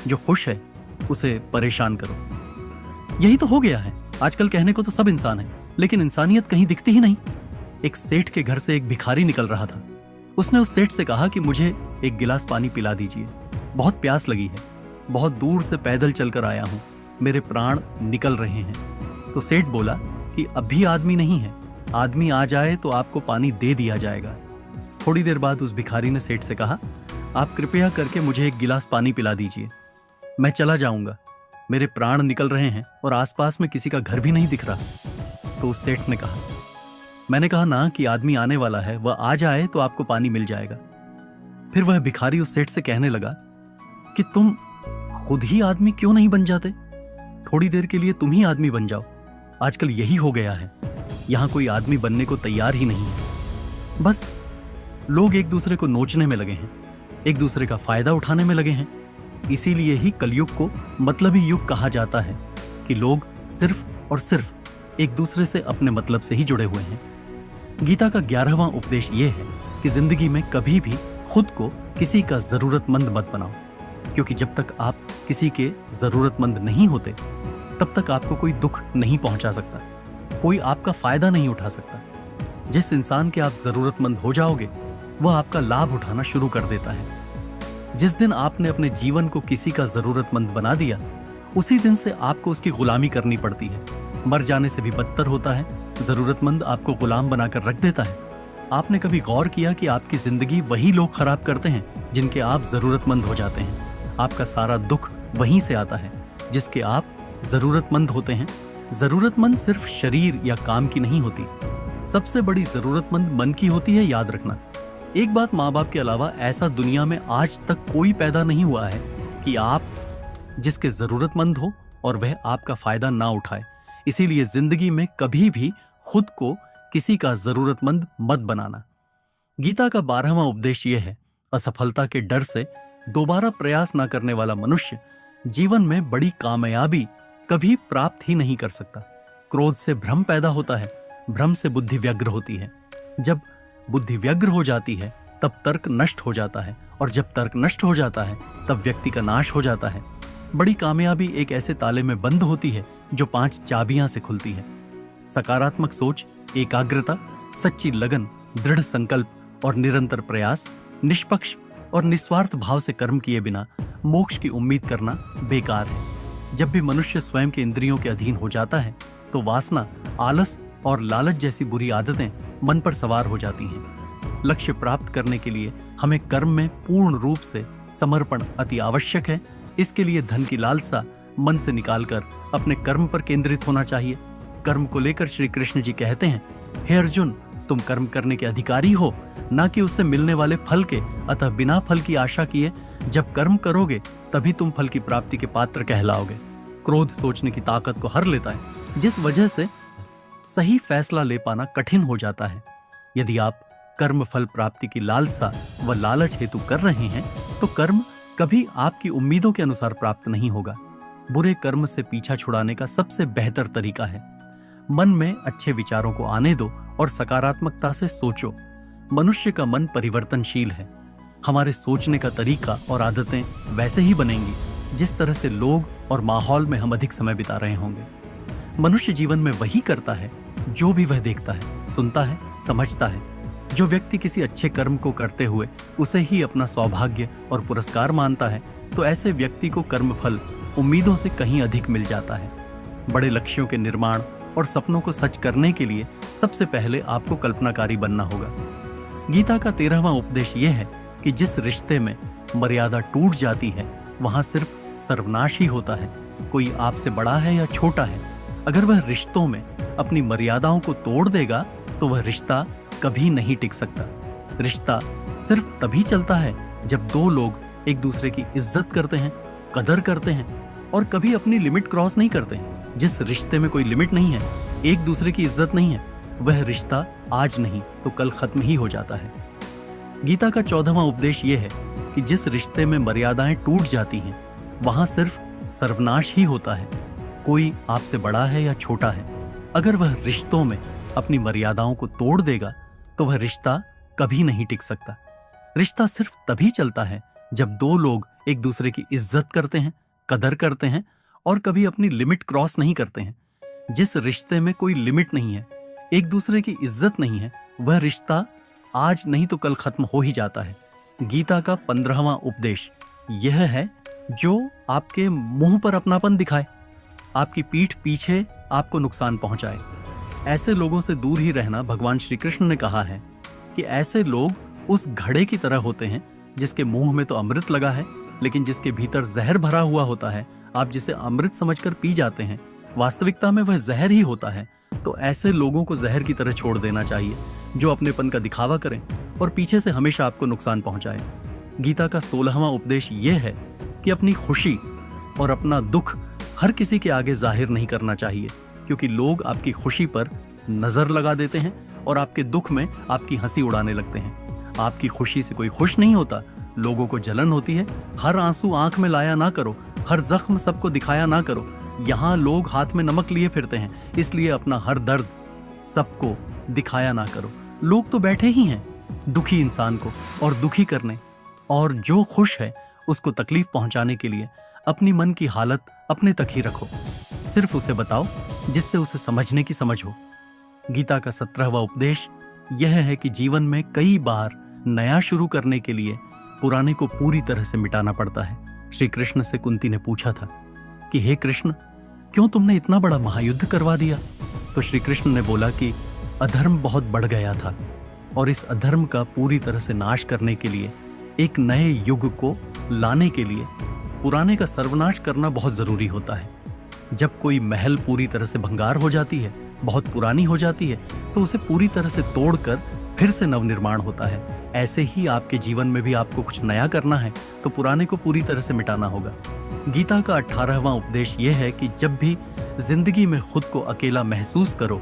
जो खुश है उसे परेशान करो। यही तो हो गया है आजकल। कहने को तो सब इंसान है, लेकिन इंसानियत कहीं दिखती ही नहीं। एक सेठ के घर से एक भिखारी निकल रहा था। उसने उस सेठ से कहा कि मुझे एक गिलास पानी पिला दीजिए, बहुत प्यास लगी है, बहुत दूर से पैदल चलकर आया हूं, मेरे प्राण निकल रहे हैं। तो सेठ बोला कि अभी आदमी नहीं है, आदमी आ जाए तो आपको पानी दे दिया जाएगा। थोड़ी देर बाद उस भिखारी ने सेठ से कहा, आप कृपया करके मुझे एक गिलास पानी पिला दीजिए, मैं चला जाऊंगा, मेरे प्राण निकल रहे हैं और आसपास में किसी का घर भी नहीं दिख रहा। तो उस सेठ ने कहा, मैंने कहा ना कि आदमी आने वाला है, वह आ जाए तो आपको पानी मिल जाएगा। फिर वह भिखारी उस सेठ से कहने लगा कि तुम खुद ही आदमी क्यों नहीं बन जाते, थोड़ी देर के लिए तुम ही आदमी बन जाओ। आजकल यही हो गया है, यहां कोई आदमी बनने को तैयार ही नहीं है। बस लोग एक दूसरे को नोचने में लगे हैं, एक दूसरे का फायदा उठाने में लगे हैं। इसीलिए ही कलयुग को मतलबी युग कहा जाता है कि लोग सिर्फ और सिर्फ एक दूसरे से अपने मतलब से ही जुड़े हुए हैं। गीता का 11वां उपदेश यह है कि जिंदगी में कभी भी खुद को किसी का जरूरतमंद मत बनाओ, क्योंकि जब तक आप किसी के जरूरतमंद नहीं होते तब तक आपको कोई दुख नहीं पहुंचा सकता, कोई आपका फायदा नहीं उठा सकता। जिस इंसान के आप जरूरतमंद हो जाओगे वह आपका लाभ उठाना शुरू कर देता है। जिस दिन आपने अपने जीवन को किसी का जरूरतमंद बना दिया, उसी दिन से आपको उसकी गुलामी करनी पड़ती है। मर जाने से भी बदतर होता है, जरूरतमंद आपको गुलाम बनाकर रख देता है। आपने कभी गौर किया कि आपकी जिंदगी वही लोग खराब करते हैं जिनके आप जरूरतमंद हो जाते हैं। आपका सारा दुख वहीं से आता है जिसके आप जरूरतमंद होते हैं। जरूरतमंद सिर्फ शरीर या काम की नहीं होती, सबसे बड़ी जरूरतमंद मन की होती है, याद रखना। एक बात, माँ बाप के अलावा ऐसा दुनिया में आज तक कोई पैदा नहीं हुआ है कि आप जिसके जरूरतमंद हो और वह आपका फायदा ना उठाए। इसीलिए जिंदगी में कभी भी खुद को किसी का जरूरतमंद मत बनाना। गीता का 12वां उपदेश यह है, असफलता के डर से दोबारा प्रयास ना करने वाला मनुष्य जीवन में बड़ी कामयाबी कभी प्राप्त ही नहीं कर सकता। क्रोध से भ्रम पैदा होता है, भ्रम से बुद्धि व्यग्र होती है। जब बुद्धि व्यग्र हो जाती है तब तर्क नष्ट हो जाता है, और जब तर्क नष्ट हो जाता है तब व्यक्ति का नाश हो जाता है। बड़ी कामयाबी एक ऐसे ताले में बंद होती है जो 5 चाबियां से खुलती है। सकारात्मक सोच, एकाग्रता, सच्ची लगन, दृढ़ संकल्प और निरंतर प्रयास, निष्पक्ष और निस्वार्थ भाव से कर्म किए बिना मोक्ष की उम्मीद करना बेकार है। जब भी मनुष्य स्वयं के इंद्रियों के अधीन हो जाता है तो वासना, आलस और लालच जैसी बुरी आदतें मन पर सवार हो जाती हैं। लक्ष्य प्राप्त करने के लिए हमें कर्म में पूर्ण रूप से समर्पण अति आवश्यक है। इसके लिए धन की लालसा मन से निकालकर अपने कर्म पर केंद्रित होना चाहिए। कर्म को लेकर श्री कृष्ण जी कहते हैं, हे अर्जुन, तुम कर्म करने के अधिकारी हो, ना कि उससे मिलने वाले फल के। अतः बिना फल की आशा किए जब कर्म करोगे तभी तुम फल की प्राप्ति के पात्र कहलाओगे। क्रोध सोचने की ताकत को हर लेता है, जिस वजह से सही फैसला ले पाना कठिन हो जाता है। यदि आप कर्म फल प्राप्ति की लालसा व लालच हेतु कर रहे हैं तो कर्म कभी आपकी उम्मीदों के अनुसार प्राप्त नहीं होगा। बुरे कर्म से पीछा छुड़ाने का सबसे बेहतर तरीका है, मन में अच्छे विचारों को आने दो और सकारात्मकता से सोचो। मनुष्य का मन परिवर्तनशील है। हमारे सोचने का तरीका और आदतें वैसे ही बनेंगी जिस तरह से लोग और माहौल में हम अधिक समय बिता रहे होंगे। मनुष्य जीवन में वही करता है जो भी वह देखता है, सुनता है, समझता है। जो व्यक्ति किसी अच्छे कर्म को करते हुए उसे ही अपना सौभाग्य और पुरस्कार मानता है, तो ऐसे व्यक्ति को कर्मफल उम्मीदों से कहीं अधिक मिल जाता है। बड़े लक्ष्यों के निर्माण और सपनों को सच करने के लिए सबसे पहले आपको कल्पनाकारी बनना होगा। गीता का 13वां उपदेश यह है कि जिस रिश्ते में मर्यादा टूट जाती है वहां सिर्फ सर्वनाश ही होता है। कोई आपसे बड़ा है या छोटा है, अगर वह रिश्तों में अपनी मर्यादाओं को तोड़ देगा तो वह रिश्ता कभी नहीं टिक सकता। रिश्ता सिर्फ तभी चलता है जब दो लोग एक दूसरे की इज्जत करते हैं, कदर करते हैं और कभी अपनी लिमिट क्रॉस नहीं करते। जिस रिश्ते में कोई लिमिट नहीं है, एक दूसरे की इज्जत नहीं है, वह रिश्ता आज नहीं तो कल खत्म ही हो जाता है। गीता का 14वां उपदेश यह है कि जिस रिश्ते में मर्यादाएं टूट जाती हैं वहां सिर्फ सर्वनाश ही होता है। कोई आपसे बड़ा है या छोटा है, अगर वह रिश्तों में अपनी मर्यादाओं को तोड़ देगा तो वह रिश्ता कभी नहीं टिक सकता। रिश्ता सिर्फ तभी चलता है जब दो लोग एक दूसरे की इज्जत करते हैं, कदर करते हैं और कभी अपनी लिमिट क्रॉस नहीं करते हैं। जिस रिश्ते में कोई लिमिट नहीं है, एक दूसरे की इज्जत नहीं है, वह रिश्ता आज नहीं तो कल खत्म हो ही जाता है। गीता का 15वां उपदेश यह है, जो आपके मुंह पर अपनापन दिखाए, आपकी पीठ पीछे आपको नुकसान पहुंचाए, ऐसे लोगों से दूर ही रहना। भगवान श्री कृष्ण ने कहा है कि ऐसे लोग उस घड़े की तरह होते हैं जिसके मुंह में तो अमृत लगा है लेकिन जिसके भीतर जहर भरा हुआ होता है। आप जिसे अमृत समझकर पी जाते हैं, वास्तविकता में वह जहर ही होता है। तो ऐसे लोगों को जहर की तरह छोड़ देना चाहिए जो अपनेपन का दिखावा करें और पीछे से हमेशा आपको नुकसान पहुंचाए। गीता का 16वां उपदेश यह है कि अपनी खुशी और अपना दुख हर किसी के आगे जाहिर नहीं करना चाहिए, क्योंकि लोग आपकी खुशी पर नजर लगा देते हैं और आपके दुख में आपकी हंसी उड़ाने लगते हैं। आपकी खुशी से कोई खुश नहीं होता, लोगों को जलन होती है। हर आंसू आंख में लाया ना करो, हर जख्म सबको दिखाया ना करो। यहाँ लोग हाथ में नमक लिए फिरते हैं, इसलिए अपना हर दर्द सबको दिखाया ना करो। लोग तो बैठे ही हैं दुखी इंसान को और दुखी करने, और जो खुश है उसको तकलीफ पहुंचाने के लिए अपनी मन की हालत अपने तक ही रखो। सिर्फ उसे बताओ जिससे उसे समझने की समझ हो। गीता का 17वां उपदेश यह है कि जीवन में कई बार नया शुरू करने के लिए पुराने को पूरी तरह से मिटाना पड़ता है। श्री कृष्ण से कुंती ने पूछा था कि हे कृष्ण, क्यों तुमने इतना बड़ा महायुद्ध करवा दिया? तो श्री कृष्ण ने बोला कि अधर्म बहुत बढ़ गया था और इस अधर्म का पूरी तरह से नाश करने के लिए, एक नए युग को लाने के लिए पुराने का सर्वनाश करना बहुत जरूरी होता है। जब कोई महल पूरी तरह से भंगार हो जाती है, बहुत पुरानी हो जाती है, तो उसे पूरी तरह से तोड़कर फिर से नवनिर्माण होता है। ऐसे ही आपके जीवन में भी आपको कुछ नया करना है तो पुराने को पूरी तरह से मिटाना होगा। गीता का 18वां उपदेश यह है कि जब भी जिंदगी में खुद को अकेला महसूस करो,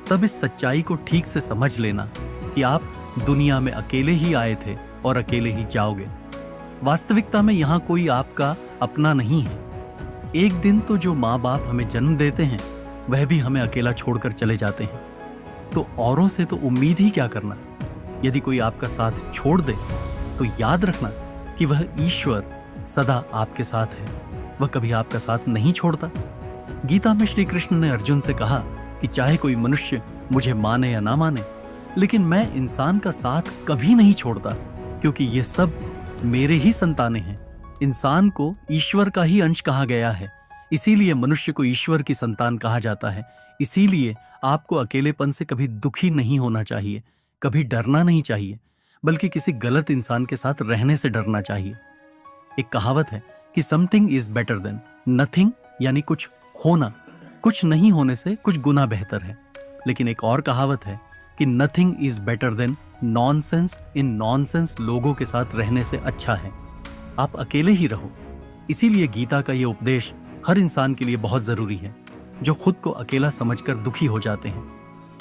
तब इस सच्चाई को ठीक से समझ लेना कि आप दुनिया में अकेले ही आए थे और अकेले ही जाओगे। वास्तविकता में यहाँ कोई आपका अपना नहीं है। एक दिन तो जो माँ बाप हमें जन्म देते हैं वह भी हमें अकेला छोड़कर चले जाते हैं, तो औरों से तो उम्मीद ही क्या करना। यदि कोई आपका साथ छोड़ दे तो याद रखना कि वह ईश्वर सदा आपके साथ है, वह कभी आपका साथ नहीं छोड़ता। गीता में श्री कृष्ण ने अर्जुन से कहा कि चाहे कोई मनुष्य मुझे माने या ना माने, लेकिन मैं इंसान का साथ कभी नहीं छोड़ता, क्योंकि ये सब मेरे ही संतानें हैं। इंसान को ईश्वर का ही अंश कहा गया है, इसीलिए मनुष्य को ईश्वर की संतान कहा जाता है। इसीलिए आपको अकेलेपन से कभी दुखी नहीं होना चाहिए, कभी डरना नहीं चाहिए, बल्कि किसी गलत इंसान के साथ रहने से डरना चाहिए। एक कहावत है कि something is better than nothing, यानी कुछ होना कुछ नहीं होने से कुछ गुना बेहतर है। लेकिन एक और कहावत है कि nothing is better than nonsense in nonsense लोगों के साथ रहने से अच्छा है। आप अकेले ही रहो। इसीलिए गीता का यह उपदेश हर इंसान के लिए बहुत जरूरी है, जो खुद को अकेला समझकर दुखी हो जाते हैं।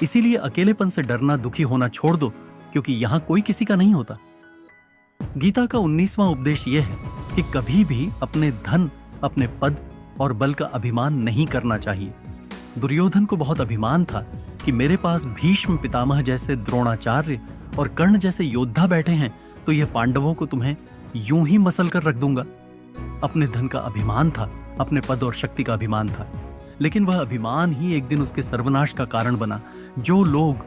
इसीलिए अकेलेपन से डरना, दुखी होना छोड़ दो, क्योंकि यहां कोई किसी का नहीं होता। गीता का 19वां उपदेश यह है कि कभी भी अपने धन, अपने पद और बल का अभिमान नहीं करना चाहिए। दुर्योधन को बहुत अभिमान था कि मेरे पास भीष्म पितामह जैसे, द्रोणाचार्य और कर्ण जैसे योद्धा बैठे हैं, तो यह पांडवों को तुम्हें यूं ही मसल कर रख दूंगा। अपने धन का अभिमान था, अपने पद और शक्ति का अभिमान था, लेकिन वह अभिमान ही एक दिन उसके सर्वनाश का कारण बना। जो लोग